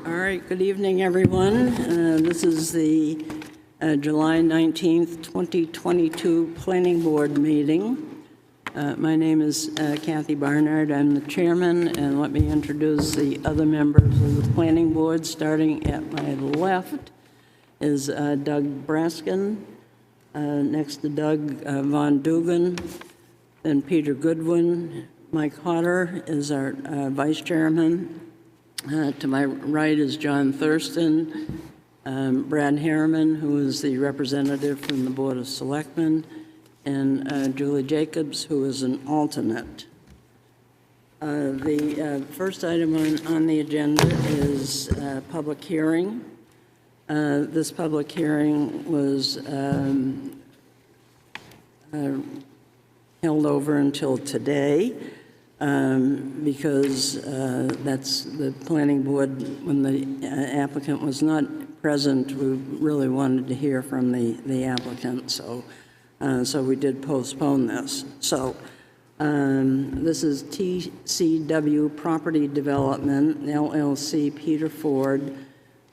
All right, good evening, everyone. This is the July 19th, 2022 Planning Board meeting. My name is Kathy Barnard. I'm the chairman, and let me introduce the other members of the Planning Board. Starting at my left is Doug Braskin. Next to Doug, Von Dugan, then Peter Goodwin. Mike Hodder is our vice chairman. To my right is John Thurston, Brad Harriman, who is the representative from the Board of Selectmen, and Julie Jacobs, who is an alternate. The first item on the agenda is public hearing. This public hearing was held over until today. Because that's the planning board, when the applicant was not present, we really wanted to hear from the applicant, so we did postpone this. So this is TCW Property Development, LLC, Peter Ford,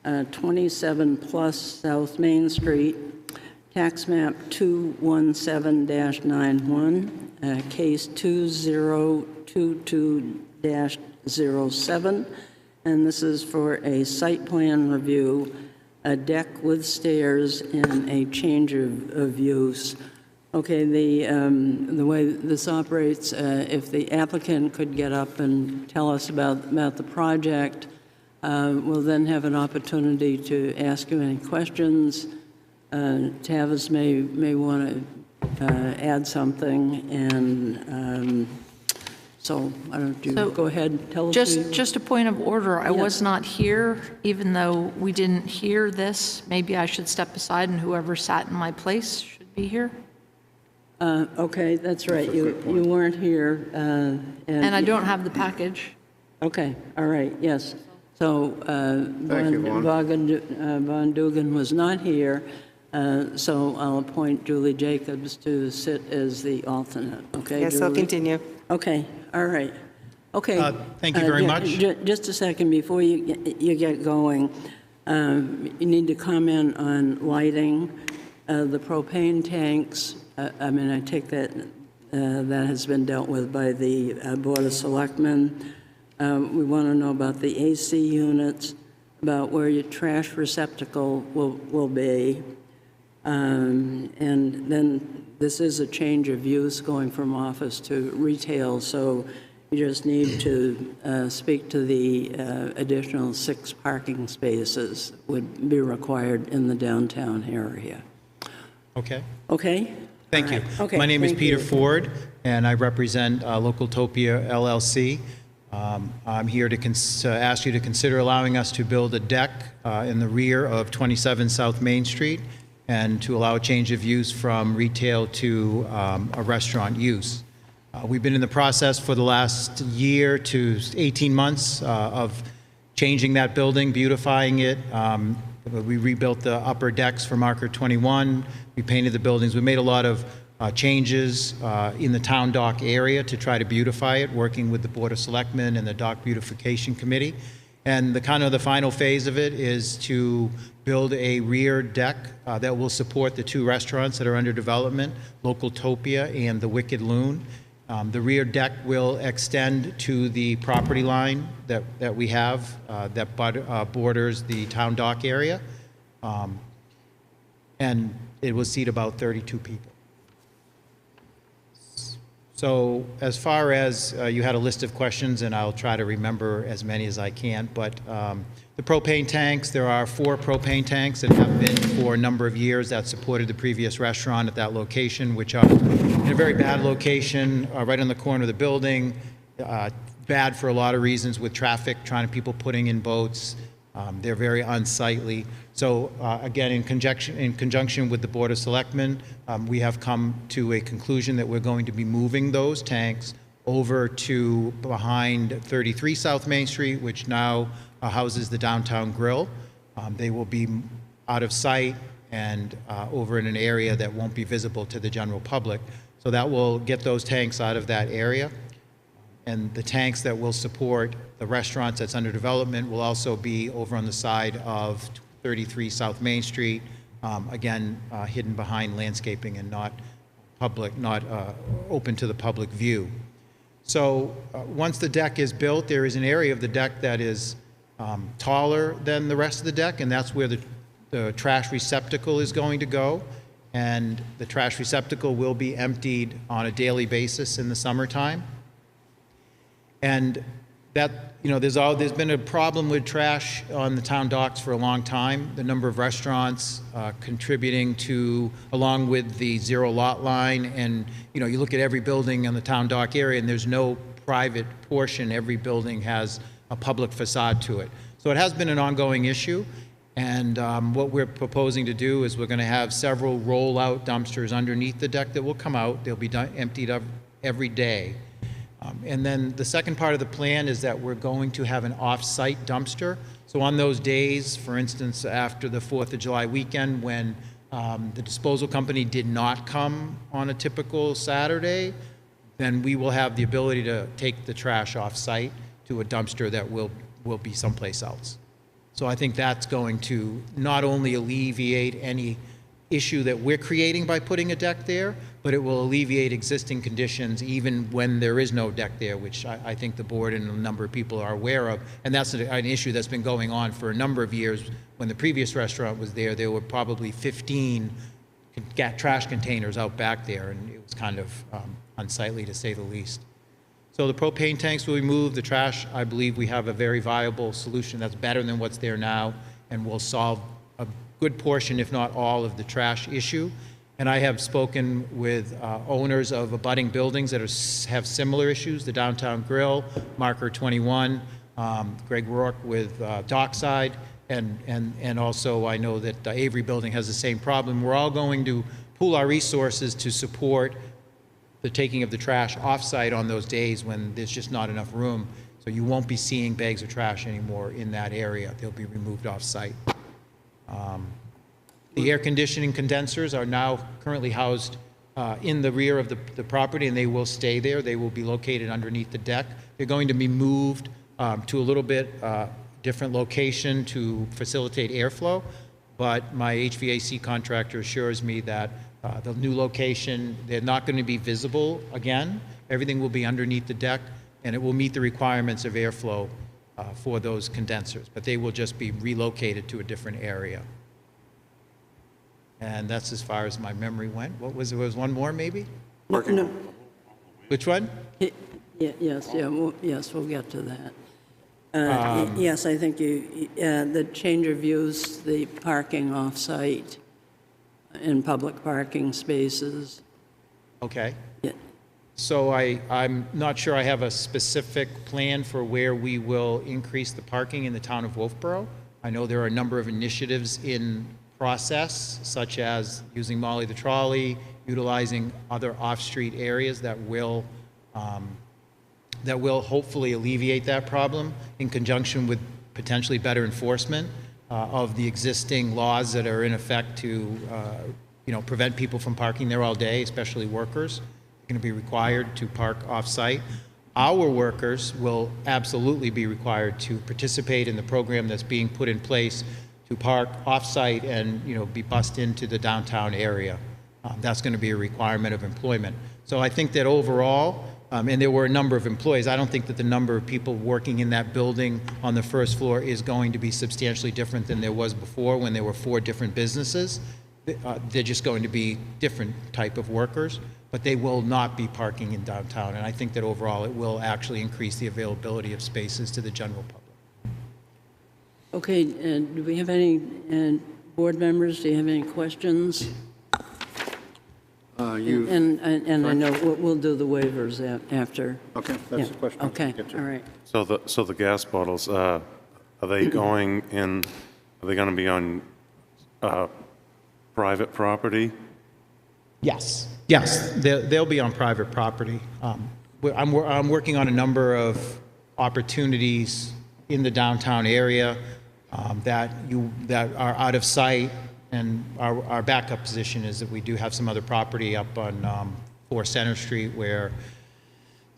27 plus South Main Street, tax map 217-91, case 2022-07, and this is for a site plan review, a deck with stairs, and a change of use. Okay, the way this operates, if the applicant could get up and tell us about the project, we'll then have an opportunity to ask you any questions. Tavis may want to add something, and so I don't know, go ahead and tell us. Just a point of order. I was not here, even though we didn't hear this. Maybe I should step aside and whoever sat in my place should be here. Okay, that's right. You weren't here. And I don't have the package. Okay, all right, yes. So Von Dugan was not here. So I'll appoint Julie Jacobs to sit as the alternate. Okay, yes, Julie? I'll continue. Okay, all right. Okay. Thank you very much. Just a second before you get going. You need to comment on lighting, the propane tanks. I mean, I take that that has been dealt with by the Board of Selectmen. We want to know about the AC units, about where your trash receptacle will be. And then this is a change of use going from office to retail, so you just need to speak to the additional 6 parking spaces would be required in the downtown area. Okay. Okay? Thank you. Okay, My name is thank Peter you. Ford, and I represent Localtopia LLC. I'm here to ask you to consider allowing us to build a deck in the rear of 27 South Main Street and to allow a change of use from retail to a restaurant use. We've been in the process for the last year to 18 months of changing that building, beautifying it. We rebuilt the upper decks for Marker 21. We painted the buildings. We made a lot of changes in the town dock area to try to beautify it, working with the Board of Selectmen and the Dock Beautification Committee. And the final phase of it is to build a rear deck that will support the 2 restaurants that are under development, Localtopia and the Wicked Loon. The rear deck will extend to the property line that we have that borders the town dock area. And it will seat about 32 people. So as far as you had a list of questions, and I'll try to remember as many as I can, but the propane tanks, there are 4 propane tanks that have been for a number of years that supported the previous restaurant at that location, which are in a very bad location, right on the corner of the building, bad for a lot of reasons with traffic, people putting in boats. They're very unsightly. So again, in conjunction with the Board of Selectmen, we have come to a conclusion that we're going to be moving those tanks over to behind 33 South Main Street, which now houses the Downtown Grill. They will be out of sight and over in an area that won't be visible to the general public. So that will get those tanks out of that area. and the tanks that will support the restaurants that's under development will also be over on the side of 33 South Main Street, again, hidden behind landscaping and not open to the public view. So once the deck is built, there is an area of the deck that is taller than the rest of the deck, and that's where the trash receptacle is going to go. And the trash receptacle will be emptied on a daily basis in the summertime. And that, there's been a problem with trash on the town docks for a long time. The number of restaurants contributing to, along with the zero lot line, and you look at every building in the town dock area, and there's no private portion. Every building has a public facade to it. So it has been an ongoing issue. And what we're proposing to do is we're going to have several roll-out dumpsters underneath the deck that will come out. They'll be emptied up every day. And then the second part of the plan is that we're going to have an off-site dumpster. So on those days, for instance, after the 4th of July weekend, when the disposal company did not come on a typical Saturday, then we will have the ability to take the trash off-site to a dumpster that will be someplace else. So I think that's going to not only alleviate any issue that we're creating by putting a deck there, but it will alleviate existing conditions even when there is no deck there, which I think the board and a number of people are aware of. And that's an issue that's been going on for a number of years. When the previous restaurant was there were probably 15 trash containers out back there, and it was kind of unsightly to say the least. So the propane tanks will be moved. The trash, I believe we have a very viable solution that's better than what's there now and will solve a good portion, if not all, of the trash issue. And I have spoken with owners of abutting buildings that have similar issues, the Downtown Grill, Marker 21, Greg Rourke with Dockside, and also I know that the Avery Building has the same problem. We're all going to pool our resources to support the taking of the trash off-site on those days when there's just not enough room. So you won't be seeing bags of trash anymore in that area. They'll be removed off-site. The air conditioning condensers are now currently housed in the rear of the property, and they will stay there. They will be located underneath the deck. They're going to be moved to a little bit different location to facilitate airflow, but my HVAC contractor assures me that the new location, they're not going to be visible again. Everything will be underneath the deck, and it will meet the requirements of airflow for those condensers, but they will just be relocated to a different area. And that's as far as my memory went. What was, there was one more maybe? No. Which one? Yes, we'll get to that. Yes, I think the change of use, the parking off-site in public parking spaces. Okay. Yeah. So I'm not sure I have a specific plan for where we will increase the parking in the town of Wolfeboro. I know there are a number of initiatives in process, such as using Molly the Trolley, utilizing other off-street areas that will hopefully alleviate that problem in conjunction with potentially better enforcement of the existing laws that are in effect to prevent people from parking there all day, especially workers. They're going to be required to park off-site. Our workers will absolutely be required to participate in the program that's being put in place to park off-site and be bussed into the downtown area. That's going to be a requirement of employment. So I think that overall, and there were a number of employees, I don't think that the number of people working in that building on the first floor is going to be substantially different than there was before when there were 4 different businesses. They're just going to be different type of workers, but they will not be parking in downtown. And I think that overall it will actually increase the availability of spaces to the general public. Okay, do we have any board members? Do you have any questions? And I know we'll do the waivers after. Okay, that's the question. Okay, all right. So the gas bottles, are they going to be on private property? Yes, they'll be on private property. I'm working on a number of opportunities in the downtown area that are out of sight, and our backup position is that we do have some other property up on 4 Center Street where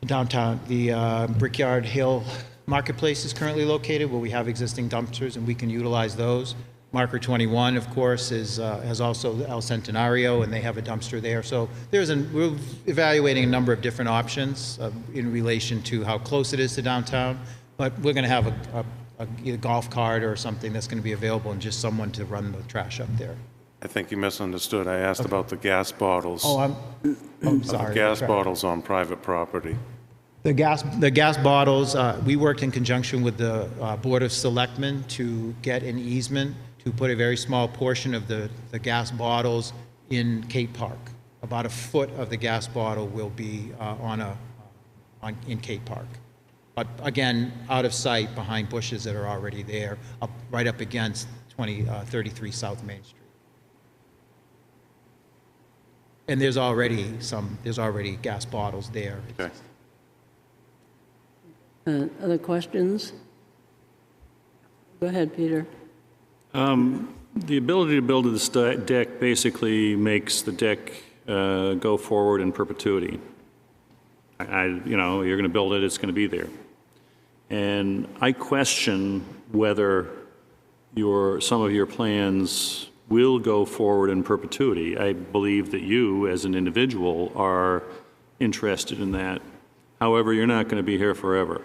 downtown, the Brickyard Hill Marketplace is currently located, where we have existing dumpsters, and we can utilize those. Marker 21, of course, has also El Centenario, and they have a dumpster there. So we're evaluating a number of different options in relation to how close it is to downtown, but we're going to have a golf cart or something that's going to be available and just someone to run the trash up there. I think you misunderstood. I asked about the gas bottles. Oh, I'm sorry. Gas bottles on private property. The gas bottles, we worked in conjunction with the Board of Selectmen to get an easement to put a very small portion of the gas bottles in Cape Park. About a foot of the gas bottle will be in Cape Park. But again, out of sight behind bushes that are already there, right up against 33 South Main Street. And there's already gas bottles there. Okay. Other questions? Go ahead, Peter. The ability to build this deck basically makes the deck go forward in perpetuity. You know, you're going to build it, it's going to be there. And I question whether some of your plans will go forward in perpetuity. I believe that you, as an individual, are interested in that. However, you're not going to be here forever.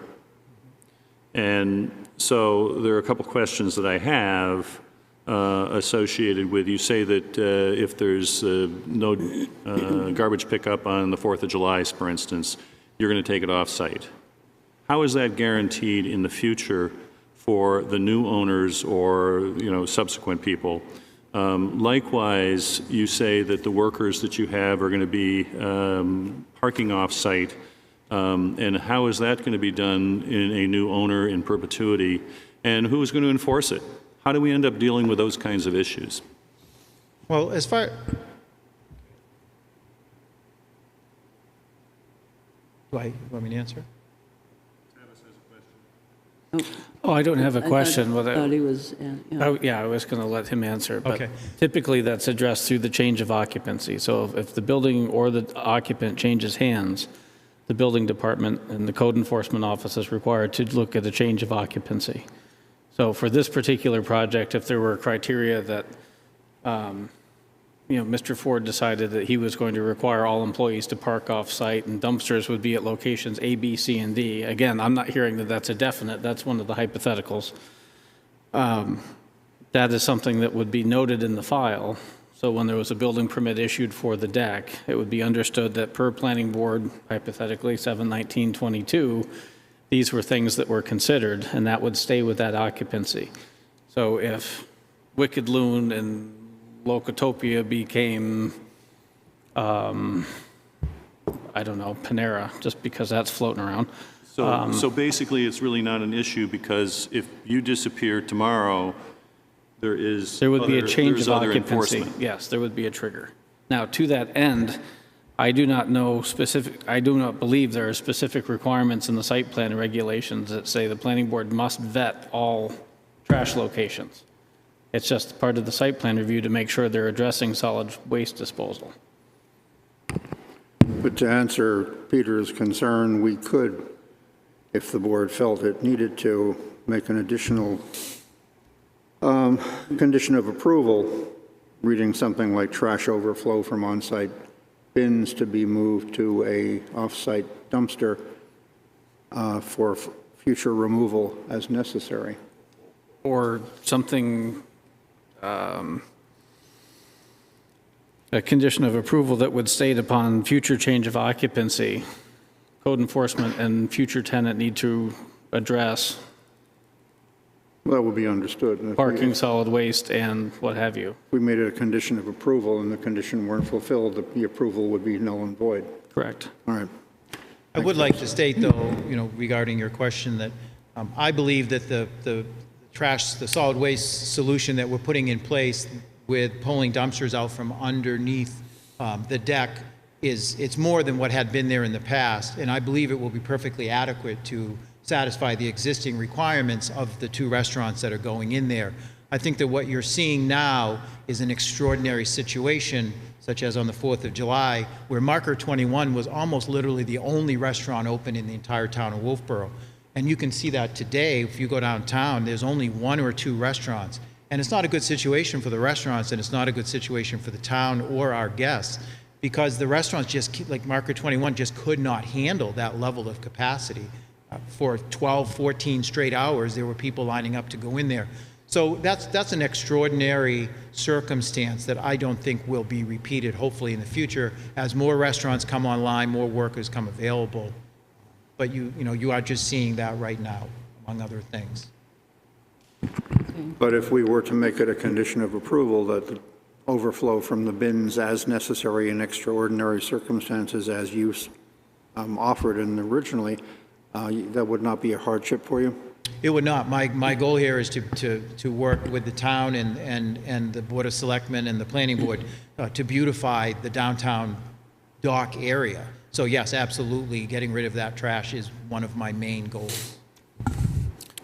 And so there are a couple questions that I have associated with, you say that if there's no garbage pickup on the 4th of July, for instance, you're going to take it off-site. How is that guaranteed in the future for the new owners or, you know, subsequent people? Likewise, you say that the workers that you have are going to be parking off-site. And how is that going to be done in a new owner in perpetuity? And who is going to enforce it? How do we end up dealing with those kinds of issues? Well, as far... You want me to answer? Oh, I don't have a question. I thought he was, yeah. Oh, yeah, I was going to let him answer. But Okay. typically, that's addressed through the change of occupancy. So if the building or the occupant changes hands, the building department and the code enforcement office is required to look at a change of occupancy. So for this particular project, if there were criteria that, you know, Mr. Ford decided that he was going to require all employees to park off-site and dumpsters would be at locations A, B, C, and D. Again, I'm not hearing that that's a definite. That's one of the hypotheticals. That is something that would be noted in the file. So when there was a building permit issued for the deck, it would be understood that per planning board, hypothetically 7/19/22, these were things that were considered, and that would stay with that occupancy. So if Wicked Loon and Locotopia became, I don't know, Panera, just because that's floating around. So basically, it's really not an issue because if you disappear tomorrow, there would be a change of occupancy. Yes, there would be a trigger. Now, to that end, I do not believe there are specific requirements in the site plan regulations that say the planning board must vet all trash locations. It's just part of the site plan review to make sure they're addressing solid waste disposal. But to answer Peter's concern, we could, if the board felt it needed to, make an additional condition of approval, reading something like trash overflow from on-site bins to be moved to a off-site dumpster for future removal as necessary. Or something, a condition of approval that would state upon future change of occupancy, code enforcement and future tenant need to address That would be understood. And if parking, solid waste, and what have you. we made it a condition of approval and the condition weren't fulfilled, the approval would be null and void. Correct. All right. I would like to state, though, you know, regarding your question, that I believe that the solid waste solution that we're putting in place with pulling dumpsters out from underneath the deck it's more than what had been there in the past, and I believe it will be perfectly adequate to satisfy the existing requirements of the two restaurants that are going in there. I think that what you're seeing now is an extraordinary situation such as on the 4th of July, where Marker 21 was almost literally the only restaurant open in the entire town of Wolfeboro. And you can see that today, if you go downtown, there's only 1 or 2 restaurants. And it's not a good situation for the restaurants, and it's not a good situation for the town or our guests, because the restaurants just keep, like Marker 21, just could not handle that level of capacity. For 12, 14 straight hours, there were people lining up to go in there. So that's an extraordinary circumstance that I don't think will be repeated, hopefully, in the future, as more restaurants come online, more workers come available. But you are just seeing that right now, among other things. But if we were to make it a condition of approval that the overflow from the bins as necessary in extraordinary circumstances as use offered in originally, that would not be a hardship for you? It would not. My goal here is to work with the town and the Board of Selectmen and the Planning Board to beautify the downtown dock area. So yes, absolutely, getting rid of that trash is one of my main goals.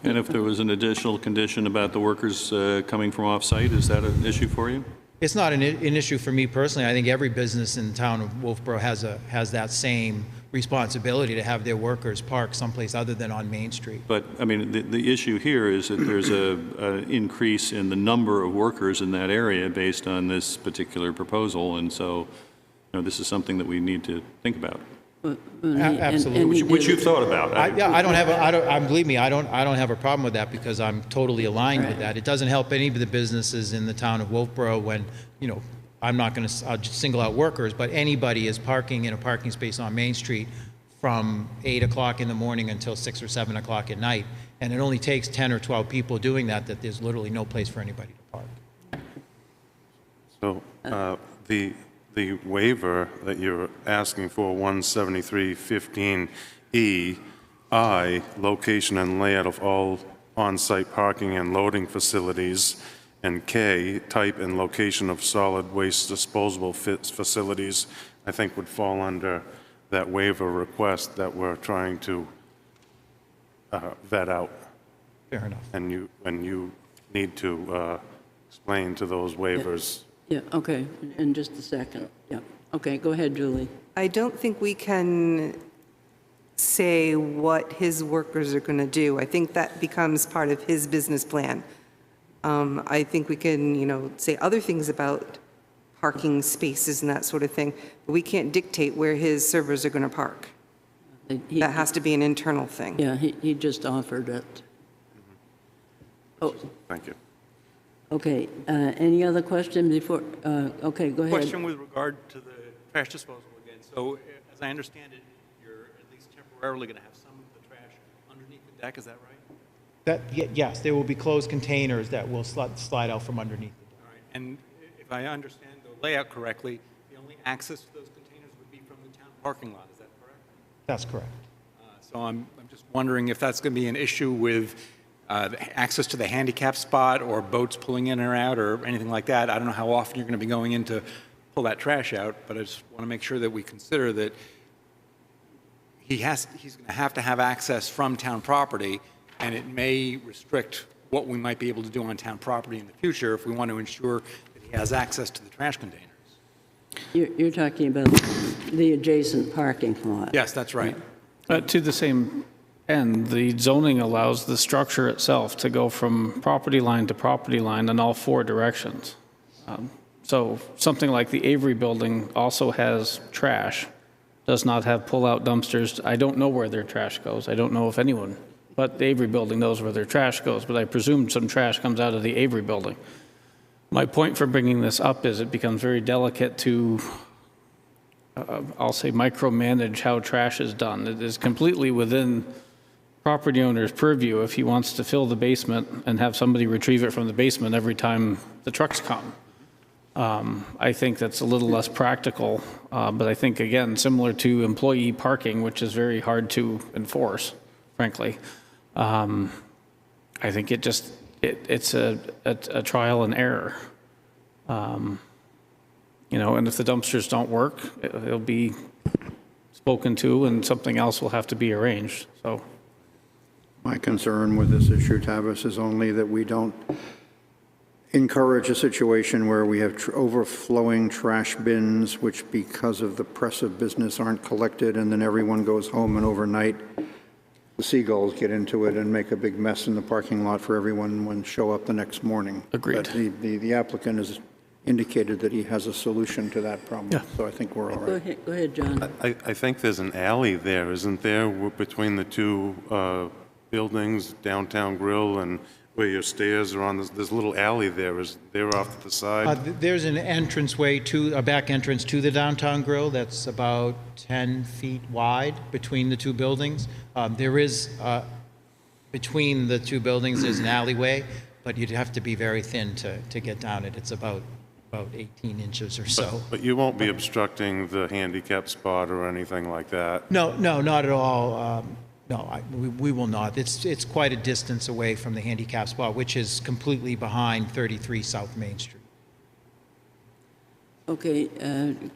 And if there was an additional condition about the workers coming from off-site, is that an issue for you? It's not an issue for me personally. I think every business in the town of Wolfeboro has that same responsibility to have their workers park someplace other than on Main Street. But, I mean, the issue here is that there's an increase in the number of workers in that area based on this particular proposal, and so, this is something that we need to think about. Absolutely. Which you've thought about. Believe me, I don't have a problem with that because I'm totally aligned with that. It doesn't help any of the businesses in the town of Wolfeboro when, I'll just single out workers, but anybody is parking in a parking space on Main Street from 8 o'clock in the morning until 6 or 7 o'clock at night. And it only takes 10 or 12 people doing that there's literally no place for anybody to park. So the waiver that you're asking for, 173-15E, I, location and layout of all on-site parking and loading facilities, and K, type and location of solid waste disposable facilities, I think would fall under that waiver request that we're trying to vet out. Fair enough. And you need to explain to those waivers. Yeah, okay, in just a second. Yeah, okay, go ahead, Julie. I don't think we can say what his workers are going to do. I think that becomes part of his business plan. I think we can, say other things about parking spaces and that sort of thing, but we can't dictate where his servers are going to park. That has to be an internal thing. Yeah, he just offered it. Oh, Thank you. okay, any other question before, okay, go ahead. Question with regard to the trash disposal again. So as I understand it, you're at least temporarily going to have some of the trash underneath the deck, is that right? Yes, there will be closed containers that will slide out from underneath the door. All right. And if I understand the layout correctly, the only access to those containers would be from the town parking lot, is that correct? That's correct. So I'm just wondering if that's going to be an issue with access to the handicap spot or boats pulling in or out or anything like that. I don't know how often you're going to be going in to pull that trash out, but I just want to make sure that we consider that he's going to have access from town property, and it may restrict what we might be able to do on town property in the future if we want to ensure that he has access to the trash containers. You're talking about the adjacent parking lot. Yes, that's right. To the same end, the zoning allows the structure itself to go from property line to property line in all 4 directions. So something like the Avery building also has trash, does not have pull-out dumpsters. I don't know where their trash goes. I don't know if anyone, but the Avery building knows where their trash goes, but I presume some trash comes out of the Avery building. My point for bringing this up is it becomes very delicate to, I'll say, micromanage how trash is done. It is completely within property owner's purview if he wants to fill the basement and have somebody retrieve it from the basement every time the trucks come. I think that's a little less practical, but I think, again, similar to employee parking, which is very hard to enforce, frankly. I think it's a trial and error. And if the dumpsters don't work, it'll be spoken to and something else will have to be arranged, so. My concern with this issue, Tavis, is only that we don't encourage a situation where we have overflowing trash bins, which because of the press of business aren't collected, and then everyone goes home, and overnight the seagulls get into it and make a big mess in the parking lot for everyone when show up the next morning. Agreed. But the applicant has indicated that he has a solution to that problem. Yeah. So I think we're all right. Go ahead, John. I think there's an alley there, isn't there, between the two buildings, Downtown Grill and where your stairs are on? There's a little alley there. Is there off to the side? There's an entranceway a back entrance to the Downtown Grill that's about 10 feet wide between the two buildings. There is, between the two buildings, there's an alleyway, but you'd have to be very thin to get down it. It's about 18 inches or so. But you won't be obstructing the handicap spot or anything like that? No, not at all. No, we will not. It's quite a distance away from the handicap spot, which is completely behind 33 South Main Street. Okay,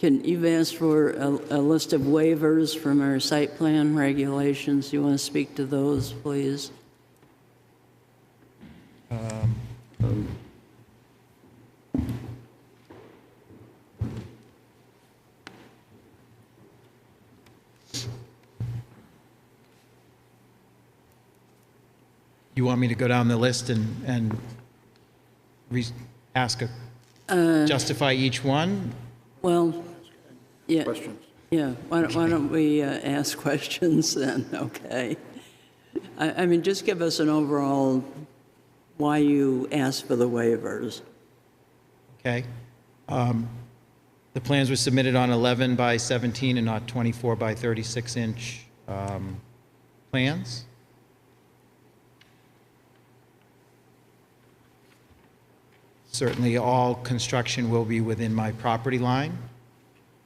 you've asked for a list of waivers from our site plan regulations. You want to speak to those, please? You want me to go down the list and justify each one? Well, yeah. Questions? Yeah, why don't we ask questions then, okay? I mean, just give us an overall why you asked for the waivers. Okay. The plans were submitted on 11 by 17 and not 24 by 36 inch plans. Certainly, all construction will be within my property line.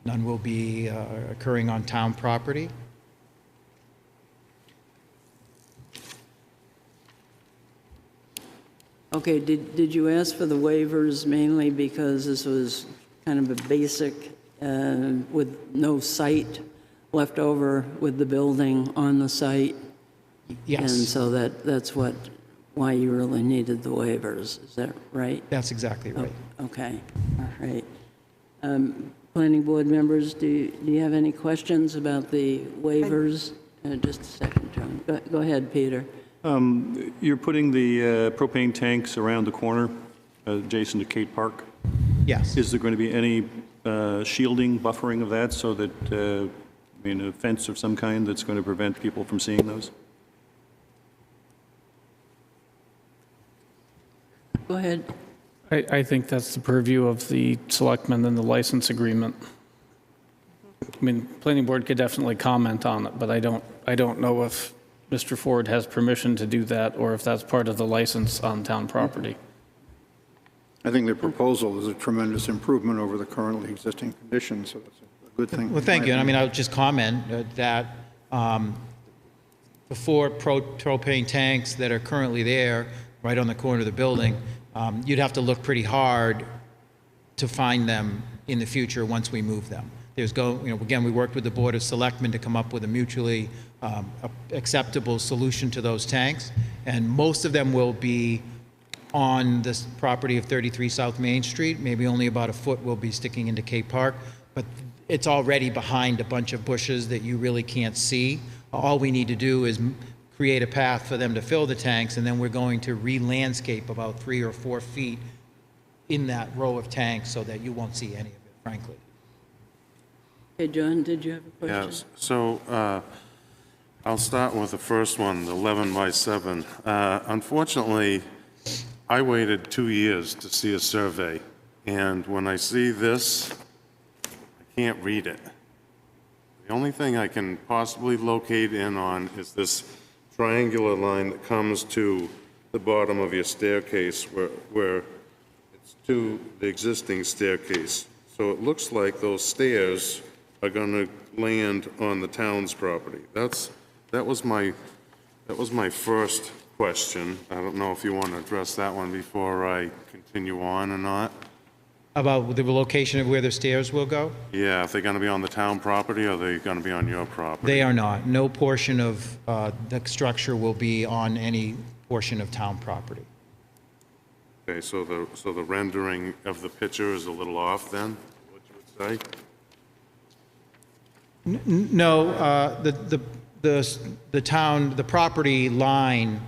None will be occurring on town property. Okay, did you ask for the waivers mainly because this was kind of a basic, with no site left over with the building on the site? Yes. And so that's why you really needed the waivers, is that right? That's exactly right. Okay, all right. Planning board members, do you have any questions about the waivers? Just a second, John. Go ahead, Peter. You're putting the propane tanks around the corner adjacent to Kate Park. Yes. Is there going to be any shielding, buffering of that so that, a fence of some kind that's going to prevent people from seeing those? Go ahead. I think that's the purview of the selectmen and the license agreement. I mean, planning board could definitely comment on it, but I don't know if Mr. Ford has permission to do that or if that's part of the license on town property. I think the proposal is a tremendous improvement over the currently existing conditions, so that's a good thing. Well, thank you. And I mean, I'll just comment that the four propane tanks that are currently there, right on the corner of the building, you'd have to look pretty hard to find them in the future once we move them. Again, we worked with the Board of Selectmen to come up with a mutually acceptable solution to those tanks, and most of them will be on this property of 33 South Main Street. Maybe only about a foot will be sticking into Cape Park, but it's already behind a bunch of bushes that you really can't see. All we need to do is create a path for them to fill the tanks, and then we're going to re-landscape about 3 or 4 feet in that row of tanks so that you won't see any of it, frankly. Hey, John, did you have a question? Yes. So I'll start with the first one, the 11 by 7. Unfortunately, I waited 2 years to see a survey, and when I see this, I can't read it. The only thing I can possibly locate in on is this triangular line that comes to the bottom of your staircase where it's to the existing staircase. So it looks like those stairs are going to land on the town's property. That was my first question. I don't know if you want to address that one before I continue on or not. About the location of where the stairs will go? Yeah, if they're going to be on the town property or are they going to be on your property? They are not. No portion of the structure will be on any portion of town property. Okay, so the rendering of the picture is a little off then, what you would say? No, the town, the property line,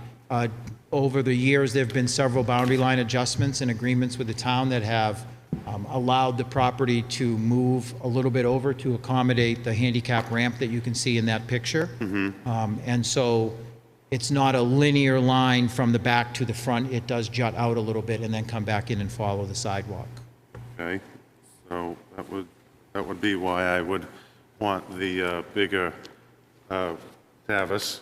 over the years, there have been several boundary line adjustments and agreements with the town that have allowed the property to move a little bit over to accommodate the handicap ramp that you can see in that picture. And so it's not a linear line from the back to the front. It does jut out a little bit and then come back in and follow the sidewalk. Okay, so that would be why I would want the bigger Tavis.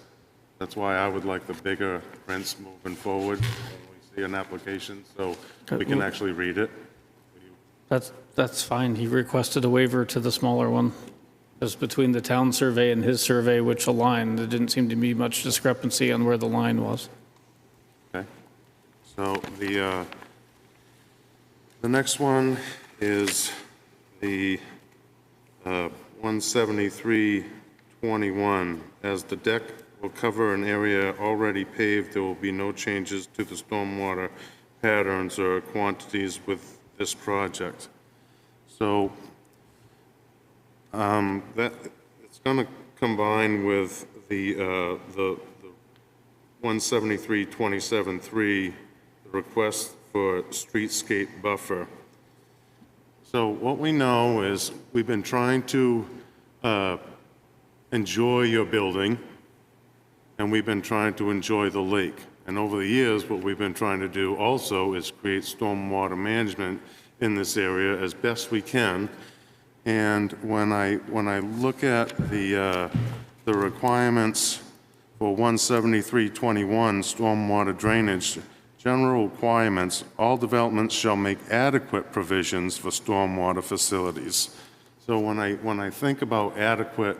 That's why I would like the bigger prints moving forward when we see an application, so we can actually read it. That's fine. He requested a waiver to the smaller one. Because between the town survey and his survey, which aligned, there didn't seem to be much discrepancy on where the line was. Okay, so the next one is the 17321. As the deck will cover an area already paved, there will be no changes to the stormwater patterns or quantities with this project. So that it's going to combine with the 173.27.3, the request for streetscape buffer. So what we know is we've been trying to enjoy your building, and we've been trying to enjoy the lake. And over the years, what we've been trying to do also is create stormwater management in this area as best we can. And when I look at the requirements for 173.21 stormwater drainage, general requirements, all developments shall make adequate provisions for stormwater facilities. So when I think about adequate,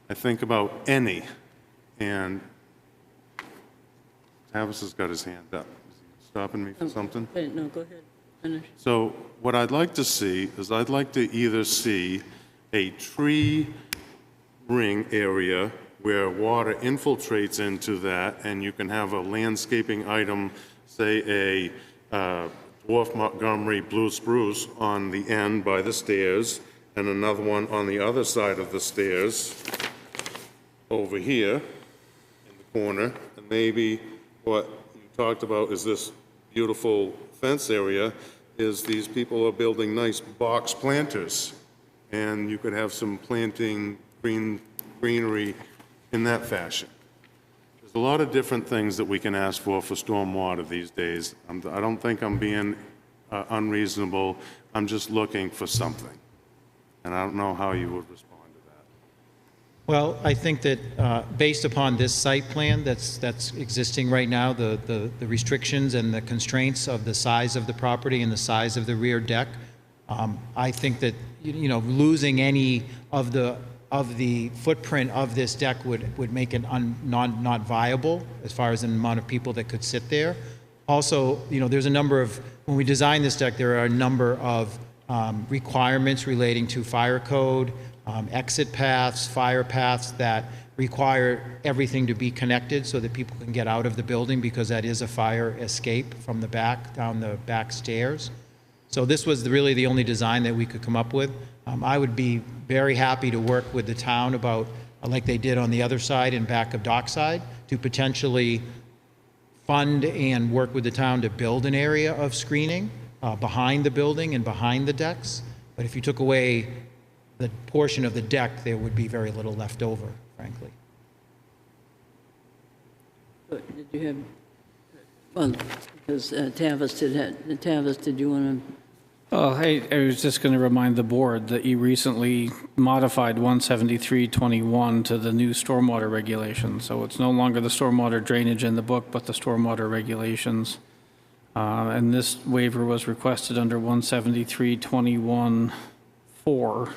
I think about any. And Tavis has got his hand up. Is he stopping me for something? No, go ahead. Finish. So what I'd like to see is I'd like to either see a tree ring area where water infiltrates into that, and you can have a landscaping item, say a dwarf Montgomery blue spruce on the end by the stairs, and another one on the other side of the stairs over here in the corner. And maybe what you talked about is this beautiful fence area, is these people are building nice box planters, and you could have some planting greenery in that fashion. There's a lot of different things that we can ask for stormwater these days. I don't think I'm being unreasonable. I'm just looking for something, and I don't know how you would respond to that. Well, I think that based upon this site plan that's existing right now, the restrictions and the constraints of the size of the property and the size of the rear deck, I think that, losing any of the footprint of this deck would make it not viable as far as the amount of people that could sit there. Also, there's a number of, when we design this deck, there are a number of requirements relating to fire code, exit paths, fire paths that require everything to be connected so that people can get out of the building, because that is a fire escape from the back, down the back stairs. So this was really the only design that we could come up with. I would be very happy to work with the town about, like they did on the other side in back of Dockside, to potentially fund and work with the town to build an area of screening behind the building and behind the decks. But if you took away the portion of the deck, there would be very little left over, frankly. But did you have, well, because Tavis, did you want to? Oh, hey, I was just going to remind the board that you recently modified 173.21 to the new stormwater regulation. So it's no longer the stormwater drainage in the book, but the stormwater regulations. And this waiver was requested under 173.21.4.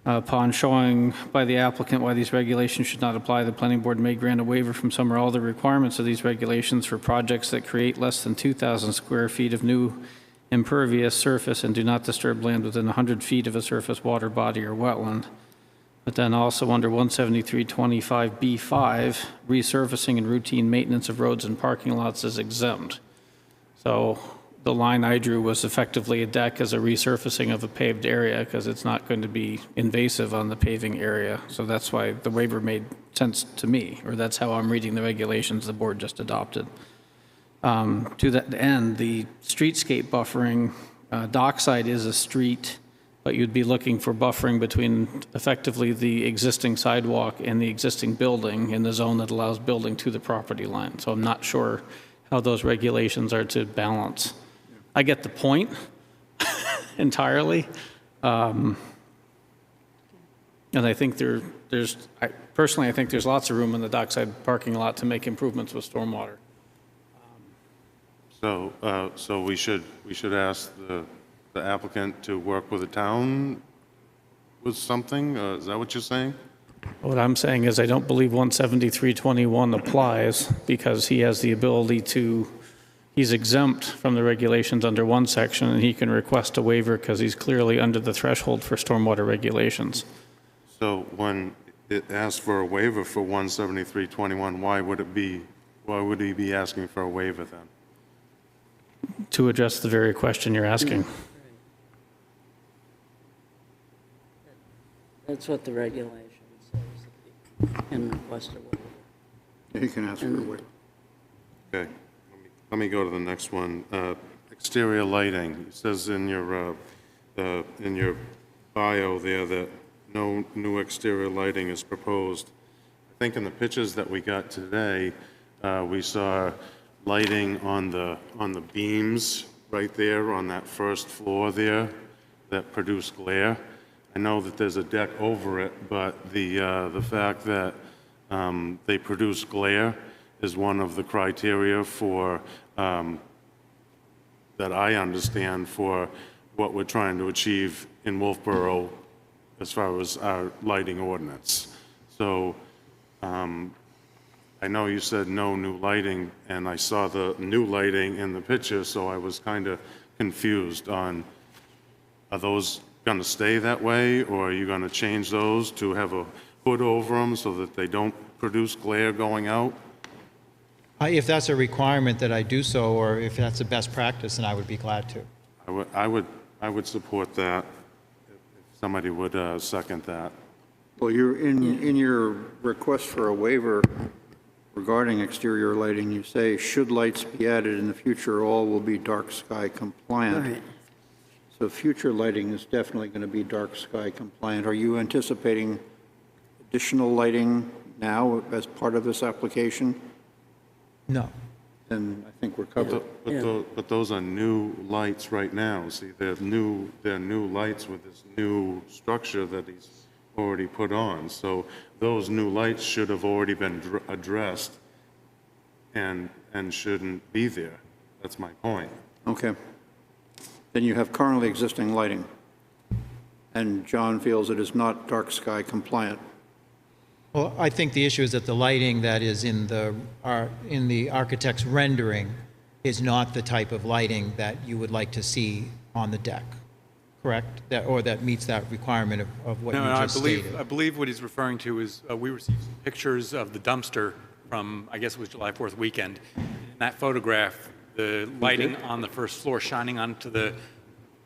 Upon showing by the applicant why these regulations should not apply, the planning board may grant a waiver from some or all the requirements of these regulations for projects that create less than 2,000 square feet of new impervious surface and do not disturb land within 100 feet of a surface water body or wetland. But then also under 173.25B5, resurfacing and routine maintenance of roads and parking lots is exempt. So the line I drew was effectively a deck as a resurfacing of a paved area because it's not going to be invasive on the paving area. So that's why the waiver made sense to me, or that's how I'm reading the regulations the board just adopted. To that end, the streetscape buffering, dockside is a street, but you'd be looking for buffering between effectively the existing sidewalk and the existing building in the zone that allows building to the property line. So I'm not sure how those regulations are to balance. I get the point entirely. And I think personally, I think there's lots of room in the dockside parking lot to make improvements with stormwater. So we should ask the applicant to work with the town with something? Is that what you're saying? What I'm saying is I don't believe 17321 applies because he has the ability to, he's exempt from the regulations under one section and he can request a waiver because he's clearly under the threshold for stormwater regulations. So when it asks for a waiver for 17321, why would he be asking for a waiver then? To address the very question you're asking. That's what the regulation says. You can request a waiver. You can ask for a waiver. Okay, let me go to the next one. Exterior lighting. It says in your bio there that no new exterior lighting is proposed. I think in the pictures that we got today, we saw lighting on the beams right there on that first floor there that produce glare. I know that there's a deck over it, but the fact that they produce glare is one of the criteria for, that I understand, for what we're trying to achieve in Wolfeboro as far as our lighting ordinance. So I know you said no new lighting, and I saw the new lighting in the picture, so I was kind of confused on, are those going to stay that way, or are you going to change those to have a hood over them so that they don't produce glare going out? If that's a requirement that I do so, or if that's the best practice, then I would be glad to. I would support that, if somebody would second that. Well, you're in your request for a waiver regarding exterior lighting, you say, should lights be added in the future, all will be dark sky compliant. Right. So future lighting is definitely going to be dark sky compliant. Are you anticipating additional lighting now as part of this application? No. Then I think we're covered. But those are new lights right now. See, they're new lights with this new structure that he's already put on. So those new lights should have already been addressed and shouldn't be there. That's my point. Okay. Then you have currently existing lighting, and John feels it is not dark sky compliant. Well, I think the issue is that the lighting that is in the architect's rendering is not the type of lighting that you would like to see on the deck, correct? Or that meets that requirement of what you just stated. I believe what he's referring to is we received some pictures of the dumpster from, I guess it was July 4th weekend. In that photograph, the lighting on the first floor shining onto the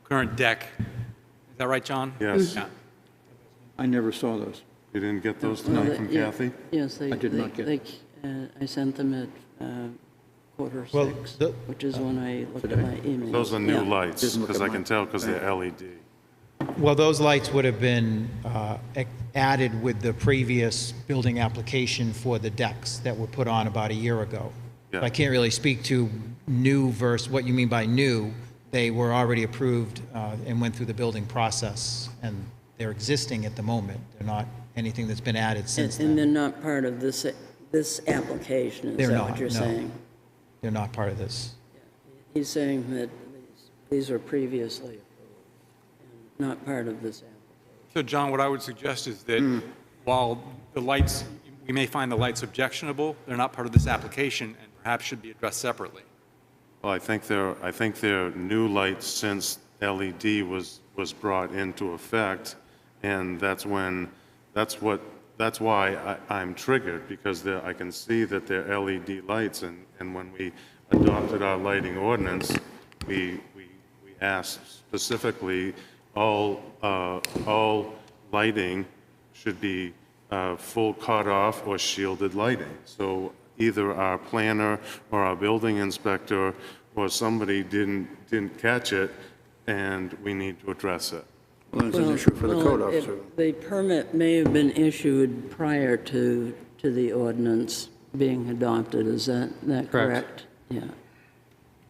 current deck. Is that right, John? Yes. Yeah. I never saw those. You didn't get those tonight from Kathy? Yes, I did not get I sent them at quarter Well, six, which is when I looked at my email. Those are new Yeah. lights, because I can tell because they're LED. Well, those lights would have been added with the previous building application for the decks that were put on about a year ago. Yeah. I can't really speak to new versus what you mean by new. They were already approved and went through the building process, and they're existing at the moment. They're not anything that's been added since And then. they're not part of this application, is They're that not, what you're no. saying? They're not part of this. He's saying that these were previously approved, and not part of this application. So, John, what I would suggest is that while the lights, we may find the lights objectionable, they're not part of this application and perhaps should be addressed separately. Well, I think they're new lights since LED was brought into effect, and that's why I'm triggered, because I can see that they're LED lights, and when we adopted our lighting ordinance, we asked specifically all lighting should be full cutoff or shielded lighting. So either our planner or our building inspector or somebody didn't catch it, and we need to address it. Well, that's an issue for the code officer. The permit may have been issued prior to the ordinance being adopted, is that correct? Yeah.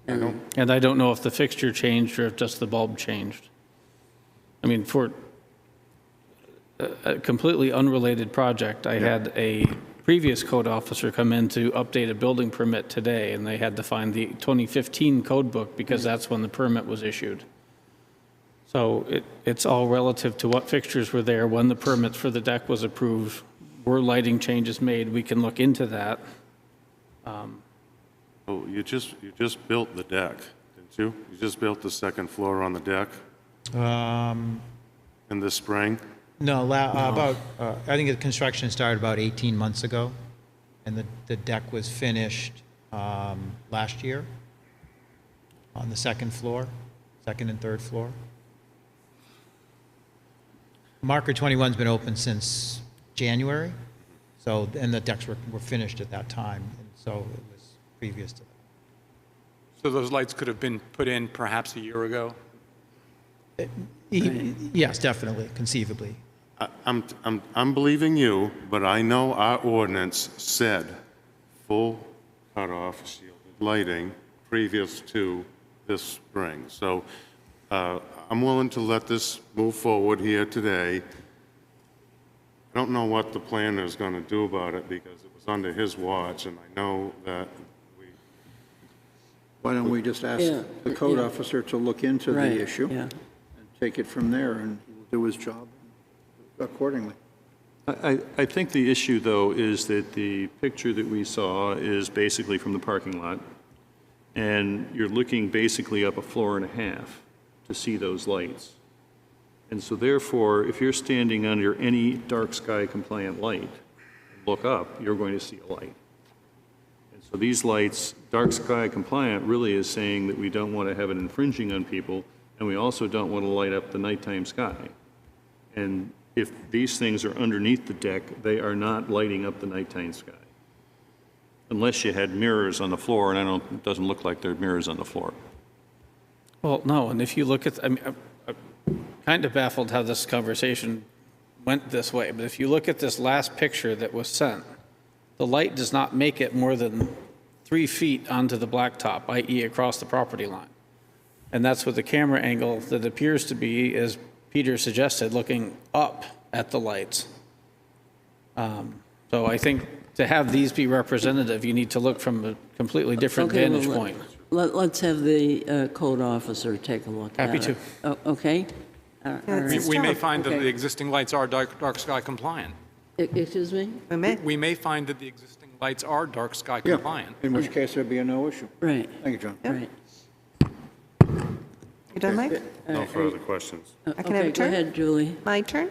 And I don't know if the fixture changed or if just the bulb changed. I mean, for a completely unrelated project, I had a previous code officer come in to update a building permit today, and they had to find the 2015 code book because that's when the permit was issued. So it's all relative to what fixtures were there, when the permit for the deck was approved, were lighting changes made, we can look into that. Oh, you just built the deck, didn't you? You just built the second floor on the deck in the spring? No, about, I think the construction started about 18 months ago, and the deck was finished last year on the second floor, second and third floor. Marker 21's been open since January, so, and the decks were finished at that time, and so it was previous to that. So those lights could have been put in perhaps a year ago? Yes, definitely, conceivably. I'm believing you, but I know our ordinance said full cutoff shielded lighting previous to this spring. So I'm willing to let this move forward here today. I don't know what the planner is going to do about it because it was under his watch, and I know that Why don't we just ask the code officer to look into Right, the issue? yeah. And take it from there, and he'll do his job accordingly. I think the issue, though, is that the picture that we saw is basically from the parking lot, and you're looking basically up a floor and a half to see those lights. And so therefore, if you're standing under any dark sky compliant light, and look up, you're going to see a light. And so these lights, dark sky compliant, really is saying that we don't want to have it infringing on people, and we also don't want to light up the nighttime sky. And if these things are underneath the deck, they are not lighting up the nighttime sky. Unless you had mirrors on the floor, and it doesn't look like there are mirrors on the floor. Well, no, and if you look at, I mean, I'm kind of baffled how this conversation went this way, but if you look at this last picture that was sent, the light does not make it more than 3 feet onto the blacktop, i.e. across the property line. And that's what the camera angle that appears to be, as Peter suggested, looking up at the lights. So I think to have these be representative, you need to look from a completely different Okay, vantage well, point. Let's have the code officer take a look at Happy it. to. Oh, okay. We may find that Okay. the existing lights are dark sky compliant. Excuse me? We may. We may find that the existing lights are dark sky Yeah, compliant. in which case there'd be no issue. Right, Thank you, John. right. You done, Mike? no further questions. I can have a Okay, go turn? ahead, Julie. My turn?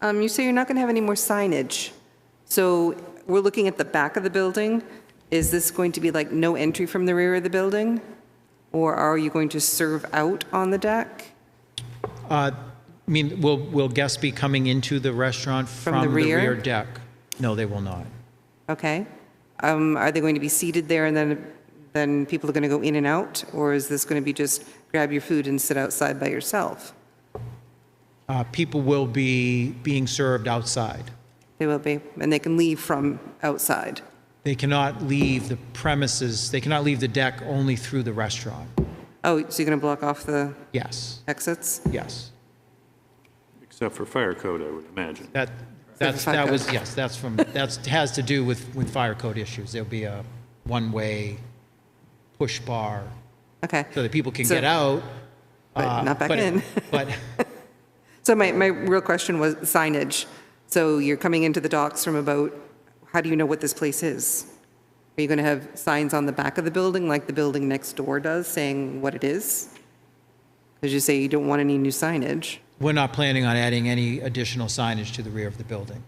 You say you're not going to have any more signage. So we're looking at the back of the building. Is this going to be like no entry from the rear of the building? Or are you going to serve out on the deck? I mean, will guests be coming into the restaurant from the rear deck? No, they will not. Okay. Are they going to be seated there and then people are going to go in and out? Or is this going to be just grab your food and sit outside by yourself? People will be being served outside. They will be, and they can leave from outside. They cannot leave the premises, they cannot leave the deck only through the restaurant. Oh, so you're going to block off the Yes, exits? yes. Except for fire code, I would imagine. That was, yes, that has to do with fire code issues. There'll be a one-way push bar Okay. so that people can So- get out. But not back in. But So my real question was signage. So you're coming into the docks from about, how do you know what this place is? Are you going to have signs on the back of the building like the building next door does saying what it is? Because you say you don't want any new signage. we're not planning on adding any additional signage to the rear of the building.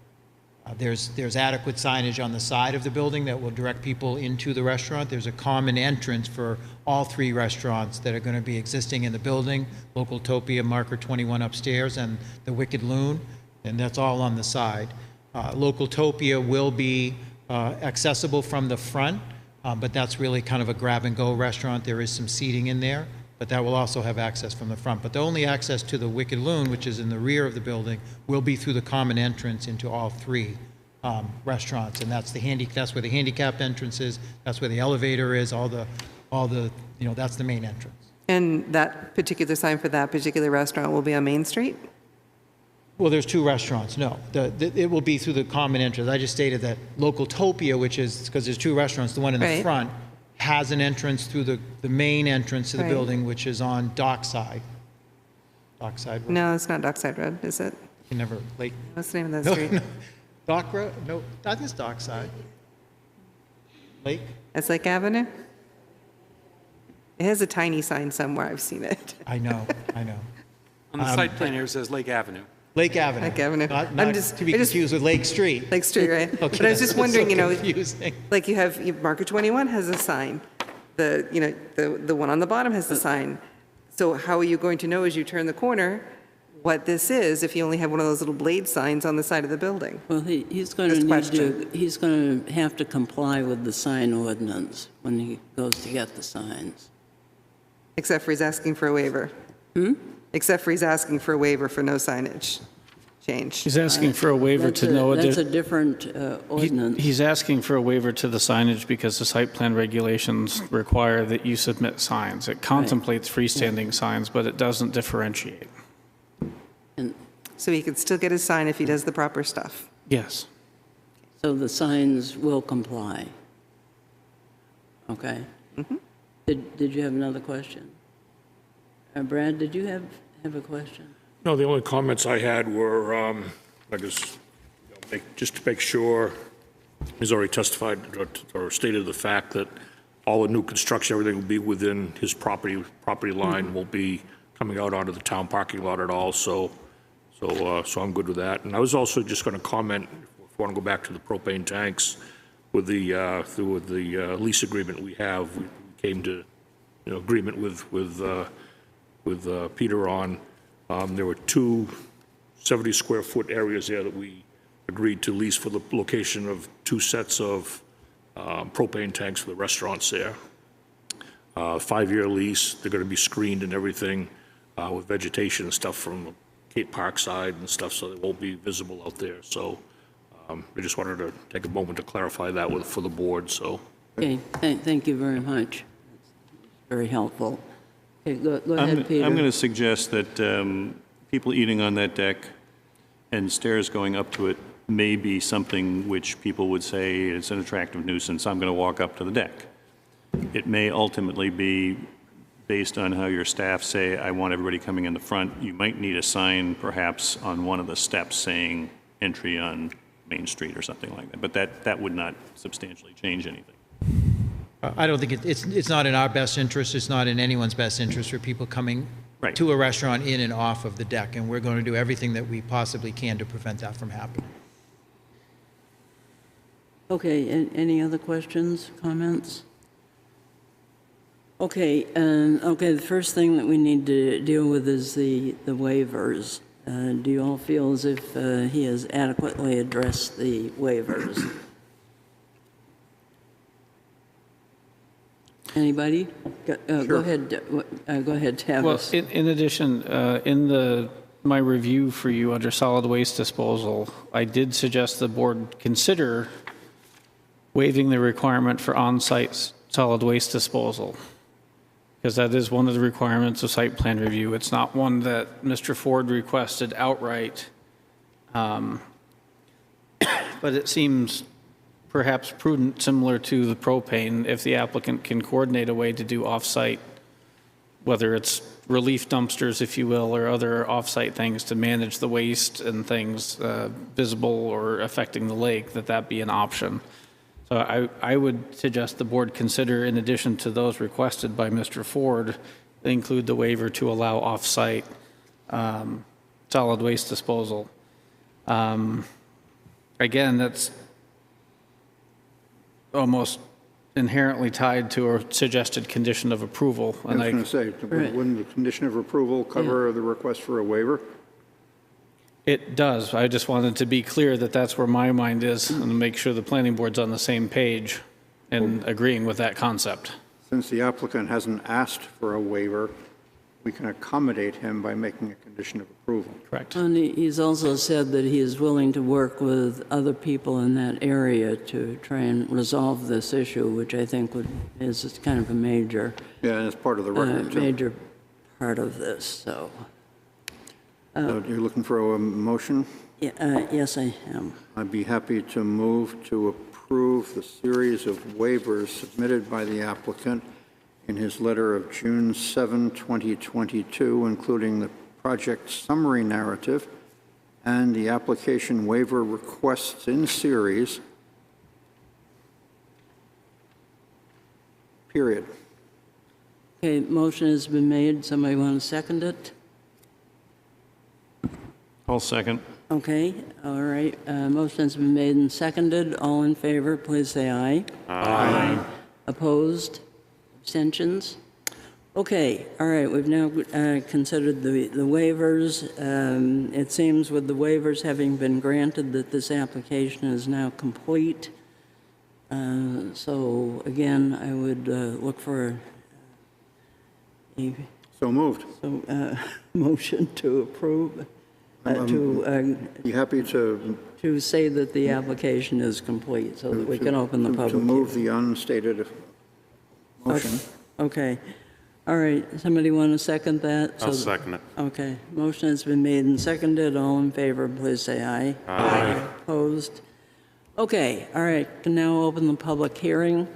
There's adequate signage on the side of the building that will direct people into the restaurant. There's a common entrance for all 3 restaurants that are going to be existing in the building, Local Topia, Marker 21 upstairs, and the Wicked Loon, and that's all on the side. Local Topia will be accessible from the front, but that's really kind of a grab-and-go restaurant. There is some seating in there, but that will also have access from the front. But the only access to the Wicked Loon, which is in the rear of the building, will be through the common entrance into all 3 restaurants, and that's where the handicap entrance is. That's where the elevator is. All the that's the main entrance. And that particular sign for that particular restaurant will be on Main Street? Well, there's 2 restaurants. No, it will be through the common entrance. I just stated that Local Topia, which is because there's 2 restaurants, the one in the Right. front has an entrance through the main entrance to the Right. building, which is on Dockside. Dockside Road. No, it's not Dockside Road, is it? You never Lake. What's the name of that No, street? no. Dock Road? No, I think it's Dockside. Lake? That's Lake Avenue? It has a tiny sign somewhere, I've seen it. I know. On the site plan here, it says Lake Avenue. Lake Avenue. Lake Avenue. Not I'm just- to be I just- confused with Lake Street. Lake Street, right? Okay, But I was just that's wondering, so confusing. like Market 21 has a sign. The one on the bottom has the sign. So how are you going to know as you turn the corner what this is if you only have one of those little blade signs on the side of the building? Well, he's going to Just need question. he's going to have to comply with the sign ordinance when he goes to get the signs. Except for he's asking for a waiver. Except for he's asking for a waiver for no signage change. He's asking for a waiver to no That's a addition. different ordinance. He's asking for a waiver to the signage because the site plan regulations require that you submit signs. It contemplates freestanding signs, but it doesn't differentiate. And So he could still get his sign if he does the proper stuff. Yes. so the signs will comply. Okay. Did you have another question? Brad, did you have a question? No, the only comments I had were, I guess, just to make sure, he's already testified or stated the fact that all the new construction, everything will be within his property line, won't be coming out onto the town parking lot at all, so I'm good with that. And I was also just going to comment, if I want to go back to the propane tanks, with the lease agreement we have, we came to, agreement with Peter on. There were 2 70-square-foot areas there that we agreed to lease for the location of 2 sets of propane tanks for the restaurants there. 5-year lease. They're going to be screened and everything with vegetation and stuff from the Cape Park side and stuff, so they won't be visible out there. So I just wanted to take a moment to clarify that for the board. So. Okay, thank you very much. Very helpful. Okay, go ahead, Peter. I'm going to suggest that people eating on that deck and stairs going up to it may be something which people would say it's an attractive nuisance. I'm going to walk up to the deck. It may ultimately be based on how your staff say, I want everybody coming in the front. You might need a sign perhaps on one of the steps saying entry on Main Street or something like that. But that would not substantially change anything. I don't think it's not in our best interest. It's not in anyone's best interest for people coming Right. to a restaurant in and off of the deck, and we're going to do everything that we possibly can to prevent that from happening. Okay, any other questions, comments? Okay, the first thing that we need to deal with is the waivers. Do you all feel as if he has adequately addressed the waivers? Anybody? Go ahead, Tavis. Well, in addition, in my review for you under solid waste disposal, I did suggest the board consider waiving the requirement for on-site solid waste disposal, because that is one of the requirements of site plan review. It's not one that Mr. Ford requested outright, but it seems perhaps prudent, similar to the propane, if the applicant can coordinate a way to do off-site, whether it's relief dumpsters, if you will, or other off-site things to manage the waste and things visible or affecting the lake, that be an option. So I would suggest the board consider, in addition to those requested by Mr. Ford, include the waiver to allow off-site solid waste disposal. again, that's almost inherently tied to a suggested condition of approval. I was going to say, wouldn't the condition of approval cover the request for a waiver? It does. I just wanted to be clear that that's where my mind is and make sure the planning board's on the same page and agreeing with that concept. Since the applicant hasn't asked for a waiver, we can accommodate him by making a condition of approval. Correct. And he's also said that he is willing to work with other people in that area to try and resolve this issue, which I think is kind of a major, Yeah, and it's part of the record, too. major part of this, so. So you're looking for a motion? Yes, I am. I'd be happy to move to approve the series of waivers submitted by the applicant in his letter of June 7, 2022, including the project summary narrative and the application waiver requests in series, period. Okay, motion has been made. Somebody want to second it? I'll second. Okay, all right. Motion has been made and seconded. All in favor, please say aye. Aye. Opposed? Abstentions? Okay, all right, we've now considered the waivers. It seems with the waivers having been granted that this application is now complete. So again, I would look for a So moved. motion to approve, Be happy to say that the application is complete so that we can open the public to hearing. move the unstated motion. Okay. All right. Somebody want to second that? I'll second it. Okay. Motion has been made and seconded. All in favor, please say aye. Aye. Opposed? Okay. All right. Can now open the public hearing.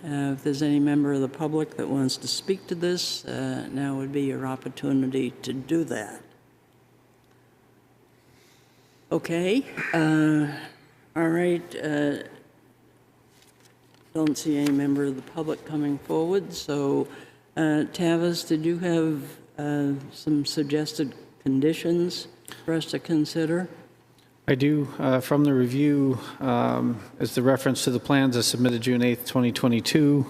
If there's any member of the public that wants to speak to this, now would be your opportunity to do that. Okay. All right. Don't see any member of the public coming forward. So, Tavis, did you have some suggested conditions for us to consider? I do. From the review is the reference to the plans as submitted June 8th, 2022.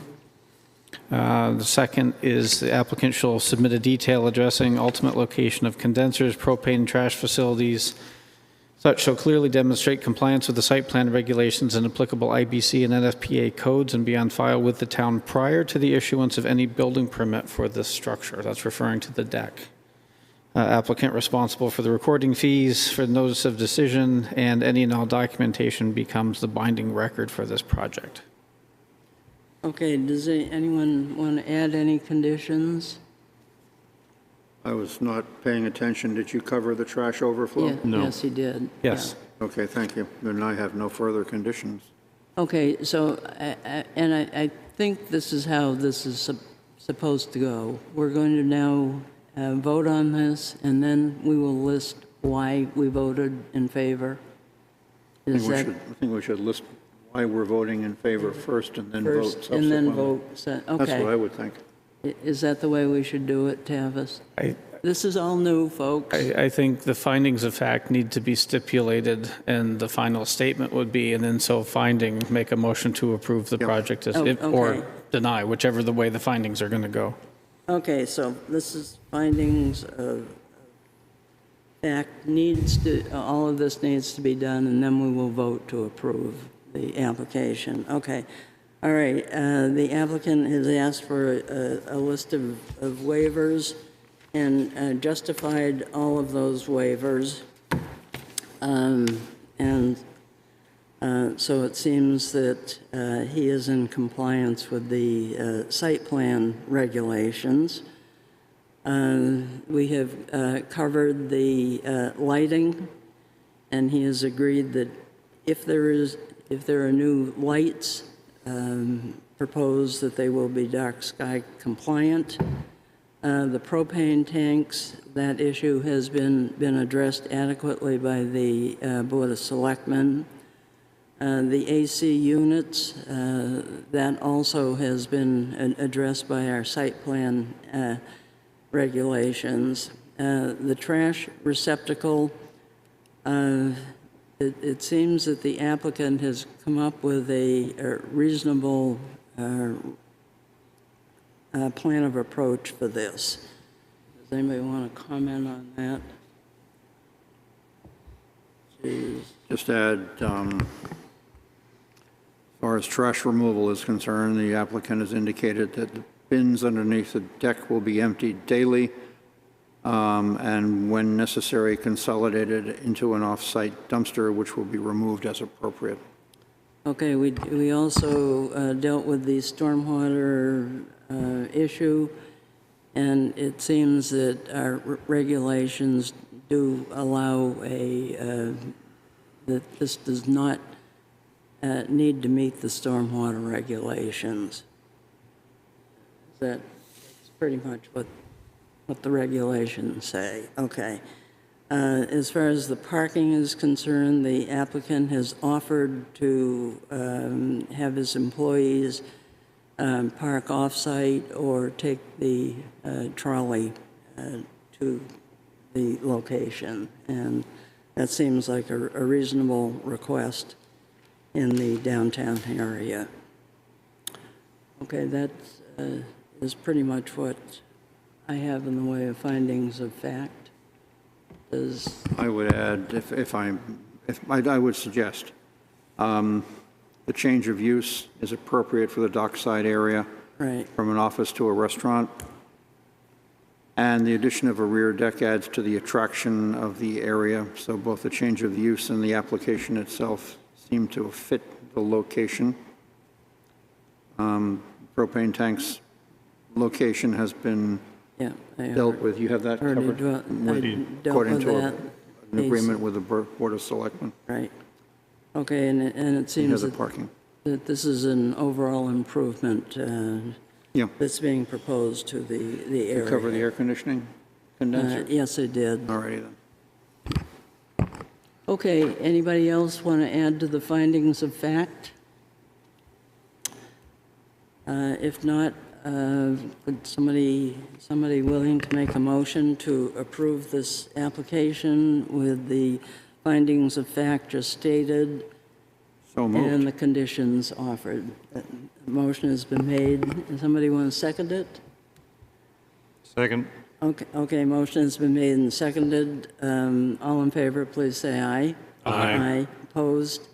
The second is the applicant shall submit a detail addressing ultimate location of condensers, propane, and trash facilities. Such shall clearly demonstrate compliance with the site plan regulations and applicable IBC and NFPA codes and be on file with the town prior to the issuance of any building permit for this structure. That's referring to the deck. Applicant responsible for the recording fees for notice of decision and any and all documentation becomes the binding record for this project. Okay, does anyone want to add any conditions? I was not paying attention. Did you cover the trash overflow? Yeah, No. Yes, he did. Yes. Okay, thank you. Then I have no further conditions. Okay, so, I think this is how this is supposed to go. We're going to now vote on this, and then we will list why we voted in favor. I Is that think we should list why we're voting in favor first and then vote first, subsequently. and then vote? That's what I Okay. would think. Is that the way we should do it, Tavis? This is all new, folks. I think the findings of fact need to be stipulated, and the final statement would be, and then so finding, make a motion to approve the Yep. project as, Oh, if- okay. or deny, whichever the way the findings are going to go. Okay, so this is findings of fact all of this needs to be done, and then we will vote to approve the application. Okay. All right, the applicant has asked for a list of waivers and justified all of those waivers. So it seems that he is in compliance with the site plan regulations. We have covered the lighting, and he has agreed that if there are new lights proposed, that they will be dark sky compliant. The propane tanks, that issue has been addressed adequately by the Board of Selectmen. The AC units, that also has been addressed by our site plan regulations. The trash receptacle, it seems that the applicant has come up with a reasonable plan of approach for this. Does anybody want to comment on that? Just add, as far as trash removal is concerned, the applicant has indicated that the bins underneath the deck will be emptied daily, and when necessary, consolidated into an off-site dumpster, which will be removed as appropriate. Okay, we also dealt with the stormwater issue, and it seems that our regulations do allow that this does not need to meet the stormwater regulations. That's pretty much what the regulations say. Okay. As far as the parking is concerned, the applicant has offered to have his employees park off-site or take the trolley to the location. And that seems like a reasonable request in the downtown area. Okay, that is pretty much what I have in the way of findings of fact. I would add, I would suggest, the change of use is appropriate for the dockside area. Right. From an office to a restaurant. And the addition of a rear deck adds to the attraction of the area. So both the change of use and the application itself seem to fit the location. Propane tanks location has been dealt with. You have that covered? According to an agreement with the Board of Selectmen. Right. Okay, and it seems that this is an overall improvement that's being proposed to the area. You cover the air conditioning condenser? Yes, I did. All righty then. Okay, anybody else want to add to the findings of fact? If not, would somebody willing to make a motion to approve this application with the findings of fact just stated So moved. and the conditions offered? The motion has been made. Does somebody want to second it? Second. Okay, motion has been made and seconded. All in favor, please say aye. Aye. Opposed?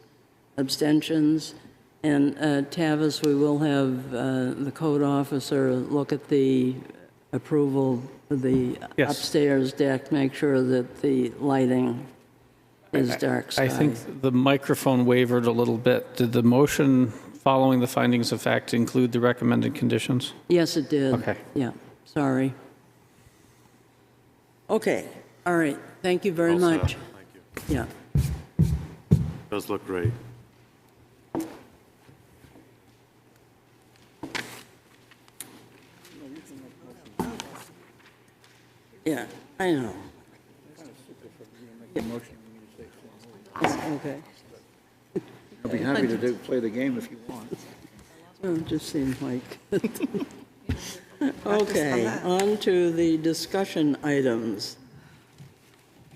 Abstentions? And Tavis, we will have the code officer look at the approval of the Yes. upstairs deck, make sure that the lighting is dark sky. I think the microphone wavered a little bit. Did the motion following the findings of fact include the recommended conditions? Yes, it did. Okay. Yeah, sorry. Okay, all right, thank you very All set. much. Thank you. Yeah. Does look great. Yeah, I know. Okay. I'll be happy to play the game if you want. Well, it just seemed like. Okay, on to the discussion items.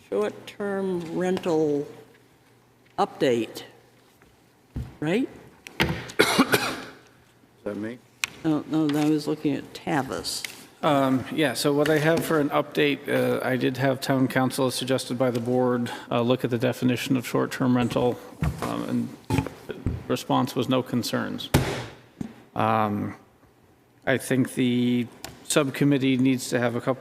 Short-term rental update, right? Is that me? No, I was looking at Tavis. Yeah, so what I have for an update, I did have town council, as suggested by the board, look at the definition of short-term rental, and the response was no concerns. I think the subcommittee needs to have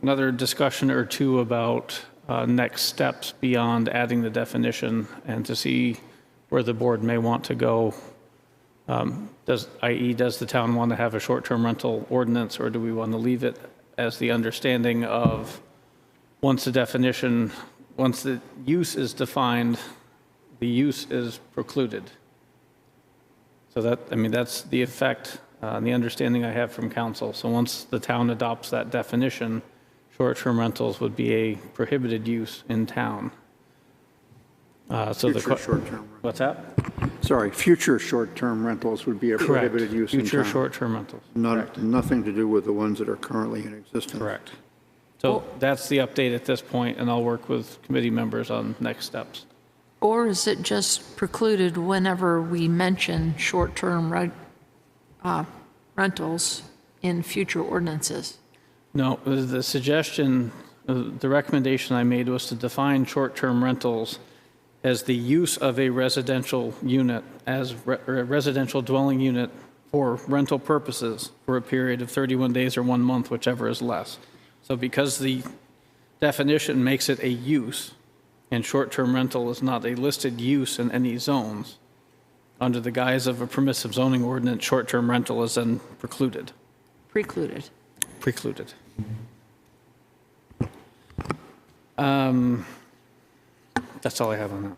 another discussion or two about next steps beyond adding the definition and to see where the board may want to go. Does the town want to have a short-term rental ordinance, or do we want to leave it as the understanding of once the use is defined, the use is precluded? So that's the effect, the understanding I have from council. So once the town adopts that definition, short-term rentals would be a prohibited use in town. Future short-term. What's that? Sorry, future short-term rentals would be a prohibited use in town. Future short-term rentals. Nothing to do with the ones that are currently in existence. Correct. So that's the update at this point, and I'll work with committee members on next steps. Or is it just precluded whenever we mention short-term rentals in future ordinances? No, the suggestion, the recommendation I made was to define short-term rentals as the use of a residential unit, as a residential dwelling unit for rental purposes for a period of 31 days or 1 month, whichever is less. So because the definition makes it a use, and short-term rental is not a listed use in any zones, under the guise of a permissive zoning ordinance, short-term rental is then precluded. Precluded. Precluded. That's all I have on that.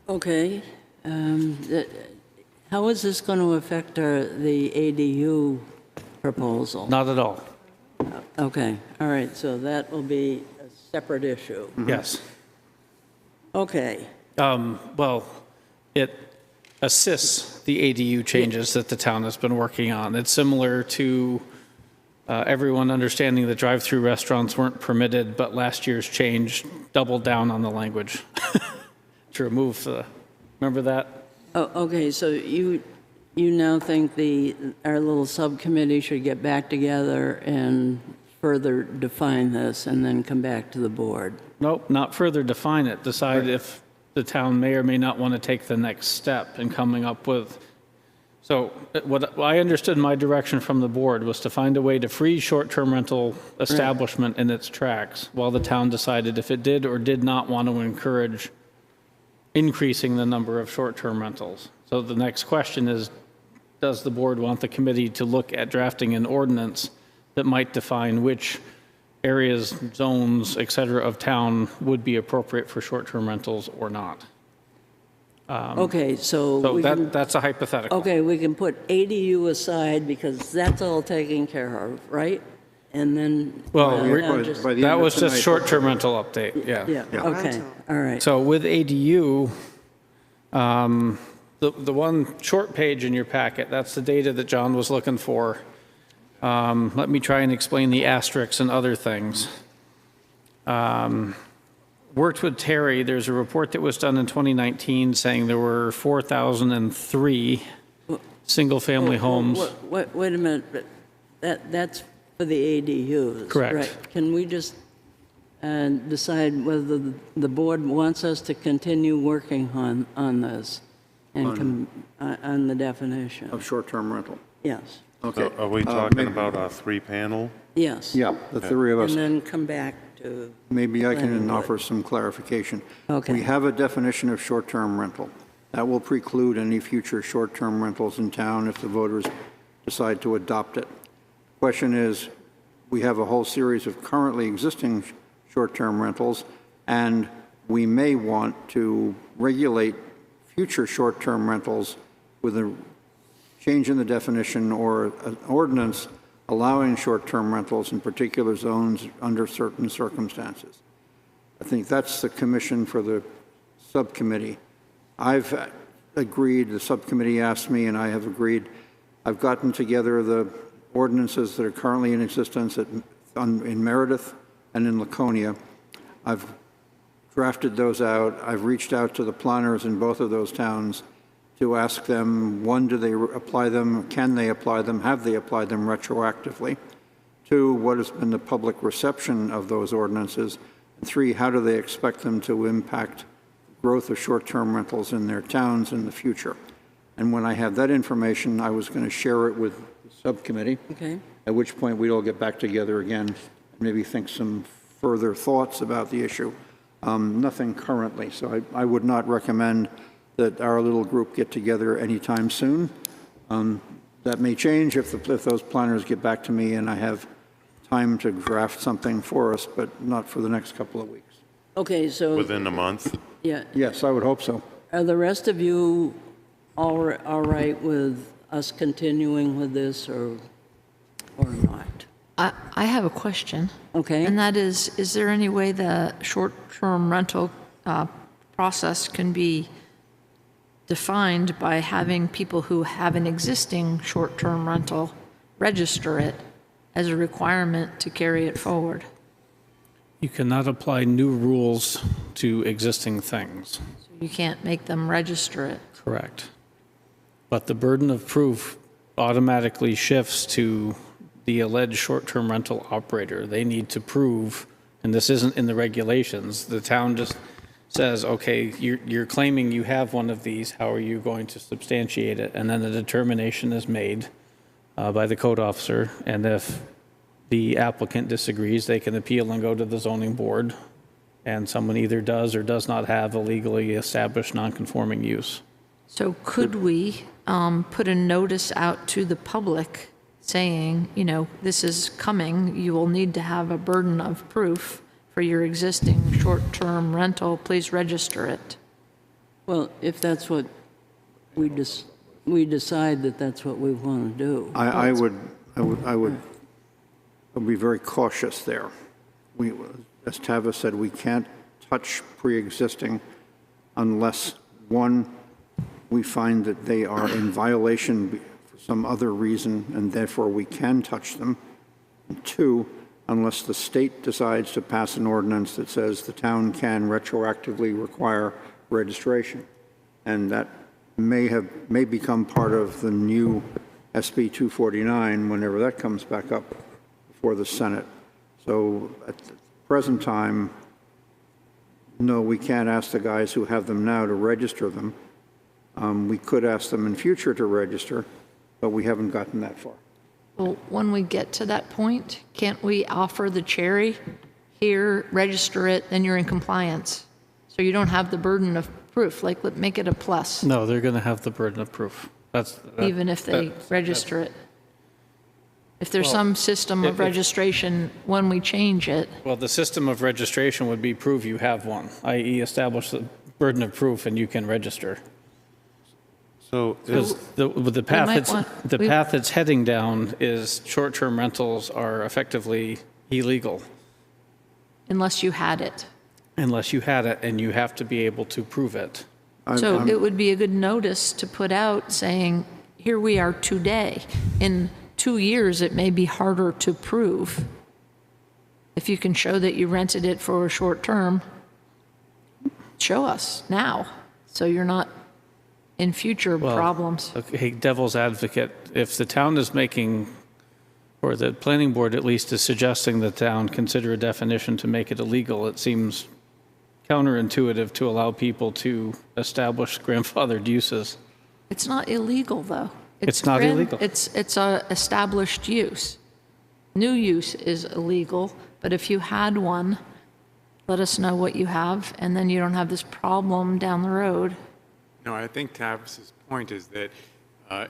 Okay. How is this going to affect the ADU proposal? Not at all. Okay, all right, so that will be a separate issue. Yes. Okay, Well, it assists the ADU changes that the town has been working on. It's similar to everyone understanding that drive-through restaurants weren't permitted, but last year's change doubled down on the language to remove the, remember that? oh, okay, so you now think our little subcommittee should get back together and further define this and then come back to the board? Nope, not further define it, decide if the town may or may not want to take the next step in coming up with. So what I understood my direction from the board was to find a way to freeze short-term rental establishment in its tracks while the town decided if it did or did not want to encourage increasing the number of short-term rentals. So the next question is, does the board want the committee to look at drafting an ordinance that might define which areas, zones, et cetera, of town would be appropriate for short-term rentals or not? Okay, so So we can, that's a hypothetical. okay, we can put ADU aside because that's all taken care of, right? And then. Well, now just- By the that end of was just tonight- short-term rental update, yeah. Yeah, okay, all right. So with ADU, the one short page in your packet, that's the data that John was looking for. Let me try and explain the asterisks and other things. Worked with Terry, there's a report that was done in 2019 saying there were 4,003 single-family homes. Wait a minute, but that's for the ADUs. Correct. Right. Can we just decide whether the board wants us to continue working on this and on the definition? Of short-term rental. Yes, Okay. Are we talking about a 3-panel? yes. Yeah, the three of us. And then come back to, Maybe I planning can board. offer some clarification. Okay. We have a definition of short-term rental. That will preclude any future short-term rentals in town if the voters decide to adopt it. Question is, we have a whole series of currently existing short-term rentals, and we may want to regulate future short-term rentals with a change in the definition or an ordinance allowing short-term rentals in particular zones under certain circumstances. I think that's the commission for the subcommittee. I've agreed, the subcommittee asked me, and I have agreed. I've gotten together the ordinances that are currently in existence in Meredith and in Laconia. I've drafted those out. I've reached out to the planners in both of those towns to ask them, one, do they apply them? Can they apply them? Have they applied them retroactively? Two, what has been the public reception of those ordinances? And three, how do they expect them to impact growth of short-term rentals in their towns in the future? And when I have that information, I was going to share it with the subcommittee, okay? at which point we'd all get back together again and maybe think some further thoughts about the issue. Nothing currently, so I would not recommend that our little group get together anytime soon. That may change if those planners get back to me and I have time to draft something for us, but not for the next couple of weeks. Okay, so, Within a month? yeah, Yes, I would hope so. are the rest of you all right with us continuing with this or not? I have a question. Okay. And that is there any way the short-term rental process can be defined by having people who have an existing short-term rental register it as a requirement to carry it forward? You cannot apply new rules to existing things. You can't make them register it. Correct. But the burden of proof automatically shifts to the alleged short-term rental operator. They need to prove, and this isn't in the regulations, the town just says, okay, you're claiming you have one of these, how are you going to substantiate it? And then the determination is made by the code officer, and if the applicant disagrees, they can appeal and go to the zoning board, and someone either does or does not have a legally established non-conforming use. So could we put a notice out to the public saying, you know, this is coming, you will need to have a burden of proof for your existing short-term rental, please register it? Well, if that's what we decide that that's what we want to do. I would be very cautious there. As Tavis said, we can't touch pre-existing unless, one, we find that they are in violation for some other reason, and therefore we can touch them. And two, unless the state decides to pass an ordinance that says the town can retroactively require registration. And that may become part of the new SB 249 whenever that comes back up before the Senate. So at the present time, no, we can't ask the guys who have them now to register them. We could ask them in future to register, but we haven't gotten that far. Well, when we get to that point, can't we offer the cherry? Here, register it, then you're in compliance. So you don't have the burden of proof, like make it a plus, No, they're going to have the burden of proof. even if they register it. If there's some system of registration, when we change it, Well, the system of registration would be prove you have one, i.e. establish the burden of proof and you can register. So Because the path it's heading down is short-term rentals are effectively illegal unless you had it. unless you had it, and you have to be able to prove it. So it would be a good notice to put out saying, here we are today. In 2 years, it may be harder to prove. If you can show that you rented it for a short term, show us now, so you're not in future problems. Okay, devil's advocate, if the town is making, or the planning board at least is suggesting the town consider a definition to make it illegal, it seems counterintuitive to allow people to establish grandfathered uses. It's not illegal, though. It's not illegal. It's a established use. New use is illegal, but if you had one, let us know what you have, and then you don't have this problem down the road. No, I think Tavis's point is that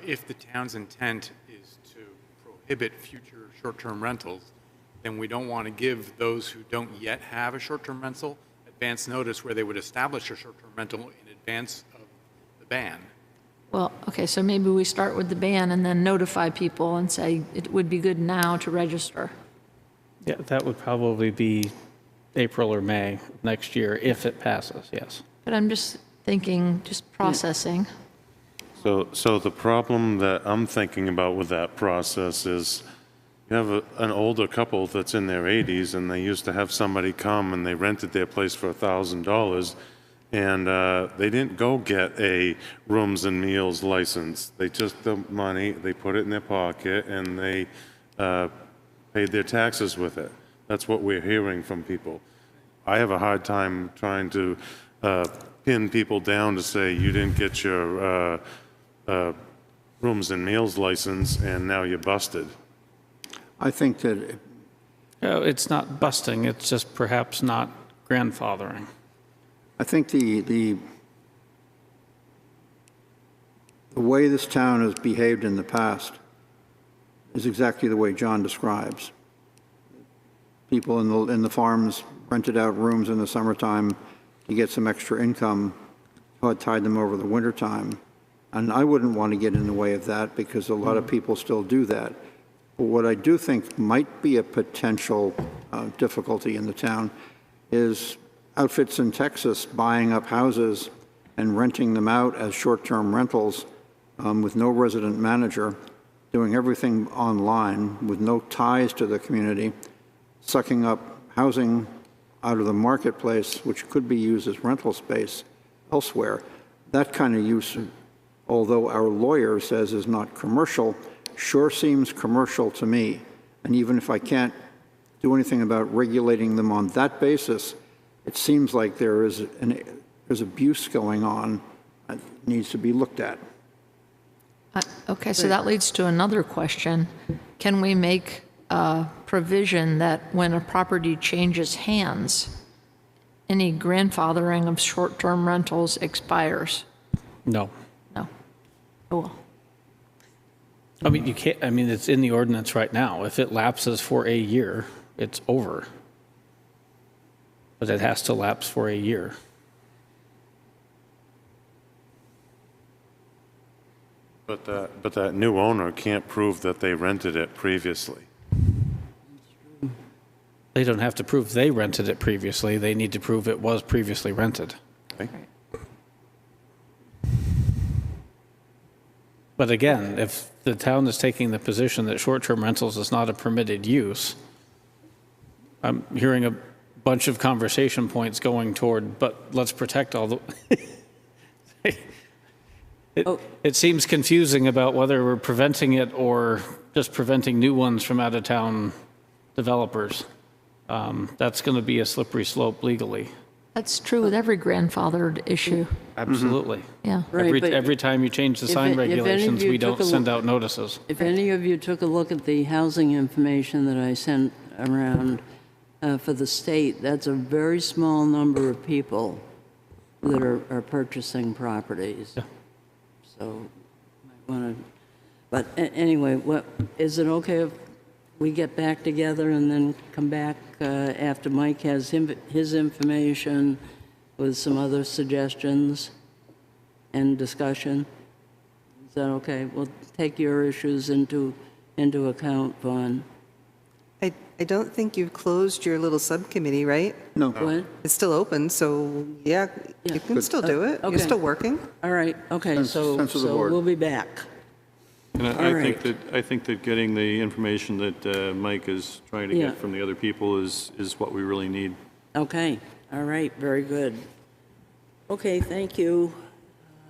if the town's intent is to prohibit future short-term rentals, then we don't want to give those who don't yet have a short-term rental advance notice where they would establish a short-term rental in advance of the ban. Well, okay, so maybe we start with the ban and then notify people and say it would be good now to register. Yeah, that would probably be April or May next year if it passes, yes. But I'm just thinking, just processing. So the problem that I'm thinking about with that process is you have an older couple that's in their 80s, and they used to have somebody come and they rented their place for $1,000, and they didn't go get a rooms and meals license. They took the money, they put it in their pocket, and they paid their taxes with it. That's what we're hearing from people. I have a hard time trying to pin people down to say you didn't get your rooms and meals license and now you're busted. I think that It's not busting, it's just perhaps not grandfathering. I think the way this town has behaved in the past is exactly the way John describes. People in the farms rented out rooms in the summertime to get some extra income, had tied them over the wintertime. And I wouldn't want to get in the way of that because a lot of people still do that. But what I do think might be a potential difficulty in the town is outfits in Texas buying up houses and renting them out as short-term rentals with no resident manager, doing everything online with no ties to the community, sucking up housing out of the marketplace, which could be used as rental space elsewhere, that kind of use, although our lawyer says is not commercial, sure seems commercial to me. And even if I can't do anything about regulating them on that basis, it seems like there's abuse going on that needs to be looked at. Okay, so that leads to another question. Can we make a provision that when a property changes hands, any grandfathering of short-term rentals expires? No. No. Oh, well. I mean, you can't, I mean, it's in the ordinance right now. If it lapses for a year, it's over. But it has to lapse for a year. But that new owner can't prove that they rented it previously. They don't have to prove they rented it previously. They need to prove it was previously rented. Okay? But again, if the town is taking the position that short-term rentals is not a permitted use, I'm hearing a bunch of conversation points going toward, but let's protect all the... It seems confusing about whether we're preventing it or just preventing new ones from out-of-town developers. That's going to be a slippery slope legally. That's true with every grandfathered issue. Absolutely. Yeah. Right, but Every time you change the if sign any of regulations, you we don't took a send look- out notices. If any of you took a look at the housing information that I sent around for the state, that's a very small number of people that are purchasing properties. Yeah. So, might want to, but anyway, what, is it okay if we get back together and then come back after Mike has his information with some other suggestions and discussion? Is that okay? We'll take your issues into account, Vaughn. I don't think you've closed your little subcommittee, right? No. What? It's still open, so yeah, you can still do it. You're okay. still working. All right, okay, Sense so of the board. we'll be back. And All I think that getting the information that Mike is trying to Yeah. get from the other people is what we really need. Okay, all right, very good. Okay, thank you.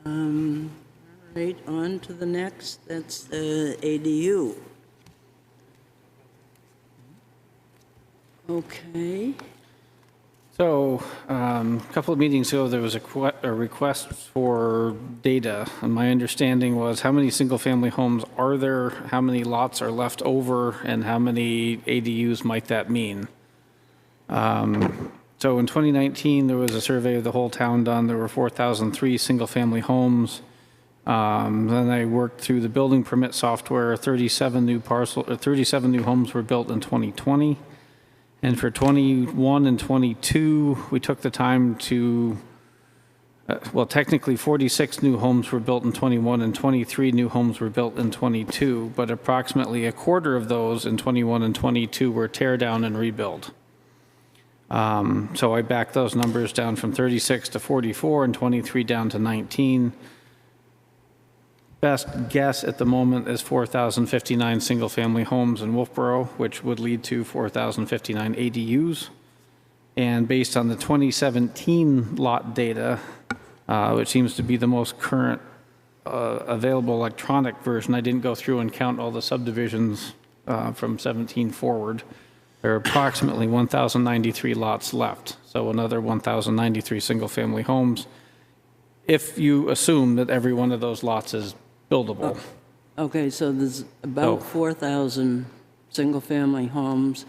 All right, on to the next, that's ADU. Okay, So, a couple of meetings ago, there was a request for data, and my understanding was how many single-family homes are there, how many lots are left over, and how many ADUs might that mean? So in 2019, there was a survey of the whole town done. There were 4,003 single-family homes. Then I worked through the building permit software. 37 new homes were built in 2020. And for 21 and 22, we took the time to, well, technically 46 new homes were built in 21 and 23 new homes were built in 22, but approximately a quarter of those in 21 and 22 were tear down and rebuild. So I backed those numbers down from 36 to 44 and 23 down to 19. Best guess at the moment is 4,059 single-family homes in Wolfeboro, which would lead to 4,059 ADUs. And based on the 2017 lot data, which seems to be the most current available electronic version, I didn't go through and count all the subdivisions from 17 forward. There are approximately 1,093 lots left, so another 1,093 single-family homes, if you assume that every one of those lots is buildable. okay, so there's about Oh. 4,000 single-family homes,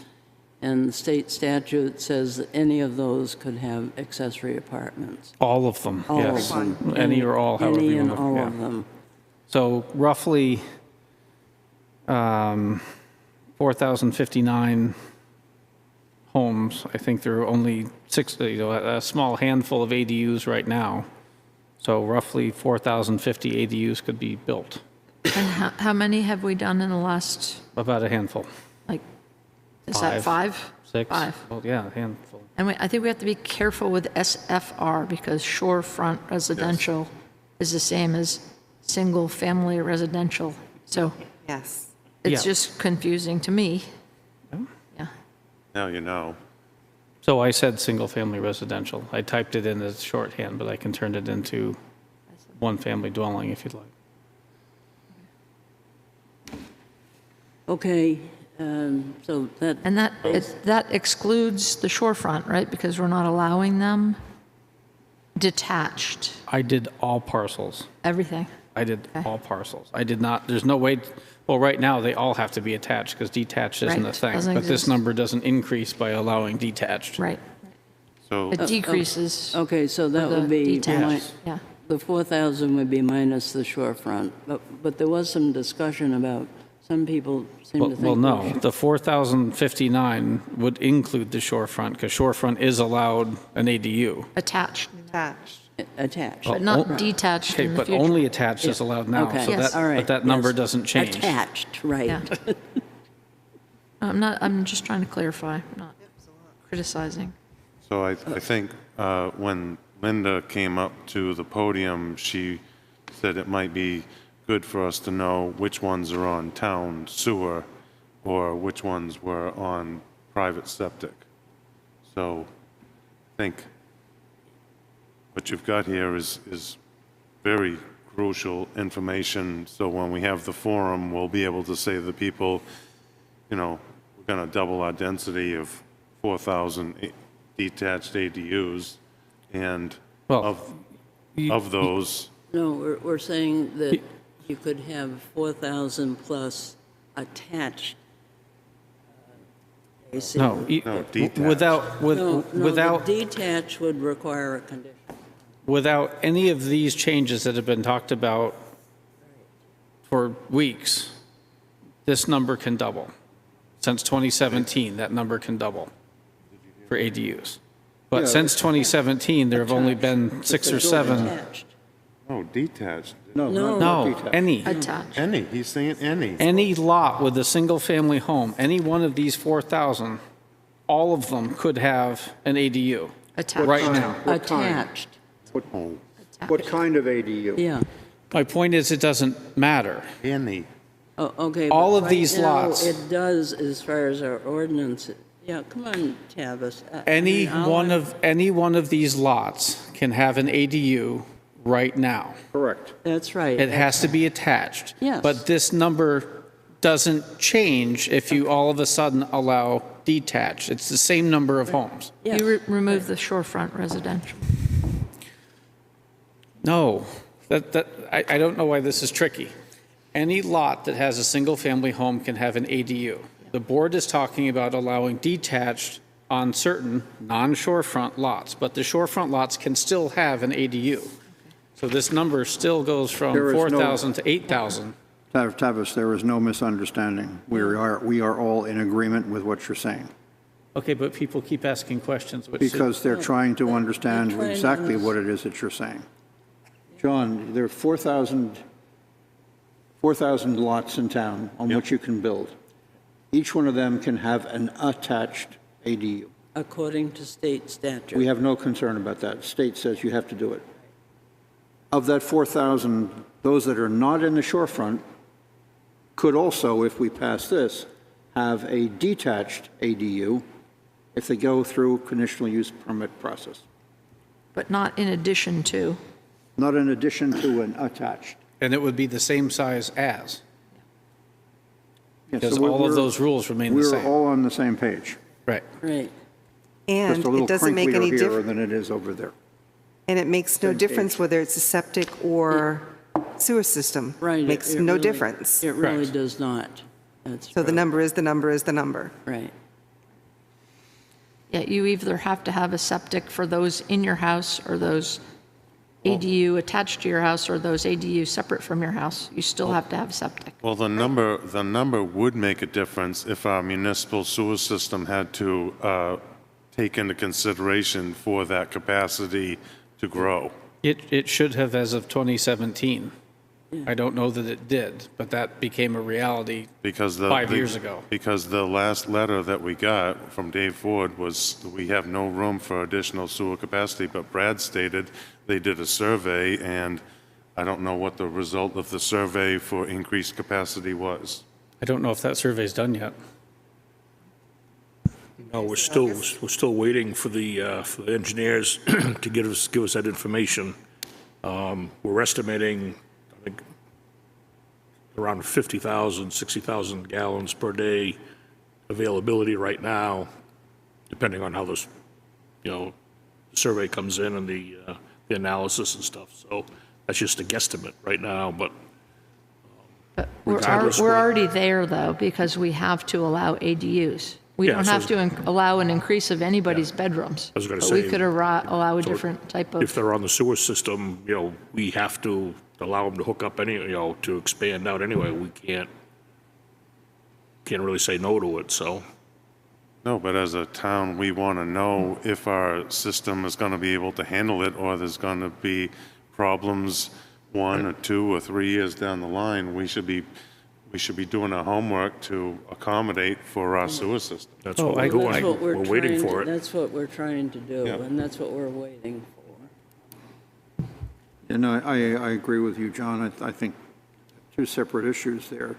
and the state statute says that any of those could have accessory apartments. All of them, All yes. of them. Any or all, however Any you and want to. all yeah. of them. So roughly 4,059 homes. I think there are only a small handful of ADUs right now. So roughly 4,050 ADUs could be built, And how many have we done in the last, about a handful. like, is that five? 6? Five. Well, yeah, a handful. And I think we have to be careful with SFR because shorefront residential is the same as single-family residential. So Yes. it's Yeah. just confusing to me. Yeah. Now you know. So I said single-family residential. I typed it in as shorthand, but I can turn it into one-family dwelling if you'd like. Okay, so that, And that excludes the shorefront, right? Because we're not allowing them detached, I did all parcels. everything. I did all parcels. I did not, there's no way, well, right now, they all have to be attached because detached isn't a Right, thing. doesn't But this exist. number doesn't increase by allowing detached. Right. So, It decreases okay, so that the would be, detached, yeah. the 4,000 would be minus the shorefront. But there was some discussion about, some people seem to think. Well, we no, should- the 4,059 would include the shorefront because shorefront is allowed an ADU. Attached, Attached. Attached. but not detached Okay, in the but future. only attached is allowed now. Okay, So Yes. that, all right. but that number yes. doesn't change. Attached, right. Yeah. I'm just trying to clarify, not criticizing. so I think when Linda came up to the podium, she said it might be good for us to know which ones are on town sewer or which ones were on private septic. So I think what you've got here is very crucial information. So when we have the forum, we'll be able to say to the people, you know, we're going to double our density of 4,000 detached ADUs, and Well, of those, No, we're saying that you could have 4,000 plus attached AC. No, no, detached. No, without, the detached would require a condition. without any of these changes that have been talked about for weeks, this number can double. Since 2017, that number can double for ADUs. But Yeah. since 2017, there have only been 6 or 7. Attached. No, detached. No, No. not No, detached. any. Attached. Any, he's saying any. Any lot with a single-family home, any one of these 4,000, all of them could have an ADU Attached. right now. What kind? Attached, What kind of ADU? yeah. My point is, it doesn't matter. Any. Oh, okay. All but of right these now, lots. It does as far as our ordinance. Yeah, come on, Tavis. Any one of these lots can have an ADU right now. Correct. That's right. It has to be attached. Yes. But this number doesn't change if you all of a sudden allow detached. It's the same number of homes. Yes. You remove the shorefront residential. No, I don't know why this is tricky. Any lot that has a single-family home can have an ADU. The board is talking about allowing detached on certain non-shorefront lots, but the shorefront lots can still have an ADU. So this number still goes from There is no- 4,000 to 8,000. Tavis, there is no misunderstanding. We are all in agreement with what you're saying, Okay, but people keep asking questions, which because they're trying to understand They're trying to exactly what it is that you're saying. John, there are 4,000 lots in town on which you can build. Each one of them can have an attached ADU. According to state statute. We have no concern about that. State says you have to do it. Of that 4,000, those that are not in the shorefront could also, if we pass this, have a detached ADU if they go through conditional use permit process, But not in addition to. not in addition to an attached. and it would be the same size as, Yeah, because so all of those rules remain the We're same. all on the same page. Right. Right. And Just a little it doesn't make any crinklier here difference, than it is over there. and it makes no Same difference page. whether it's a septic or sewer system. Right. Makes it no really- difference. It really Correct. does not. That's So the true. number is the number is the number. Right. Yeah, you either have to have a septic for those in your house or those ADU attached to your house or those ADU separate from your house. You still have to have septic. Well, the number would make a difference if our municipal sewer system had to take into consideration for that capacity to grow. It should have as of 2017. I don't know that it did, but that became a reality Because 5 years ago. Because the last letter that we got from Dave Ford was, we have no room for additional sewer capacity, but Brad stated they did a survey, and I don't know what the result of the survey for increased capacity was. I don't know if that survey's done yet. No, we're still waiting for the engineers to give us that information. We're estimating, I think, around 50,000, 60,000 gallons per day availability right now, depending on how this, the survey comes in and the analysis and stuff. So that's just a guesstimate right now, but But regardless we're what- already there, though, because we have to allow ADUs. We Yeah, don't so- have to allow an increase of anybody's bedrooms. I was gonna But we say- could allow a different type if of, they're on the sewer system, we have to allow them to hook up to expand out anyway. We can't really say no to it, so. No, but as a town, we want to know if our system is going to be able to handle it, or there's going to be problems 1 or 2 or 3 years down the line. We should be doing our homework to accommodate for our sewer system. That's what we're That's doing. what We're waiting for it. That's what we're trying to do, Yeah. and that's what we're waiting for. And I agree with you, John. I think two separate issues there.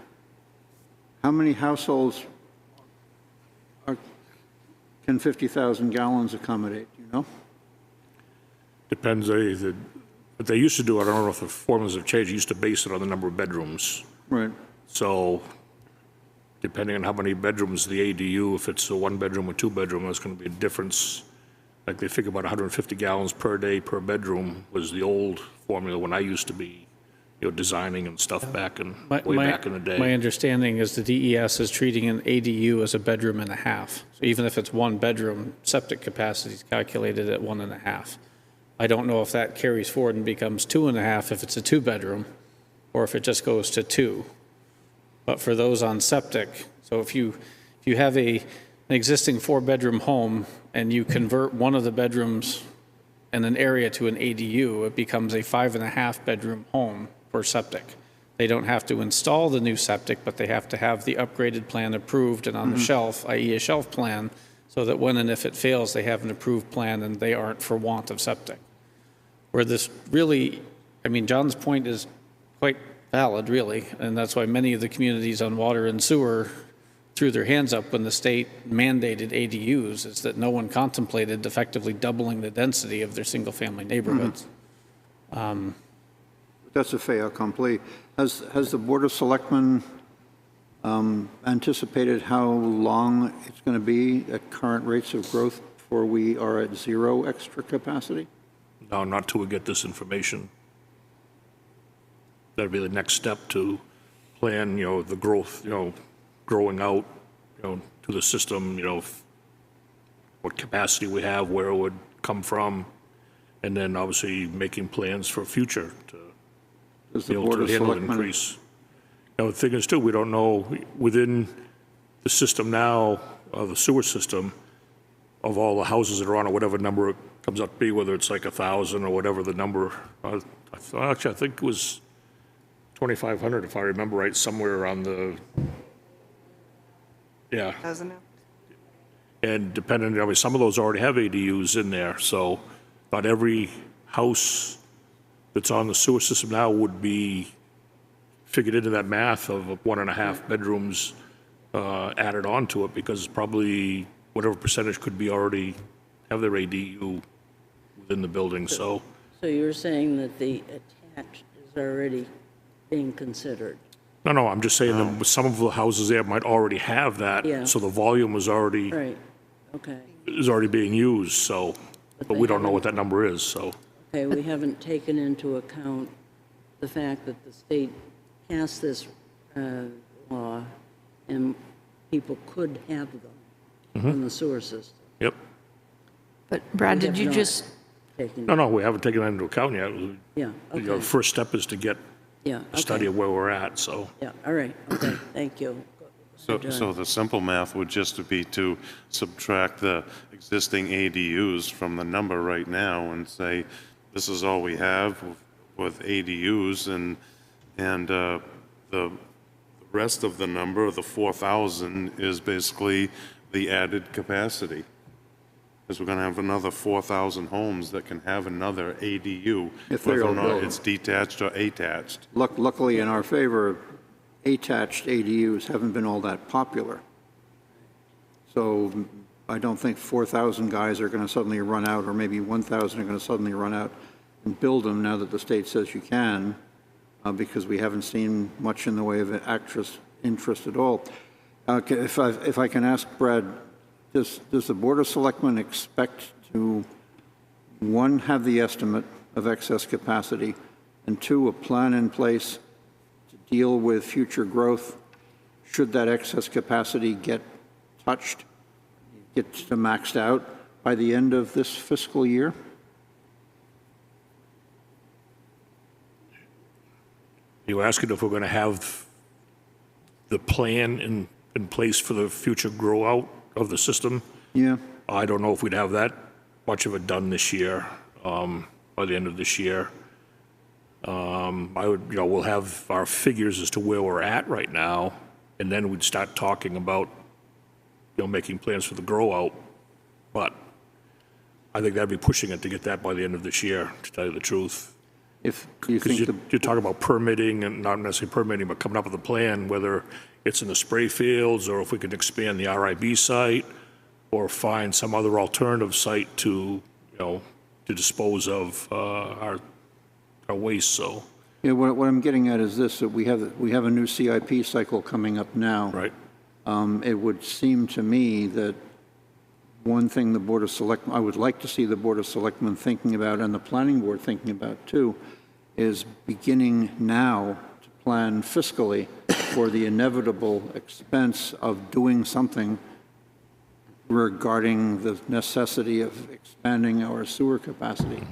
How many households can 50,000 gallons accommodate, do you know? Depends, what they used to do, I don't know if the formulas have changed, used to base it on the number of bedrooms. Right. So depending on how many bedrooms the ADU, if it's a 1-bedroom or 2-bedroom, there's going to be a difference. Like they figure about 150 gallons per day per bedroom was the old formula when I used to be, designing and stuff back way back in the day. My understanding is the DES is treating an ADU as a bedroom and a half. So even if it's 1 bedroom, septic capacity is calculated at 1.5. I don't know if that carries forward and becomes 2.5 if it's a 2-bedroom, or if it just goes to 2. But for those on septic, so if you have an existing 4-bedroom home and you convert one of the bedrooms in an area to an ADU, it becomes a 5.5-bedroom home for septic. They don't have to install the new septic, but they have to have the upgraded plan approved and on the shelf, i.e. a shelf plan, so that when and if it fails, they have an approved plan and they aren't for want of septic. Where this really, John's point is quite valid, really, and that's why many of the communities on water and sewer threw their hands up when the state mandated ADUs, is that no one contemplated effectively doubling the density of their single-family neighborhoods. That's a fait accompli. Has the Board of Selectmen anticipated how long it's going to be at current rates of growth before we are at 0 extra capacity? No, not till we get this information. That'd be the next step to plan, the growth, growing out, to the system, what capacity we have, where it would come from, and then obviously making plans for future to Does be the able Board to of handle the Selectmen, increase. The thing is too, we don't know within the system now, the sewer system, of all the houses that are on it, whatever number it comes up to be, whether it's like 1,000 or whatever the number, I think it was 2,500 if I remember right, somewhere around the, yeah. Doesn't it? And depending, some of those already have ADUs in there, so not every house that's on the sewer system now would be figured into that math of 1.5 bedrooms added onto it, because probably whatever percentage could be already have their ADU within the building, so. So you're saying that the attached is already being considered? No, I'm just saying that some of the houses there might already have that, Yeah. so the volume was already, Right, okay. is already being used, so, But but they we don't know haven't- what that number is, so. Okay, we haven't taken into account the fact that the state passed this law, and people could have them in the sewer system. Yep. but Brad, We did have you not just, taken- No, we haven't taken that into account yet. Yeah, The okay, first step is to get yeah, a study okay. of where we're at, so. Yeah, all right, okay, thank you. So the simple math would just be to subtract the existing ADUs from the number right now and say, this is all we have with ADUs, and the rest of the number, the 4,000, is basically the added capacity. Because we're going to have another 4,000 homes that can have another ADU, If they whether are or not built. it's detached or attached. Luckily, in our favor, attached ADUs haven't been all that popular. So I don't think 4,000 guys are going to suddenly run out, or maybe 1,000 are going to suddenly run out and build them now that the state says you can, because we haven't seen much in the way of interest at all. If I can ask Brad, does the Board of Selectmen expect to, one, have the estimate of excess capacity, and two, a plan in place to deal with future growth should that excess capacity get touched, get to maxed out by the end of this fiscal year? You asking if we're going to have the plan in place for the future grow out of the system? Yeah. I don't know if we'd have that much of it done this year, by the end of this year. We'll have our figures as to where we're at right now, and then we'd start talking about, making plans for the grow out. But I think that'd be pushing it to get that by the end of this year, to tell you the truth. If you Because think you talk about permitting, and not necessarily permitting, but coming up with a plan, whether it's in the spray fields, or if we can expand the RIB site, or find some other alternative site to, to dispose of our waste, so. Yeah, what I'm getting at is this, that we have a new CIP cycle coming up now. Right. It would seem to me that one thing the Board of Selectmen, I would like to see the Board of Selectmen thinking about, and the Planning Board thinking about too, is beginning now to plan fiscally for the inevitable expense of doing something regarding the necessity of expanding our sewer capacity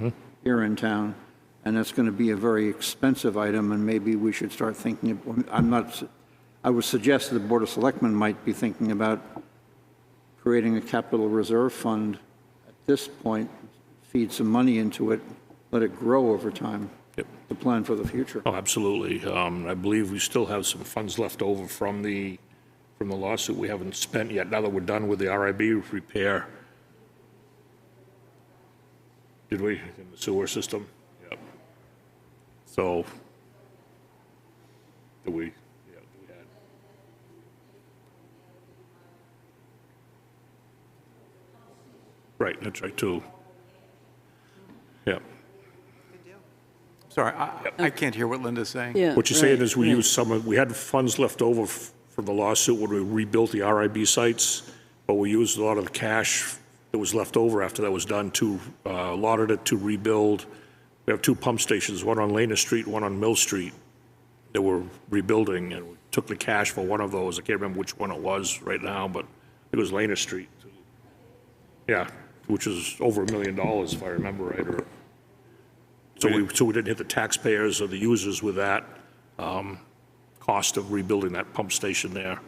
here in town. And that's going to be a very expensive item, and maybe we should start thinking, I would suggest that the Board of Selectmen might be thinking about creating a capital reserve fund at this point, feed some money into it, let it grow over time. Yep. To plan for the future. Oh, absolutely. I believe we still have some funds left over from the lawsuit we haven't spent yet, now that we're done with the RIB repair. Did we, in the sewer system? Yep. So, we had. Right, that's right, too. Yep. Sorry, I can't hear what Linda's saying. Yeah, What you're saying right, is we right. used we had funds left over from the lawsuit when we rebuilt the RIB sites, but we used a lot of the cash that was left over after that was done to, allotted it to rebuild. We have two pump stations, one on Lana Street, one on Mill Street, that we're rebuilding, and we took the cash for one of those. I can't remember which one it was right now, but it was Lana Street. Yeah, which is over $1 million, if I remember right, or. So we didn't hit the taxpayers or the users with that cost of rebuilding that pump station there.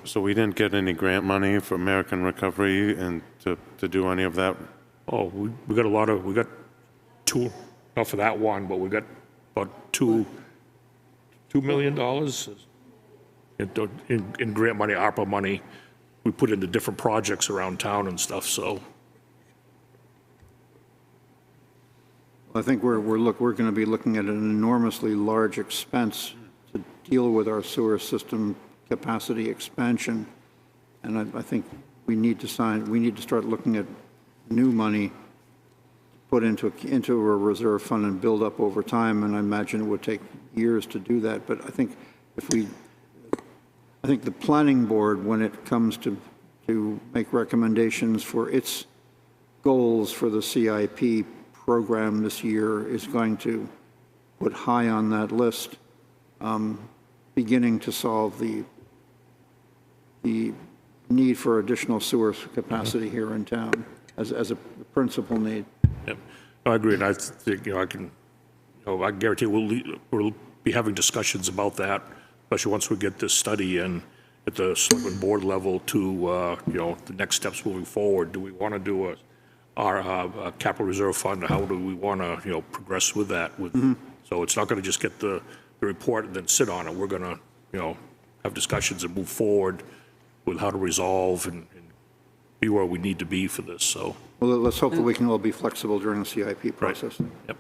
So we didn't get any grant money for American Recovery and to do any of that? Oh, we got two, not for that one, but we got about $2 million in grant money, ARPA money. We put into different projects around town and stuff, so. I think we're going to be looking at an enormously large expense to deal with our sewer system capacity expansion. And I think we need to start looking at new money put into a reserve fund and build up over time. And I imagine it would take years to do that. But I think the planning board, when it comes to make recommendations for its goals for the CIP program this year, is going to put high on that list, beginning to solve the need for additional sewer capacity here in town as a principal need. Yep. I agree, and I think, I guarantee we'll be having discussions about that, especially once we get this study in at the Selectmen board level to, the next steps moving forward. Do we want to do our capital reserve fund? How do we want to, progress with that? So it's not going to just get the report and then sit on it. We're going to, have discussions and move forward with how to resolve and be where we need to be for this, so. Well, let's hope that we can all be flexible during the CIP process. Yep.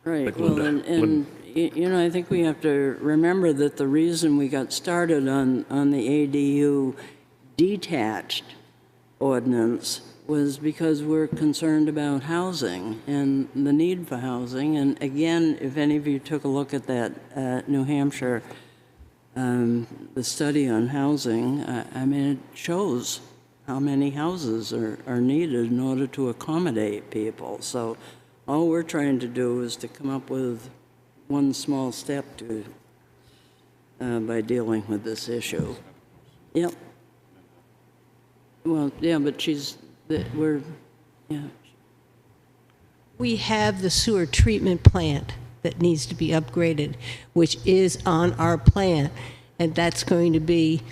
Right, Like well, Linda. and I think we have to remember that the reason we got started on the ADU detached ordinance was because we're concerned about housing and the need for housing. And again, if any of you took a look at that New Hampshire, the study on housing, I mean, it shows how many houses are needed in order to accommodate people. So all we're trying to do is to come up with one small step to by dealing with this issue. Yep. Well, yeah, but We have the sewer treatment plant that needs to be upgraded, which is on our plan, and that's going to be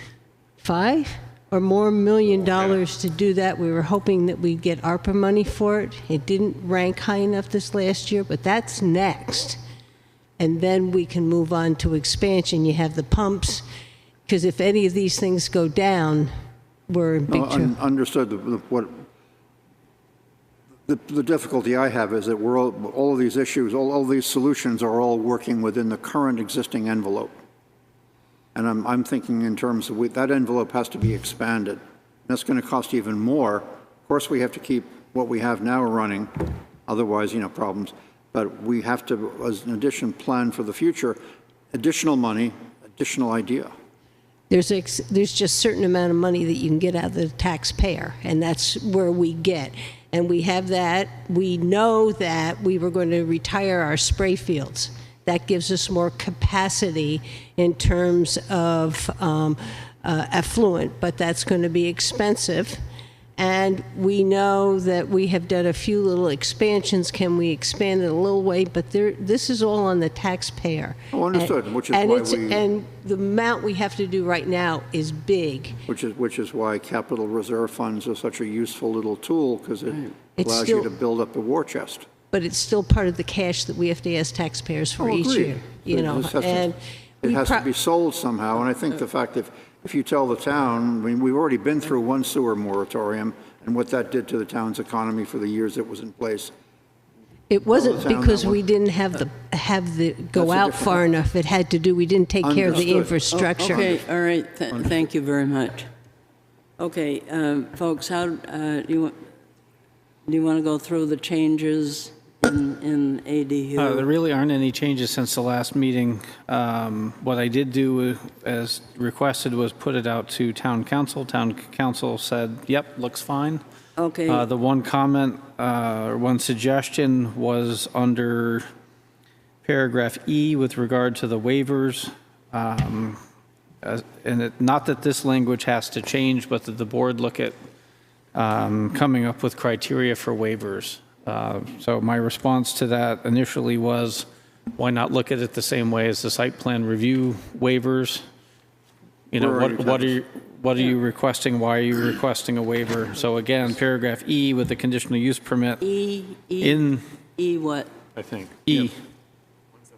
$5 or more million to do that. We were hoping that we'd get ARPA money for it. It didn't rank high enough this last year, but that's next. And then we can move on to expansion. You have the pumps, because if any of these things go down, we're in big trouble. Understood. The difficulty I have is that all of these issues, all these solutions are all working within the current existing envelope. And I'm thinking in terms of that envelope has to be expanded. That's going to cost even more. Of course, we have to keep what we have now running, otherwise, problems. But we have to, as an addition, plan for the future, additional money, additional idea. There's just certain amount of money that you can get out of the taxpayer, and that's where we get. And we have that. We know that we were going to retire our spray fields. That gives us more capacity in terms of effluent, but that's going to be expensive. And we know that we have done a few little expansions. Can we expand it a little way? But this is all on the taxpayer. Oh, understood. And the amount we have to do right now is big. Which is why capital reserve funds are such a useful little tool, because it allows you to build up the war chest. But it's still part of the cash that we have to ask taxpayers for each year. It has to be sold somehow. And I think the fact that if you tell the town, I mean, we've already been through one sewer moratorium and what that did to the town's economy for the years it was in place. It wasn't because we didn't have the go out far enough. It had to do, we didn't take care of the infrastructure. Okay, all right, thank you very much. Okay, folks, how do you want to go through the changes in ADU? There really aren't any changes since the last meeting. What I did do, as requested, was put it out to town council. Town council said, yep, looks fine. Okay. The one comment, one suggestion was under paragraph E with regard to the waivers. Not that this language has to change, but that the board look at coming up with criteria for waivers. So my response to that initially was, why not look at it the same way as the site plan review waivers? What are you requesting? Why are you requesting a waiver? So again, paragraph E with the conditional use permit. E what? I think. E.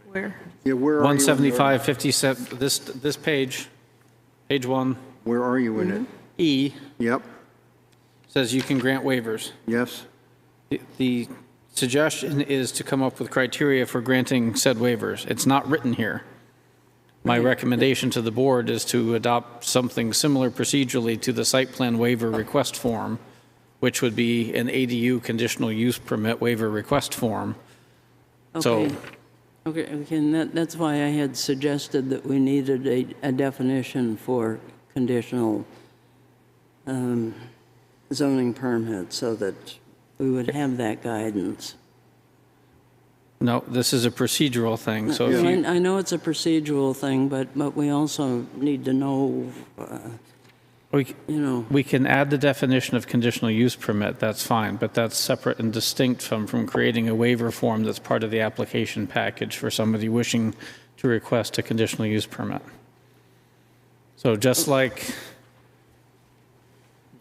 Where? Yeah, where are 175, 57, this page, page 1. Where are you in it? E Yep, says you can grant waivers. yes. The suggestion is to come up with criteria for granting said waivers. It's not written here. My recommendation to the board is to adopt something similar procedurally to the site plan waiver request form, which would be an ADU conditional use permit waiver request form. Okay. Okay, and that's why I had suggested that we needed a definition for conditional zoning permit, so that we would have that guidance. No, this is a procedural thing, so if you... I know it's a procedural thing, but we also need to know, We can add the definition of conditional use permit, that's fine, but that's separate and distinct from creating a waiver form that's part of the application package for somebody wishing to request a conditional use permit. So just like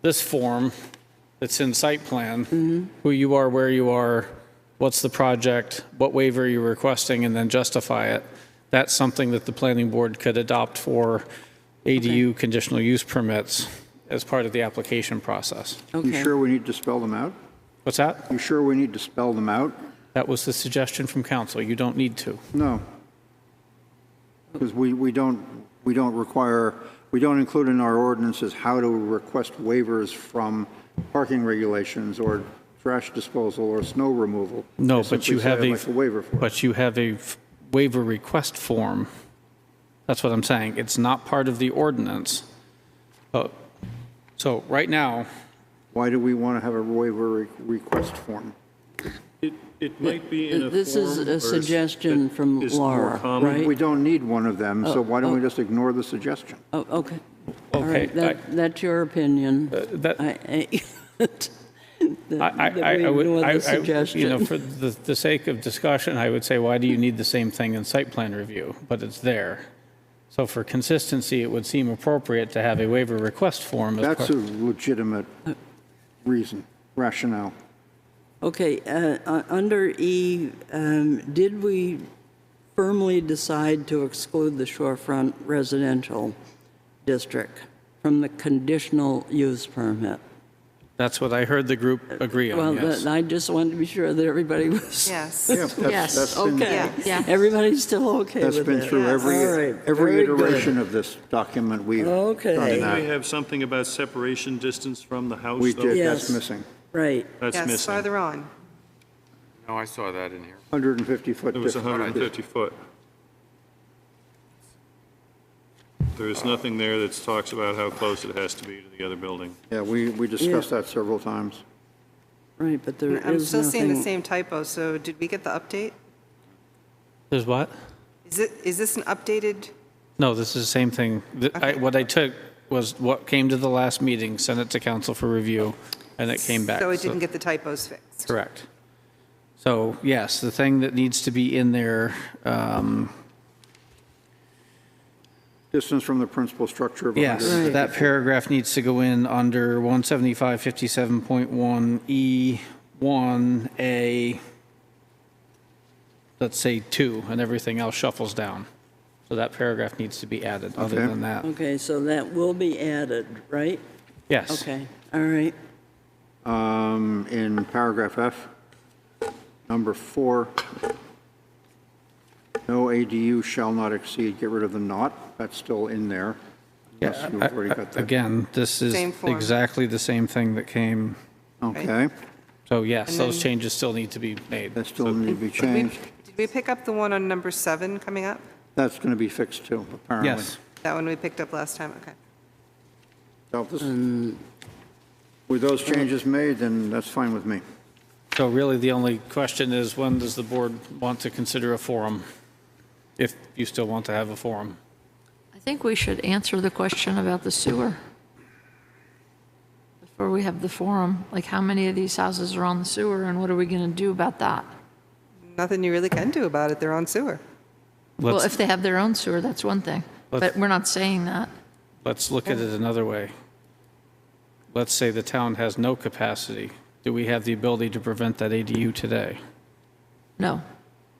this form that's in site plan, who you are, where you are, what's the project, what waiver you're requesting, and then justify it, that's something that the planning board could adopt for ADU conditional use permits as part of the application process. okay. You sure we need to spell them out? What's that? You sure we need to spell them out? That was the suggestion from council. You don't need to. No. Because we don't we don't include in our ordinances how to request waivers from parking regulations or trash disposal or snow removal. No, We but simply you say, have "I'd like a waiver for it." but you have a waiver request form. That's what I'm saying. It's not part of the ordinance. So right now, Why do we want to have a waiver request form? It might be in a form. This is or a suggestion from is more Laura, common. right? We don't need one of them, so why don't we just ignore the suggestion? Oh, okay. All Okay, right, that's your opinion. that- I I would, ignore the you know, suggestion. for the sake of discussion, I would say, why do you need the same thing in site plan review? But it's there. So for consistency, it would seem appropriate to have a waiver request form. as That's a part- legitimate reason, rationale. Okay, under E, did we firmly decide to exclude the shorefront residential district from the conditional use permit? That's what I heard the group agree on, Well, yes. I just wanted to be sure that everybody was. Yes. Yeah, that's been, Okay, Yeah. everybody's still okay with that's it. been through All right, every very good. iteration of this document we've Okay. done Didn't that. we have something about separation distance from the house, We though? did, Yes. that's missing. Right. That's Yes, missing. farther on. No, I saw that in here. 150-foot It was difference. 150 foot. There's nothing there that talks about how close it has to be to the other building. Yeah, we discussed that several times. Right, but there I'm is still seeing the nothing. same typo, so did we get the update? There's what? Is this an updated? No, this is the same thing. What I took was what came to the last meeting, sent it to council for review, and it came back. So it didn't get the typos fixed? Correct. So, yes, the thing that needs to be in there, Distance from the principal structure of 150 yes, feet. that paragraph needs to go in under 175-57.1E1A, let's say 2, and everything else shuffles down. So that paragraph needs to be added, other Okay. than that. Okay, so that will be added, right? Yes. Okay, all right. In paragraph F, number 4, no ADU shall not exceed, get rid of the not, that's still in there. Unless you've already got that. Again, this is Same form. exactly the same thing that came, Okay, so yes, And those then- changes still need to be made. that still need to be Did we- changed. Did we pick up the one on number 7 coming up? That's going to be fixed too, apparently. Yes. That one we picked up last time, okay. So with those changes made, then that's fine with me. So really, the only question is, when does the board want to consider a forum? If you still want to have a forum. I think we should answer the question about the sewer before we have the forum. Like, how many of these houses are on the sewer, and what are we going to do about that? Nothing you really can do about it, they're on sewer. Well, Let's- if they have their own sewer, that's one thing. But we're not saying that. Let's look at it another way. Let's say the town has no capacity. Do we have the ability to prevent that ADU today? No,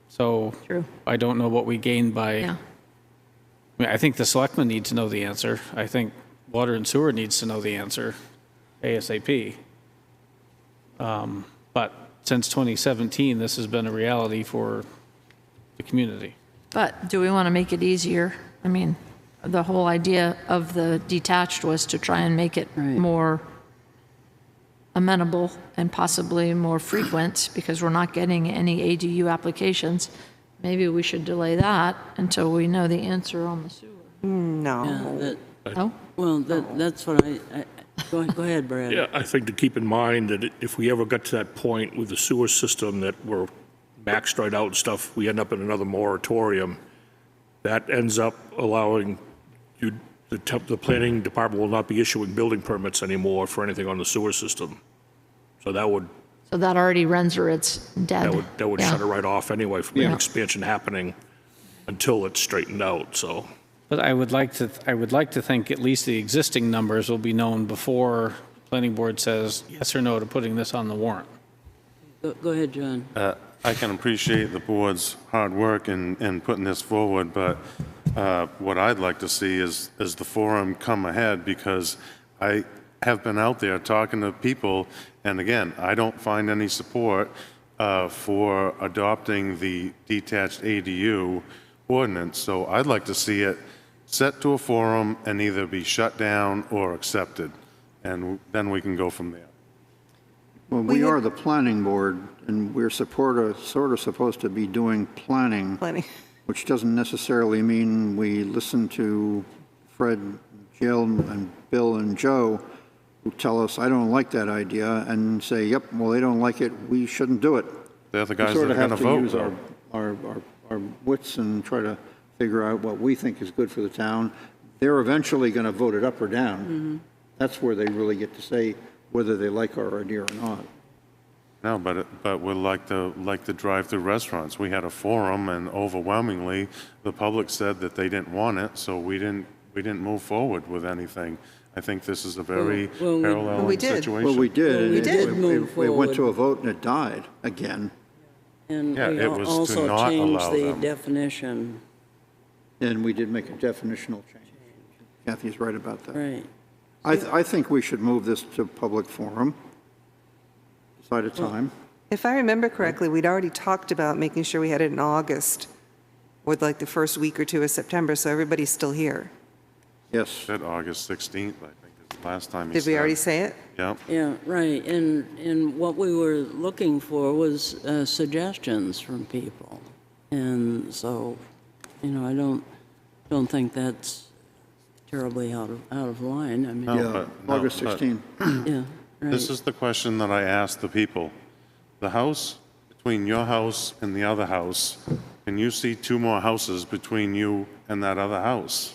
So true, I don't know what we gain by, yeah. I mean, I think the selectmen need to know the answer. I think water and sewer needs to know the answer ASAP. But since 2017, this has been a reality for the community. But do we want to make it easier? I mean, the whole idea of the detached was to try and make it Right. more amenable and possibly more frequent, because we're not getting any ADU applications. Maybe we should delay that until we know the answer on the sewer. Yeah, No. that- No? Well, that's what go ahead, Brad. Yeah, I think to keep in mind that if we ever got to that point with the sewer system that we're maxed right out and stuff, we end up in another moratorium, that ends up allowing you, the planning department will not be issuing building permits anymore for anything on the sewer system. So that would, So that already renders it dead. that would Yeah. shut it right off anyway from Yeah. an expansion happening until it's straightened out, so. But I would like to think at least the existing numbers will be known before the planning board says yes or no to putting this on the warrant. Go ahead, John. I can appreciate the board's hard work in putting this forward, but what I'd like to see is the forum come ahead, because I have been out there talking to people, and again, I don't find any support for adopting the detached ADU ordinance, so I'd like to see it set to a forum and either be shut down or accepted, and then we can go from there. Well, we are the planning board, and we're sort of supposed to be doing planning, which doesn't necessarily mean we listen to Fred, Jill, and Bill and Joe, who tell us, I don't like that idea, and say, yep, well, they don't like it, we shouldn't do it. They're the guys that are going to vote. We sort of have to use our wits and try to figure out what we think is good for the town. They're eventually going to vote it up or down. That's where they really get to say whether they like our idea or not. No, but we're like the drive-through restaurants. We had a forum, and overwhelmingly, the public said that they didn't want it, so we didn't move forward with anything. I think this is a very parallel situation. Well, we did. Well, we did move We went to forward. a vote and it died again. And Yeah, we it was to also not changed allow the them. definition. And we did make a definitional change. Kathy's right about that. Right. I think we should move this to public forum, decide a time. If I remember correctly, we'd already talked about making sure we had it in August, or like the first week or two of September, so everybody's still here. Yes. Said August 16th, I think, is the last time he Did said. we already say it? Yep. Yeah, right. And what we were looking for was suggestions from people. And so, I don't think that's terribly out of line. I mean, No, Yeah, but- August but 16. yeah, right. This is the question that I asked the people. The house between your house and the other house, can you see two more houses between you and that other house?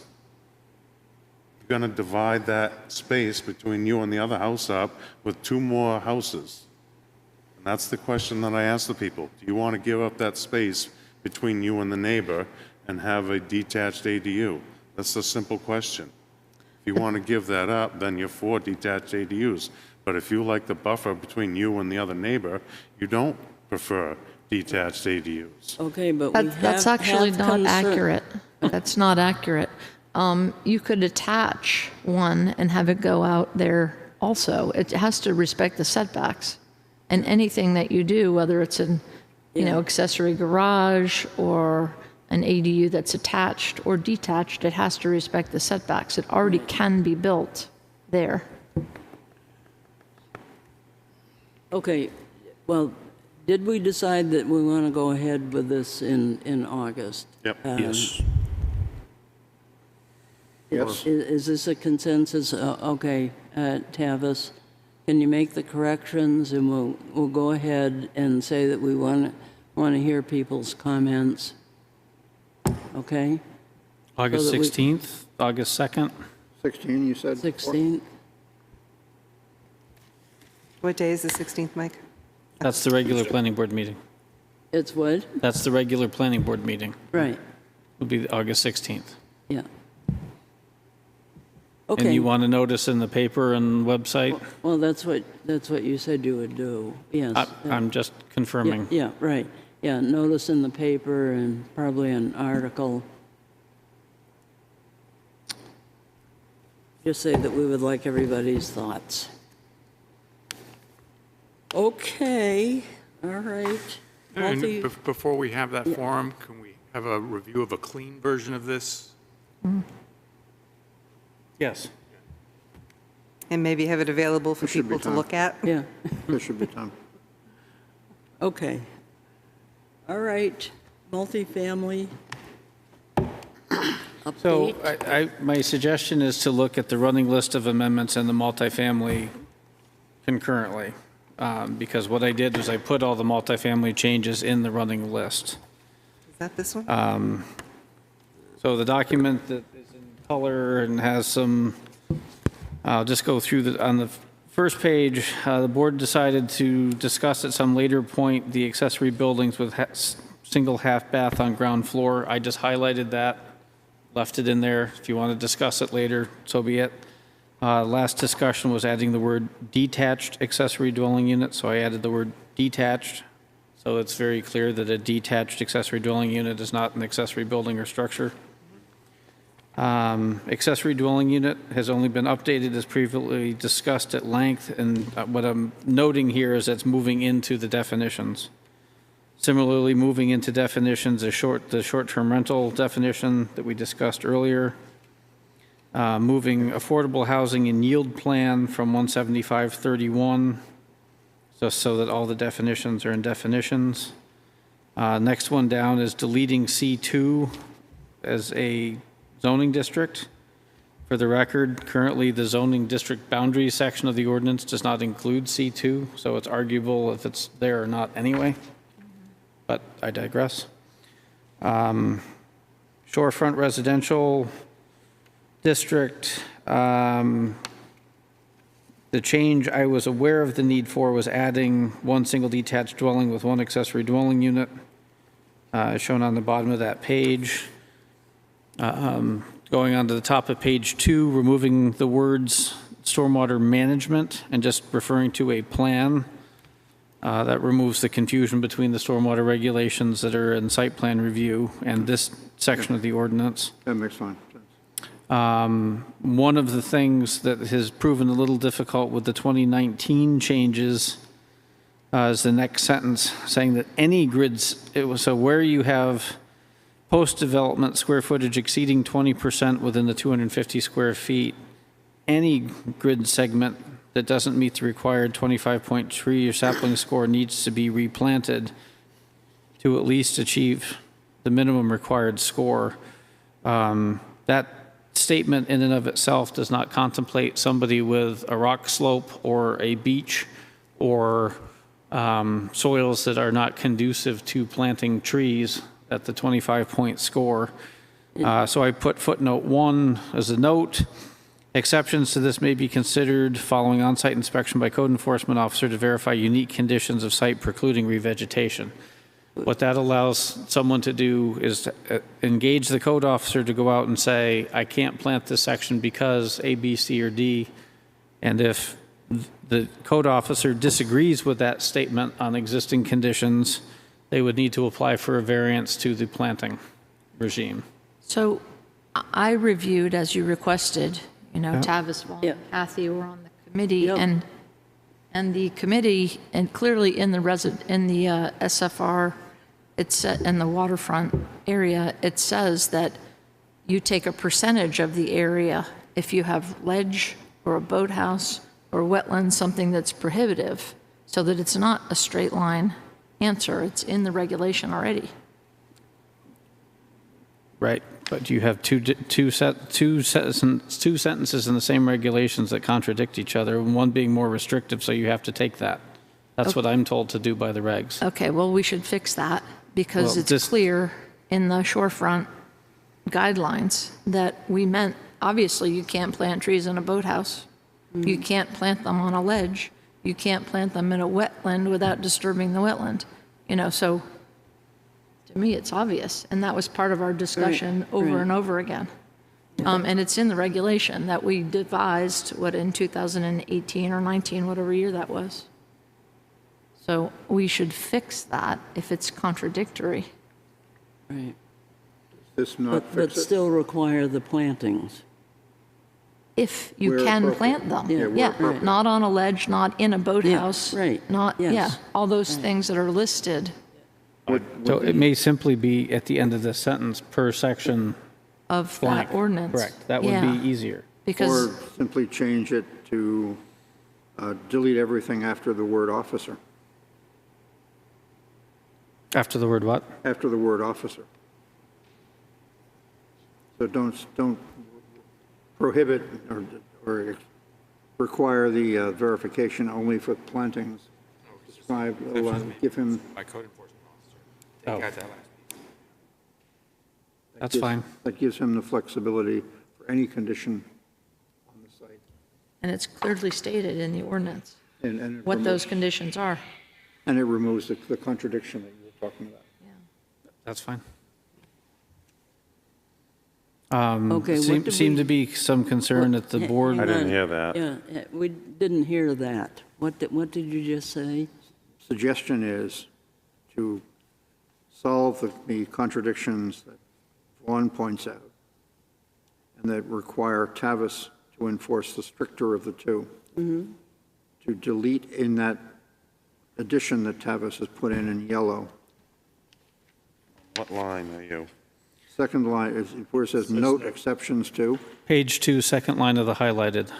You're going to divide that space between you and the other house up with two more houses. And that's the question that I asked the people. Do you want to give up that space between you and the neighbor and have a detached ADU? That's a simple question. If you want to give that up, then you're for detached ADUs. But if you like the buffer between you and the other neighbor, you don't prefer detached ADUs. Okay, but we That's actually have not concern- accurate. That's not accurate. You could attach one and have it go out there also. It has to respect the setbacks. And anything that you do, whether it's an, accessory garage or an ADU that's attached or detached, it has to respect the setbacks. It already can be built there. Okay, well, did we decide that we want to go ahead with this in August? Yep. Yes. Yes. Is this a consensus? Okay, Tavis, can you make the corrections, and we'll go ahead and say that we want to hear people's comments? Okay, August that we- 16th, August 2nd. 16, you said? 16th? What day is the 16th, Mike? That's the regular planning board meeting. It's what? That's the regular planning board meeting. Right, Will be August 16th. yeah. And Okay, you want to notice in the paper and website? well, that's what you said you would do, yes. I'm just Yeah, confirming. yeah, right. Yeah, notice in the paper and probably an article. Just say that we would like everybody's thoughts. Okay, all right. And Multi- before we have that forum, can we have a review of a clean version of this? Yes. And maybe have it available for There should be people to time. look at? Yeah, There should be time. okay. All right, multifamily. So Update. my suggestion is to look at the running list of amendments and the multifamily concurrently. Because what I did was I put all the multifamily changes in the running list. Is that this one? So the document that is in color and has some, I'll just go through on the first page, the board decided to discuss at some later point the accessory buildings with single half bath on ground floor. I just highlighted that, left it in there. If you want to discuss it later, so be it. Last discussion was adding the word detached accessory dwelling unit, so I added the word detached. So it's very clear that a detached accessory dwelling unit is not an accessory building or structure. Accessory dwelling unit has only been updated as previously discussed at length, and what I'm noting here is it's moving into the definitions. Similarly, moving into definitions, the short-term rental definition that we discussed earlier moving affordable housing and yield plan from 17531, just so that all the definitions are in definitions. Next one down is deleting C2 as a zoning district. For the record, currently the zoning district boundaries section of the ordinance does not include C2, so it's arguable if it's there or not anyway, but I digress. Shorefront residential district, the change I was aware of the need for was adding one single detached dwelling with one accessory dwelling unit, shown on the bottom of that page. Going on to the top of page 2, removing the words stormwater management and just referring to a plan. That removes the confusion between the stormwater regulations that are in site plan review and this section of the ordinance. That makes fine sense. One of the things that has proven a little difficult with the 2019 changes is the next sentence saying that any grids, so where you have post-development square footage exceeding 20% within the 250 square feet, any grid segment that doesn't meet the required 25-point tree or sapling score needs to be replanted to at least achieve the minimum required score. That statement in and of itself does not contemplate somebody with a rock slope or a beach or soils that are not conducive to planting trees at the 25-point score. So I put footnote 1 as a note. Exceptions to this may be considered following on-site inspection by code enforcement officer to verify unique conditions of site precluding revegetation. What that allows someone to do is to engage the code officer to go out and say, I can't plant this section because A, B, C, or D. And if the code officer disagrees with that statement on existing conditions, they would need to apply for a variance to the planting regime. So I reviewed, as you requested, Tavis, Vaughn, Yeah. Kathy were on the committee, Yep. and the committee, and clearly in the SFR, it's in the waterfront area, it says that you take a percentage of the area if you have ledge or a boathouse or wetland, something that's prohibitive, so that it's not a straight line answer. It's in the regulation already. Right, but you have two sentences in the same regulations that contradict each other, and one being more restrictive, so you have to take that. That's what I'm told to do by the regs. Okay, well, we should fix that, because Well, it's this- clear in the shorefront guidelines that we meant, obviously, you can't plant trees in a boathouse. You can't plant them on a ledge. You can't plant them in a wetland without disturbing the wetland. So to me, it's obvious, and that was part of our discussion over and over again. And it's in the regulation that we devised, in 2018 or 19, whatever year that was. So we should fix that if it's contradictory. Right. Does this not But fix it? still require the plantings. If you Where can appropriate. plant them. Yeah, where appropriate. Not on a ledge, not in a boathouse. right, Not, yes. all those things that are listed So it may simply be at the end of the sentence, per section of blank. that ordinance. Correct, that would Yeah, be easier. Because, Or simply change it to delete everything after the word officer, After the word what? after the word officer. So don't prohibit or require the verification only for plantings. Describe, give him, By code enforcement officer. Oh. Take out that last piece. That's fine. that gives him the flexibility for any condition on the site. and it's clearly stated in the ordinance And it what those removes- conditions are. And it removes the contradiction that you were talking about. That's fine. Okay, what did Seemed we- to be some concern that the board, I didn't hear that. Yeah, we didn't hear that. What did you just say? Suggestion is to solve the contradictions that Vaughn points out and that require Tavis to enforce the stricter of the two. To delete in that addition that Tavis has put in yellow, What line are you? second line, is where it says note exceptions to. Page 2, second line of the highlighted.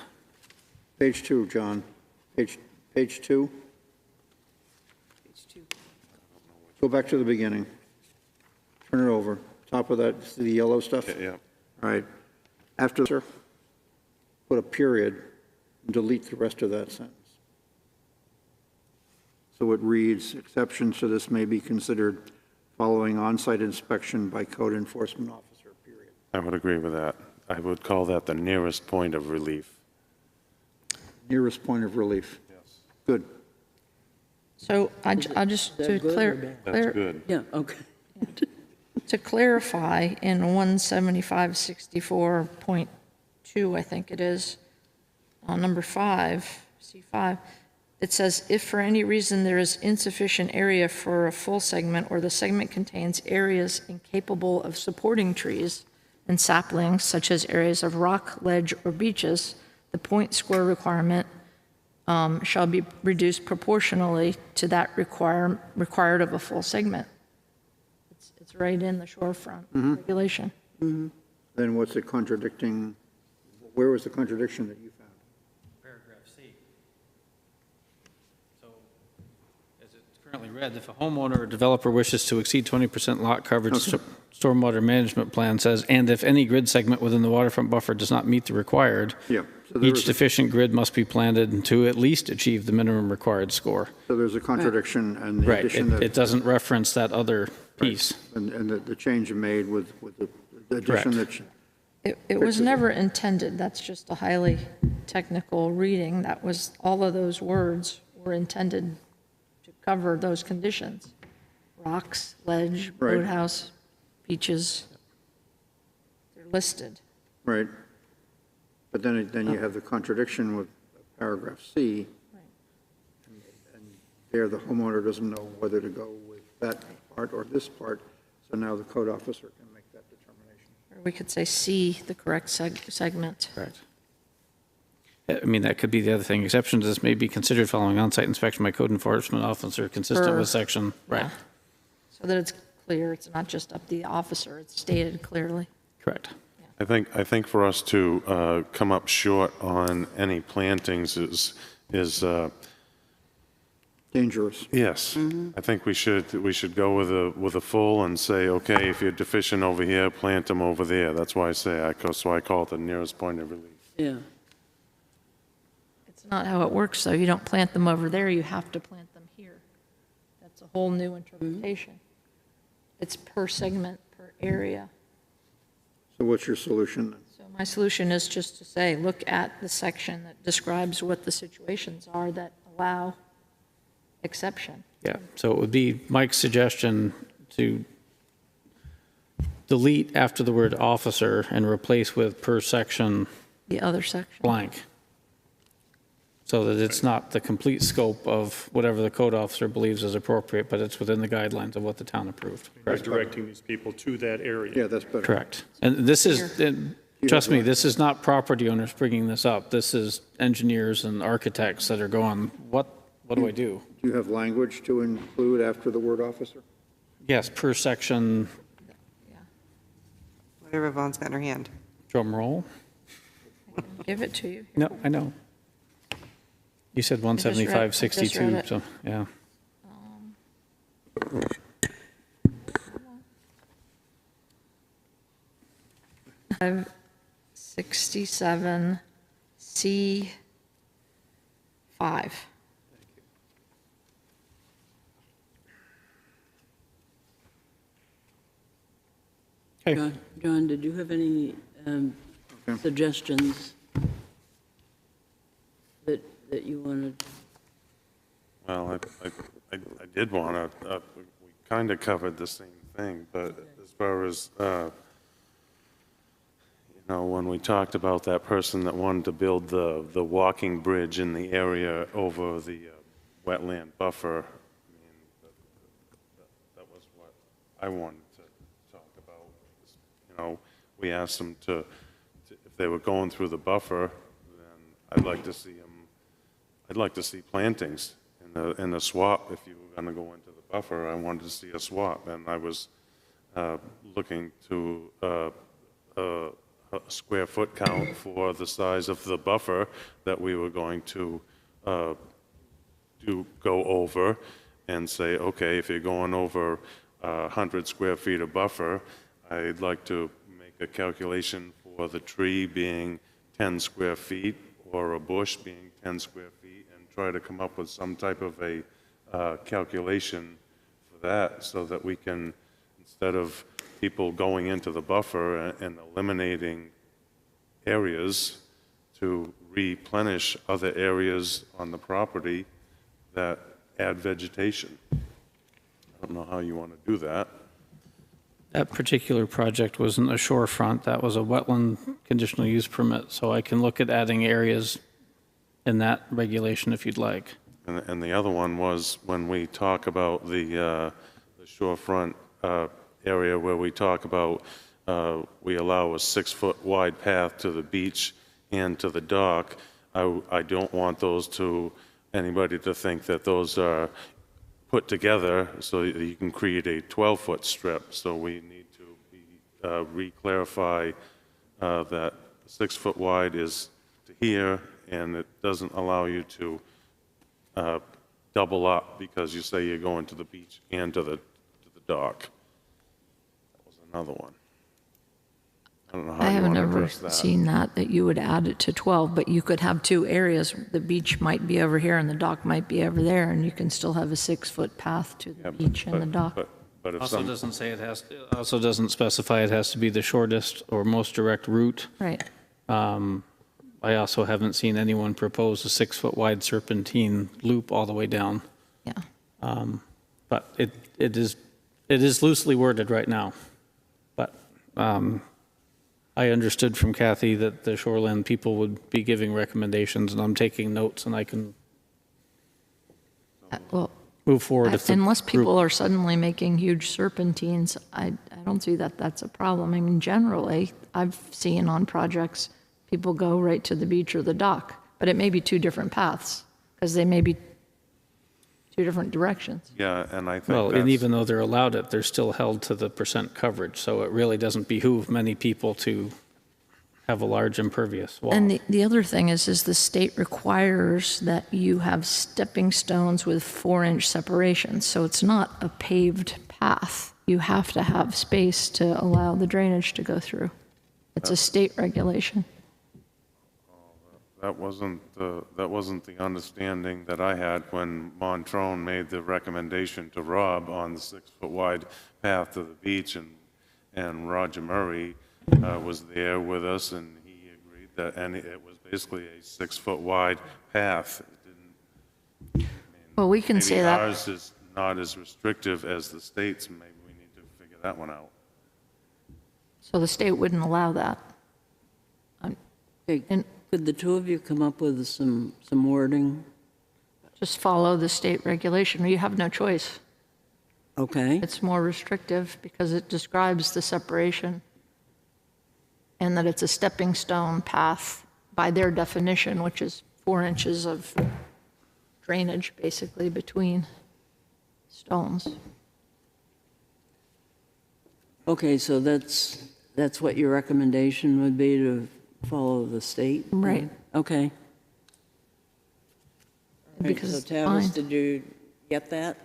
Page 2, John. Page 2. Go back to the beginning. Turn it over. Top of that, see the yellow stuff? Yeah. All right. After, sir, put a period and delete the rest of that sentence. So it reads, exceptions to this may be considered following on-site inspection by code enforcement officer, period. I would agree with that. I would call that the nearest point of relief. Nearest point of relief. Yes. Good. So I'll just, to That's good. Yeah, okay. to clarify, in 17564.2, I think it is, on number 5, C5, it says, if for any reason there is insufficient area for a full segment or the segment contains areas incapable of supporting trees and saplings, such as areas of rock, ledge, or beaches, the point square requirement shall be reduced proportionally to that required of a full segment. It's right in the shorefront regulation. Then what's it contradicting? Where was the contradiction that you found? Paragraph C. So, as it's currently read, if a homeowner or developer wishes to exceed 20% lot coverage, stormwater management plan says, and if any grid segment within the waterfront buffer does not meet the required, Yeah. So there each was deficient grid must be planted to at least achieve the minimum required score. So there's a contradiction and the Right, addition that. it doesn't reference that other piece. And the change you made with the addition that. It was never intended, that's just a highly technical reading. That was, all of those words were intended to cover those conditions. Rocks, ledge, Right. boathouse, beaches, they're listed. Right. But then you have the contradiction with paragraph C. And there, the homeowner doesn't know whether to go with that part or this part, so now the code officer can make that determination. Or we could say C, the correct segment. Correct. I mean, that could be the other thing. Exceptions to this may be considered following on-site inspection by code enforcement officer consistent with section. Right. Yeah. So that it's clear, it's not just up to the officer, it's stated clearly. Correct. I think for us to come up short on any plantings is Dangerous. yes. I think we should go with a full and say, okay, if you're deficient over here, plant them over there. That's why I call it the nearest point of relief. Yeah. It's not how it works, though. You don't plant them over there, you have to plant them here. That's a whole new interpretation. It's per segment, per area. So what's your solution then? So my solution is just to say, look at the section that describes what the situations are that allow exception. Yeah, so it would be Mike's suggestion to delete after the word officer and replace with per section The other section. blank. So that it's not the complete scope of whatever the code officer believes is appropriate, but it's within the guidelines of what the town approved. By directing these people to that area. Yeah, that's better. Correct. And this is, trust me, this is not property owners bringing this up. This is engineers and architects that are going, what do I do? Do you have language to include after the word officer? Yes, per section, Whatever Vaughn's got in her hand. drum roll. Give it to you. No, I know. You said I just read 17562, it. so, yeah. 67 C5. Okay. John, did you have any suggestions that you wanted? Well, I did want to, we kind of covered the same thing, but as far as, when we talked about that person that wanted to build the walking bridge in the area over the wetland buffer, I mean, that was what I wanted to talk about. We asked them to, if they were going through the buffer, then I'd like to see plantings in the swamp. If you were going to go into the buffer, I wanted to see a swamp, and I looking to a square foot count for the size of the buffer that we were going to go over and say, okay, if you're going over 100 square feet of buffer, I'd like to make a calculation for the tree being 10 square feet or a bush being 10 square feet, and try to come up with some type of a calculation for that, so that we can, instead of people going into the buffer and eliminating areas, to replenish other areas on the property that add vegetation. I don't know how you want to do that. That particular project wasn't a shorefront, that was a wetland conditional use permit, so I can look at adding areas in that regulation if you'd like. And the other one was when we talk about the shorefront area where we talk about we allow a 6-foot wide path to the beach and to the dock. I don't want those anybody to think that those are put together so that you can create a 12-foot strip. So we need to re-clarify that 6-foot wide is to here, and it doesn't allow you to double up because you say you're going to the beach and to the dock. That was another one. I don't know how I you have want to never address that. seen that you would add it to 12, but you could have two areas. The beach might be over here and the dock might be over there, and you can still have a 6-foot path to the Yeah, beach and the dock. But if Also some, doesn't say also doesn't specify it has to be the shortest or most direct route. Right. I also haven't seen anyone propose a 6-foot wide serpentine loop all the way down. Yeah. But it is loosely worded right now. But I understood from Kathy that the shoreland people would be giving recommendations, and I'm taking notes, and I can Well, move forward if the unless group- people are suddenly making huge serpentines, I don't see that that's a problem. I mean, generally, I've seen on projects, people go right to the beach or the dock, but it may be two different paths, because they may be two different directions. yeah, and I think Well, and that's- even though they're allowed it, they're still held to the percent coverage, so it really doesn't behoove many people to have a large impervious wall. And the other thing is the state requires that you have stepping stones with 4-inch separations, so it's not a paved path. You have to have space to allow the drainage to go through. It's a state regulation. That wasn't the understanding that I had when Montrone made the recommendation to Rob on the 6-foot wide path to the beach, and Roger Murray was there with us, and he agreed that, and it was basically a 6-foot wide path. It didn't, Well, we can say maybe that. ours is not as restrictive as the state's. Maybe we need to figure that one out. So the state wouldn't allow that. Okay, And could the two of you come up with some wording? just follow the state regulation, or you have no choice. Okay, It's more restrictive because it describes the separation, and that it's a stepping stone path by their definition, which is 4 inches of drainage, basically, between stones. okay, so that's what your recommendation would be, to follow the state? Right. Okay. Because So it's Tavis, fine. did you get that?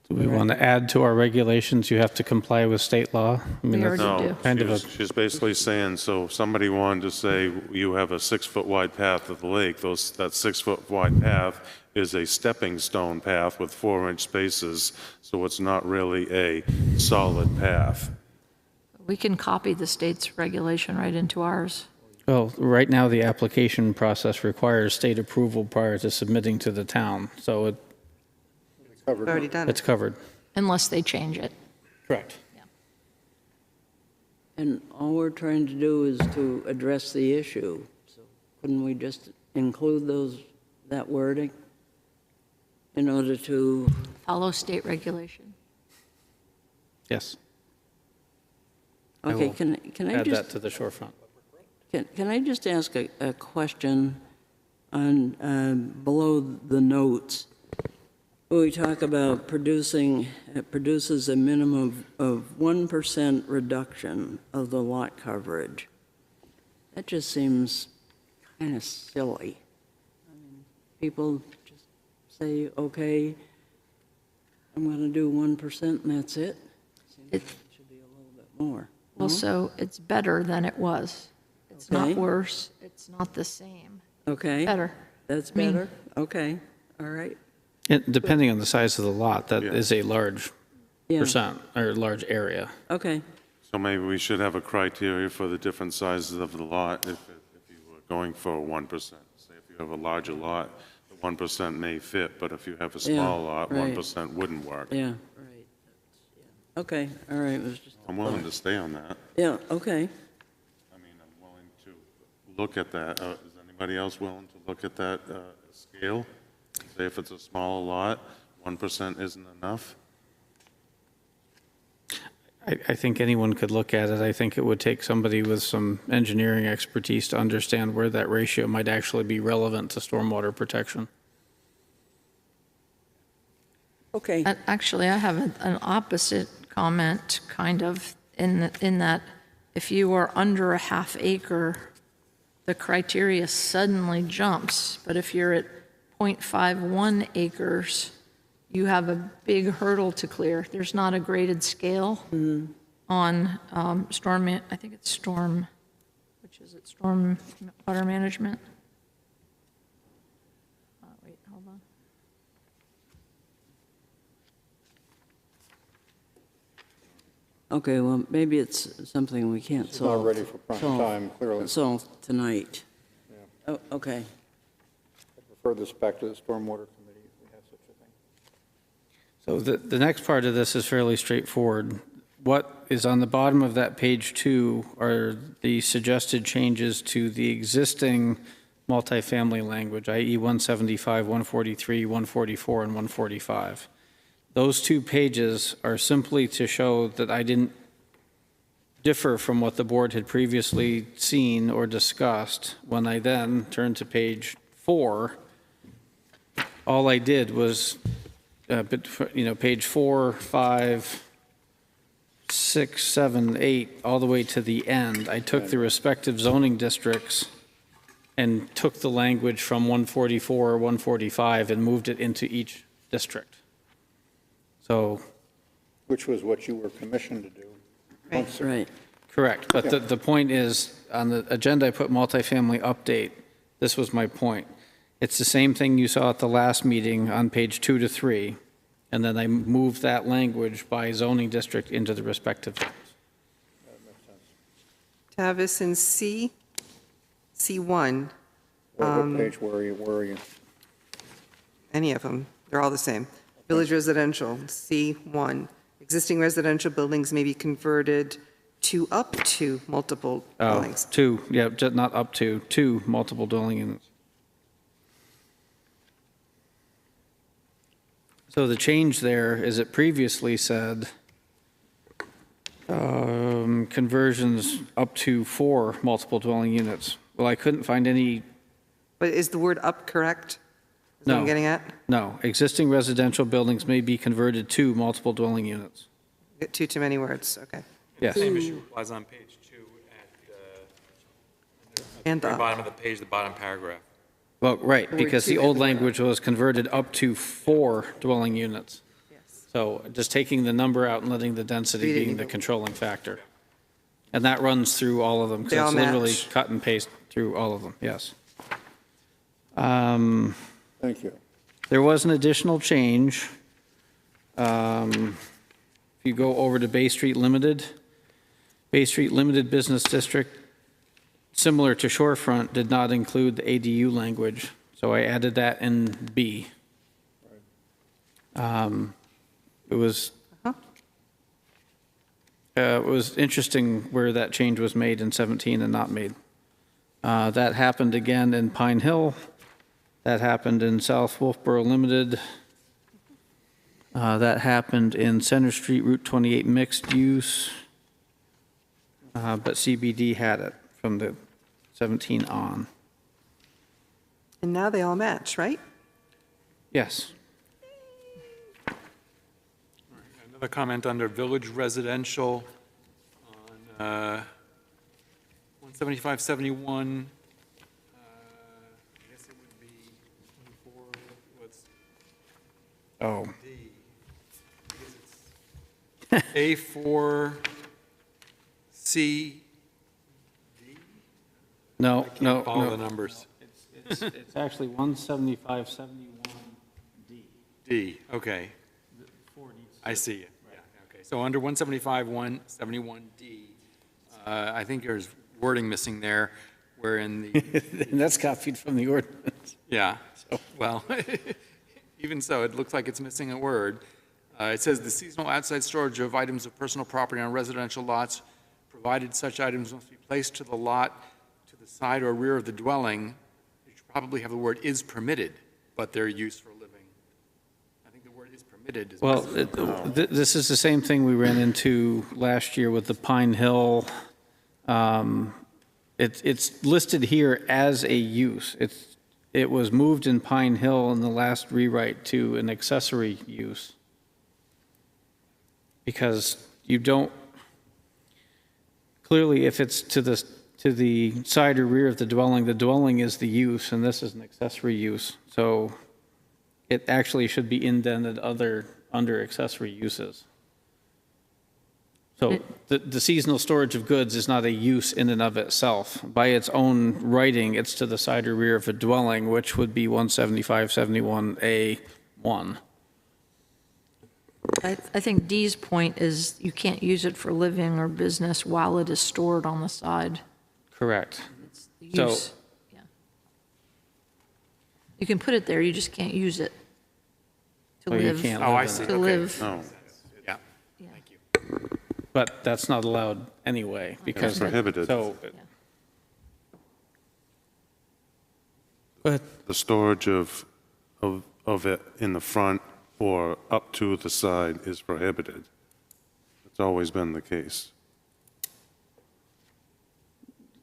Do we want to add to our regulations, you have to comply with state law? I mean, We that's already do. kind of a, She's basically saying, so if somebody wanted to say, you have a 6-foot wide path to the lake, that 6-foot wide path is a stepping stone path with 4-inch spaces, so it's not really a solid path. We can copy the state's regulation right into ours. well, right now, the application process requires state approval prior to submitting to the town, so We've already done it's it. covered. Unless they change it. Correct. And all we're trying to do is to address the issue. So couldn't we just include that wording in order to, Follow state regulation. Yes, okay, will can I add that just, to the shorefront. can I just ask a question on, below the notes? we talk about it produces a minimum of 1% reduction of the lot coverage. That just seems kind of silly. I mean, people just say, okay, I'm going to do 1% and that's it. Seems like it should be a little bit more. No? Also, it's better than it was. It's Okay. not worse, it's not the same. Okay. Better. That's I mean- better? Okay, all right. Depending on the size of the lot, that is a large Yeah. percent, or large area. Okay, So maybe we should have a criteria for the different sizes of the lot if you were going for 1%. Say if you have a larger lot, the 1% may fit, but if you have a small lot, right. 1% wouldn't work. yeah, right. Okay, all right, it was just, I'm willing to stay on that. yeah, okay. I mean, I'm willing to look at that. Is anybody else willing to look at that scale? Say if it's a smaller lot, 1% isn't enough? I think anyone could look at it. I think it would take somebody with some engineering expertise to understand where that ratio might actually be relevant to stormwater protection. Okay, Actually, I have an opposite comment, kind of, in that if you are under a half acre, the criteria suddenly jumps. But if you're at 0.51 acres, you have a big hurdle to clear. There's not a graded scale on storm, I think it's storm, which is it, storm water management? Wait, hold on. okay, well, maybe it's something we can't It's not solve. ready for prime time, clearly. Solve tonight. Oh, okay. I refer this back to the Stormwater Committee if we have such a thing. So the next part of this is fairly straightforward. What is on the bottom of that page 2 are the suggested changes to the existing multifamily language, i.e. 175, 143, 144, and 145. Those 2 pages are simply to show that I didn't differ from what the board had previously seen or discussed. When I then turned to page 4, all I did was, page 4, 5, 6, 7, 8, all the way to the end, I took the respective zoning districts and took the language from 144 or 145 and moved it into each district. So, Which was what you were commissioned to do. months ago. Right. correct, but the point is, on the agenda, I put multifamily update. This was my point. It's the same thing you saw at the last meeting on page 2 to 3, and then I moved that language by zoning district into the respective zones. Tavis and C1, What page were you? any of them, they're all the same. Village residential, C1, existing residential buildings may be converted to up to multiple dwellings. 2, yeah, not up to, 2 multiple dwelling units. So the change there is it previously said conversions up to 4 multiple dwelling units. Well, I couldn't find any, But is the word up correct? Is what I'm No. getting at? no, existing residential buildings may be converted to multiple dwelling units. Get too many words, okay. Yes, Same issue applies on page 2 at And the up. bottom of the page, the bottom paragraph. well, right, word because the two old and the word language was converted up to 4 dwelling units. Yes. So just taking the number out and letting the density Reading being the the- controlling factor. And that runs through all of them, They because all it's literally match. cut and paste through all of them, yes. Thank you. There was an additional change. If you go over to Bay Street Limited Business District, similar to Shorefront, did not include the ADU language, so I added that in B. It was interesting where that change was made in 17 and not made. That happened again in Pine Hill. That happened in South Wolfeboro Limited. That happened in Center Street Route 28 mixed use. But CBD had it from the 17 on. And now they all match, right? Yes. Another comment under village residential on 17571. I guess it would be 24, what's Oh, D? I guess it's A4C. no, no, Follow the no. numbers. It's actually 17571D. D, okay. I see it. Yeah, okay. So under 175-171D, I think there's wording missing there, where in the, And that's copied from the ordinance. yeah, well, even so, it looks like it's missing a word. It says the seasonal outside storage of items of personal property on residential lots, provided such items must be placed to the lot to the side or rear of the dwelling. You should probably have the word is permitted, but their use for living. I think the word is permitted is Well, missing. this is the same thing we ran into last year with the Pine Hill. It's listed here as a use. It was moved in Pine Hill in the last rewrite to an accessory use. Because you don't, clearly if it's to the side or rear of the dwelling is the use, and this is an accessory use. So it actually should be indented under accessory uses. So the seasonal storage of goods is not a use in and of itself. By its own writing, it's to the side or rear of a dwelling, which would be 175-71A1. I think Dee's point is you can't use it for living or business while it is stored on the side. Correct. It's the So- use, yeah. You can put it there, you just can't use it to Oh, you live. can't Oh, I live in see. it. To live. No, Yeah, Yeah. thank you. But that's not allowed anyway, because. prohibited. So, the storage of it in the front or up to the side is prohibited. It's always been the case.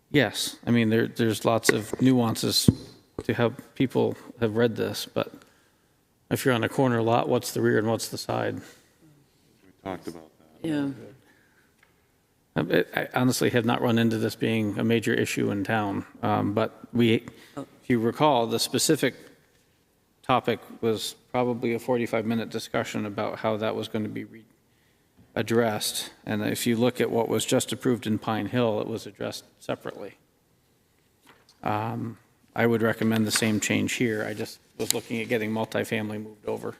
yes, I mean, there's lots of nuances to how people have read this, but if you're on a corner lot, what's the rear and what's the side? We talked about that. Yeah, I honestly have not run into this being a major issue in town, but if you recall, the specific topic was probably a 45-minute discussion about how that was going to be addressed. And if you look at what was just approved in Pine Hill, it was addressed separately. I would recommend the same change here. I just was looking at getting multifamily moved over.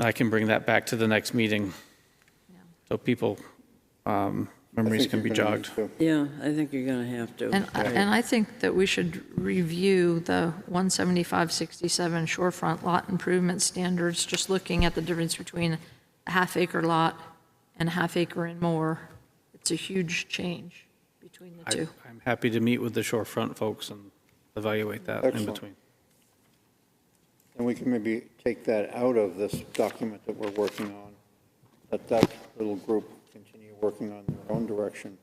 I can bring that back to the next meeting, so people, memories can be jogged. yeah, I think you're going to have to. And I think that we should review the 175-67 shorefront lot improvement standards, just looking at the difference between a half-acre lot and a half-acre and more. It's a huge change between the two. I'm happy to meet with the shorefront folks and evaluate that in Excellent. between. And we can maybe take that out of this document that we're working on, let that little group continue working on their own direction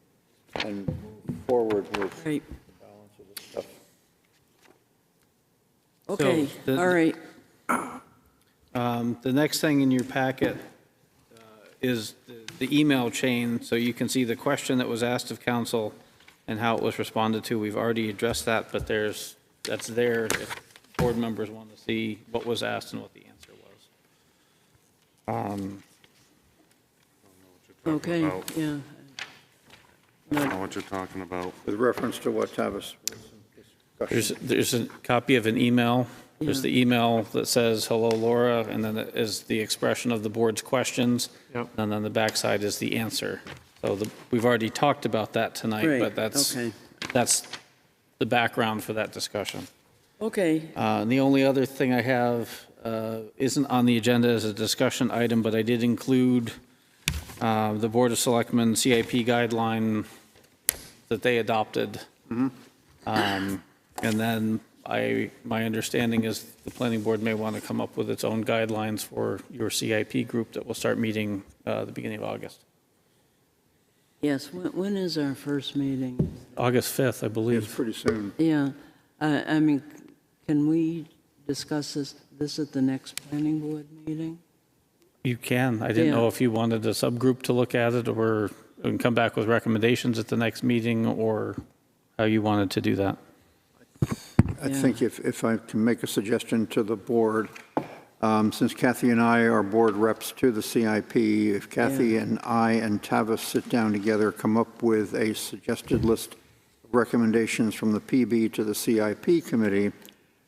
and move forward with the Right, balance of this stuff. okay, the- all right. The next thing in your packet is the email chain, so you can see the question that was asked of council and how it was responded to. We've already addressed that, but that's there if board members want to see what was asked and what the answer was. Okay, yeah. I don't know what you're talking about. With reference to what Tavis was discussing. There's a copy of an email. There's Yeah. the email that says, "Hello, Laura," and then it is the expression of the board's questions. Yep. And then the backside is the answer. So we've already talked about that tonight, Right, but that's okay. the background for that discussion. Okay, And the only other thing I have isn't on the agenda as a discussion item, but I did include the Board of Selectmen CIP guideline that they adopted. And then my understanding is the planning board may want to come up with its own guidelines for your CIP group that will start meeting the beginning of August. yes, when is our first meeting? August 5th, I It's believe. pretty soon. Yeah, I mean, can we discuss this at the next planning board meeting? You can. I didn't know Yeah. if you wanted a subgroup to look at it or and come back with recommendations at the next meeting, or how you wanted to do that. I think if I can make a suggestion to the board, since Kathy and I are board reps to the CIP, if Kathy and I and Tavis sit down together, come up with a suggested list of recommendations from the PB to the CIP committee,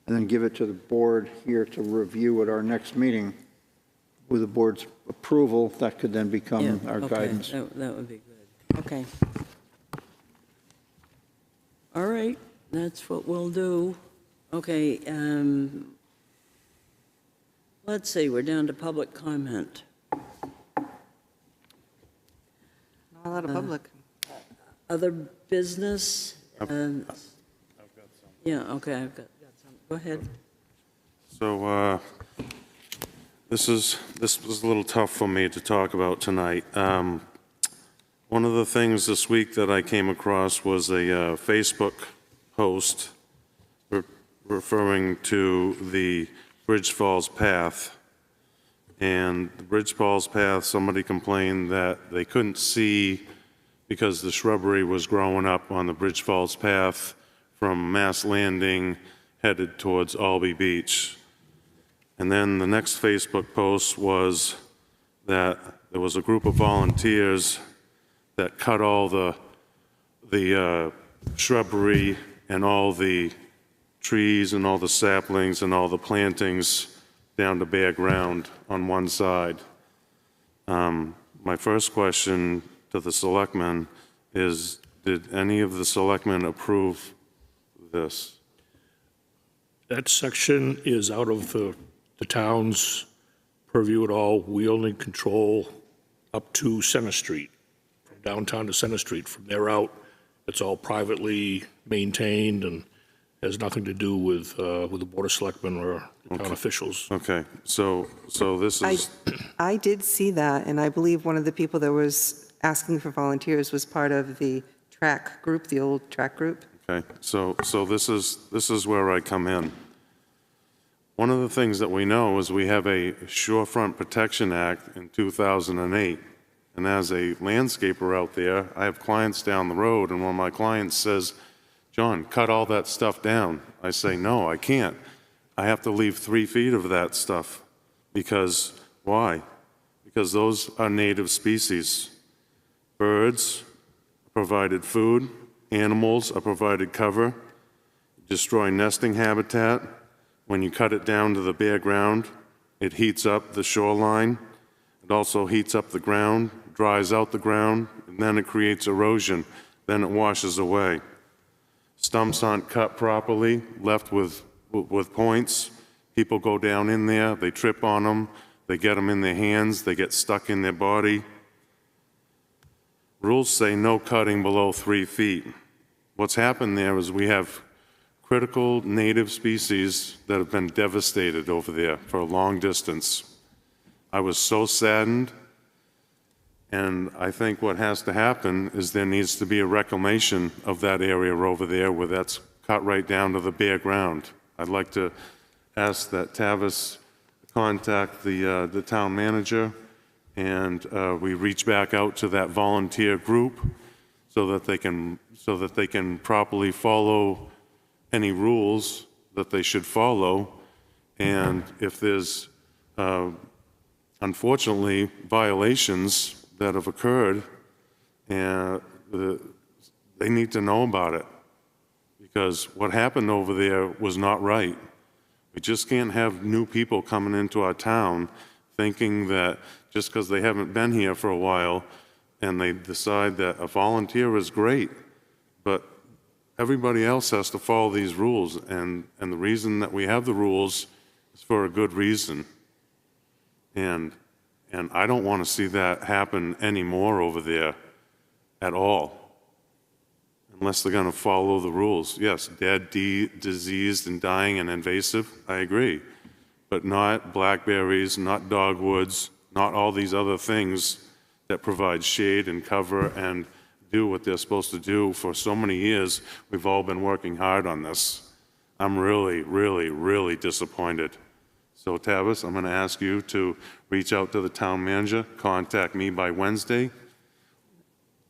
and then give it to the board here to review at our next meeting, with the board's approval, that could then become our Okay, guidance. That would be good. Okay. All right, that's what we'll do. Okay, let's see, we're down to public comment. Not a lot of public. Other business? Yeah, okay, I've got some. Go ahead. So this was a little tough for me to talk about tonight. One of the things this week that I came across was a Facebook post referring to the Bridge Falls Path. And the Bridge Falls Path, somebody complained that they couldn't see because the shrubbery was growing up on the Bridge Falls Path from Mass Landing headed towards Albee Beach. And then the next Facebook post was that there was a group of volunteers that cut all the shrubbery and all the trees and all the saplings and all the plantings down to bare ground on one side. My first question to the selectmen is, did any of the selectmen approve this? That section is out of the town's purview at all. We only control up to Center Street, from downtown to Center Street. From there out, it's all privately maintained and has nothing to do with the Board of Selectmen or the town officials. Okay, so this is, I did see that, and I believe one of the people that was asking for volunteers was part of the track group, the old track group. okay, so this is where I come in. One of the things that we know is we have a Shorefront Protection Act in 2008. And as a landscaper out there, I have clients down the road, and when my client says, John, cut all that stuff down, I say, no, I can't. I have to leave 3 feet of that stuff. Because, why? Because those are native species. Birds are provided food, animals are provided cover, destroy nesting habitat. When you cut it down to the bare ground, it heats up the shoreline. It also heats up the ground, dries out the ground, and then it creates erosion. Then it washes away. Stumps aren't cut properly, left with points. People go down in there, they trip on them, they get them in their hands, they get stuck in their body. Rules say no cutting below 3 feet. What's happened there is we have critical native species that have been devastated over there for a long distance. I was so saddened, and I think what has to happen is there needs to be a reclamation of that area over there where that's cut right down to the bare ground. I'd like to ask that Tavis contact the town manager, and we reach back out to that volunteer group so that they can properly follow any rules that they should follow. And if there's unfortunately violations that have occurred, and they need to know about it, because what happened over there was not right. We just can't have new people coming into our town thinking that just because they haven't been here for a while and they decide that a volunteer is great, but everybody else has to follow these rules, and the reason that we have the rules is for a good reason. And I don't want to see that happen anymore over there at all, unless they're going to follow the rules. Yes, dead, diseased, and dying and invasive, I agree, but not blackberries, not dogwoods, not all these other things that provide shade and cover and do what they're supposed to do. For so many years, we've all been working hard on this. I'm really, really, really disappointed. So Tavis, I'm going to ask you to reach out to the town manager, contact me by Wednesday.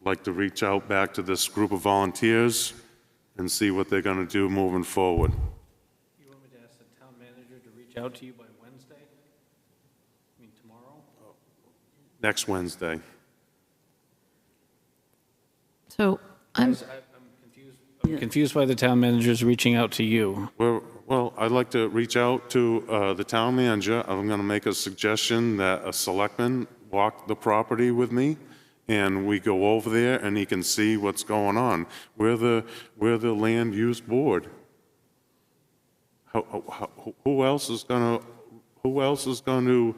Like to reach out back to this group of volunteers and see what they're going to do moving forward. You want me to ask the town manager to reach out to you by Wednesday? I mean, tomorrow? Next Wednesday. So I'm, Confused by the town managers reaching out to you. Well, I'd like to reach out to the town manager. I'm going to make a suggestion that a selectman walk the property with me, and we go over there, and he can see what's going on. We're the land use board. Who else is going to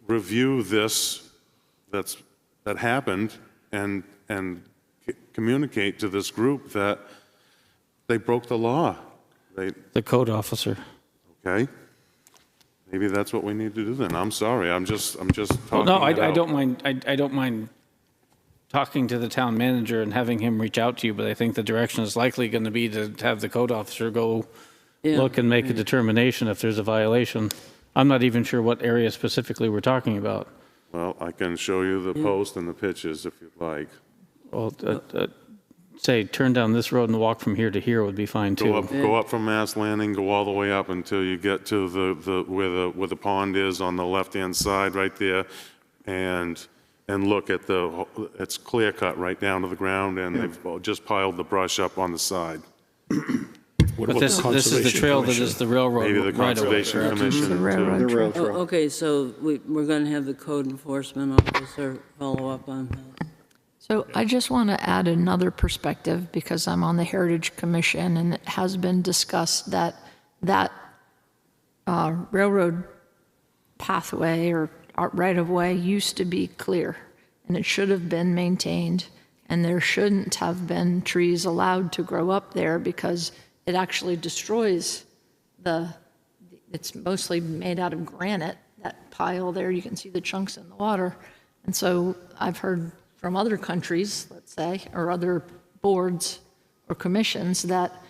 review this that happened and communicate to this group that they broke the law? The code officer. Okay. Maybe that's what we need to do then. I'm sorry. I'm just talking. No, I it out. don't mind. I don't mind talking to the town manager and having him reach out to you, but I think the direction is likely going to be to have the code officer go look and make a determination if there's a violation. I'm not even sure what area specifically we're talking about. Well, I can show you the post and the pictures if you'd like. Well, say turn down this road and walk from here to here would be fine too. Go up from Mass Landing, go all the way up until you get to where the pond is on the left-hand side right there, and look at it's clear cut right down to the ground, and they've just piled the brush up on the side. What But about this is the Conservation trail that Commission? is the railroad Maybe the right away. Conservation Commission. The railroad too. The rail Oh, trail. okay, so we're going to have the code enforcement officer follow up on that. So I just want to add another perspective because I'm on the Heritage Commission and it has been discussed that railroad pathway or right-of-way used to be clear and it should have been maintained and there shouldn't have been trees allowed to grow up there because it actually destroys it's mostly made out of granite, that pile there, you can see the chunks in the water. And so I've heard from other countries, let's say, or other boards or commissions that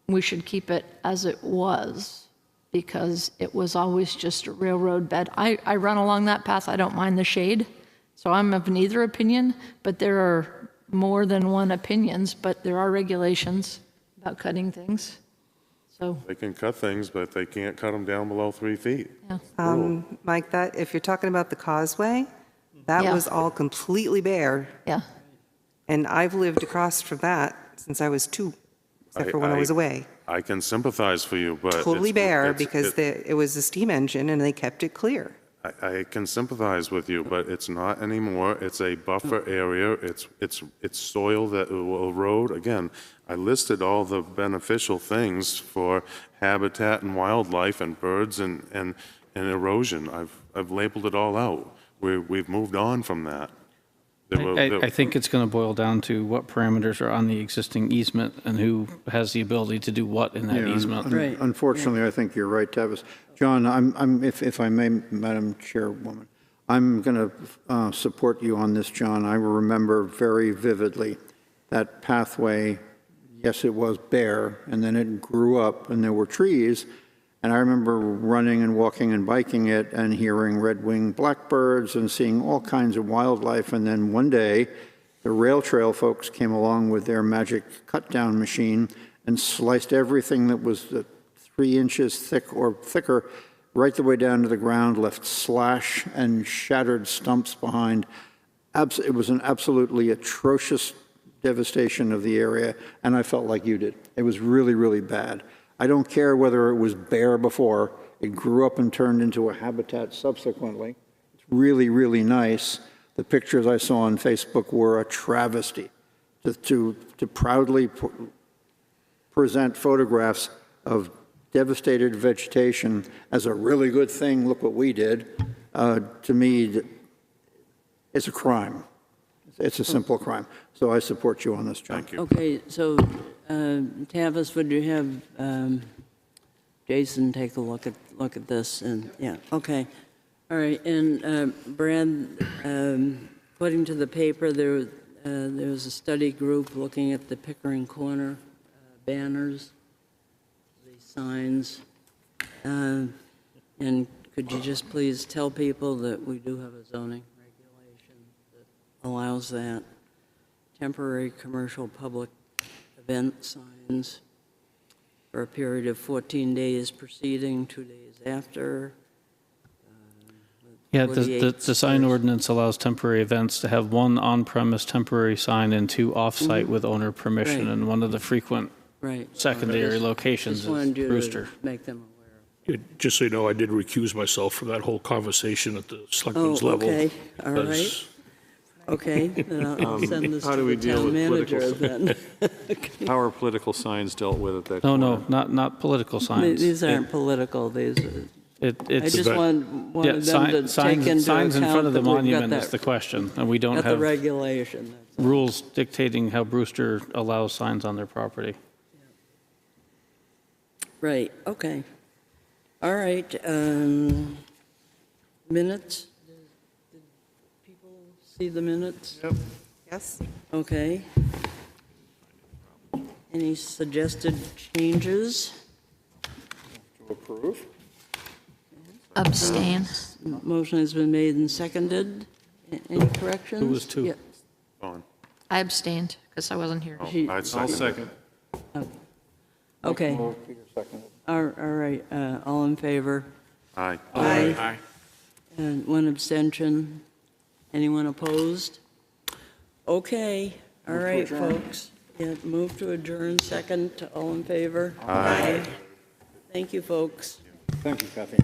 we should keep it as it was because it was always just a railroad bed. I run along that path. I don't mind the shade. So I'm of neither opinion, but there are more than one opinions, but there are regulations about cutting things. So, They can cut things, but they can't cut them down below 3 feet. yeah, Mike, if you're talking about the causeway, that Yeah. was all completely bare. yeah. And I've lived across from that since I was 2, except for when I was away. I can sympathize for you, but Totally bare because it- it was a steam engine and they kept it clear. I can sympathize with you, but it's not anymore. It's a buffer area. It's soil that will erode. Again, I listed all the beneficial things for habitat and wildlife and birds and erosion. I've labeled it all out. We've moved on from that. I think it's going to boil down to what parameters are on the existing easement and who has the ability to do what in that Yeah, easement. Right. Unfortunately, I think you're right, Tavis. John, if I may, Madam Chairwoman, I'm going to support you on this, John. I remember very vividly that pathway. Yes, it was bare, and then it grew up, and there were trees. And I remember running and walking and biking it and hearing red-winged blackbirds and seeing all kinds of wildlife. And then one day, the rail trail folks came along with their magic cut-down machine and sliced everything that was 3 inches thick or thicker right the way down to the ground, left slash and shattered stumps behind. It was an absolutely atrocious devastation of the area, and I felt like you did. It was really, really bad. I don't care whether it was bare before, it grew up and turned into a habitat subsequently. It's really, really nice. The pictures I saw on Facebook were a travesty. To proudly present photographs of devastated vegetation as a really good thing, look what we did, to me, it's a crime. It's a simple crime. So I support you on this, John. Thank you. Okay, so Tavis, would you have Jason take a look at this? And yeah, okay, all right. And Brad, putting to the paper, there was a study group looking at the Pickering Corner banners, the signs, and could you just please tell people that we do have a zoning regulation that allows that? Temporary commercial public event signs for a period of 14 days preceding, 2 days after. Yeah, 48 the sign ordinance allows temporary events to have one on-premise temporary sign and two off-site with owner permission, Right. and one of the frequent Right. secondary Just- locations Just is wanted you to Brewster. make them aware. Just so you know, I did recuse myself from that whole conversation at the Oh, selectmen's level. okay, all right. because Okay, then I'll send this how to do the we deal town with manager political- then. How are political signs dealt with at that No, corner? no, not political signs. These aren't political, these, I It's, just that- wanted yeah, them to take signs into signs in front account of the that we've monument got is the that, question, and we don't got the have regulation. that's all. rules dictating how Brewster allows signs on their property. Right, okay. All right, minutes? Did people see the minutes? Yes? Okay. Any suggested changes? Abstain. Motion has been made and seconded. Any corrections? Who was two? Yeah. Fine. I abstained because I wasn't here. She- I'd I'll second it. second. Okay. All right, all in favor? Aye. Aye. And one abstention. Anyone opposed? Okay, all right, folks. Yeah, move to adjourn, second, all in favor? Aye. Thank you, folks. Thank you, Kathy.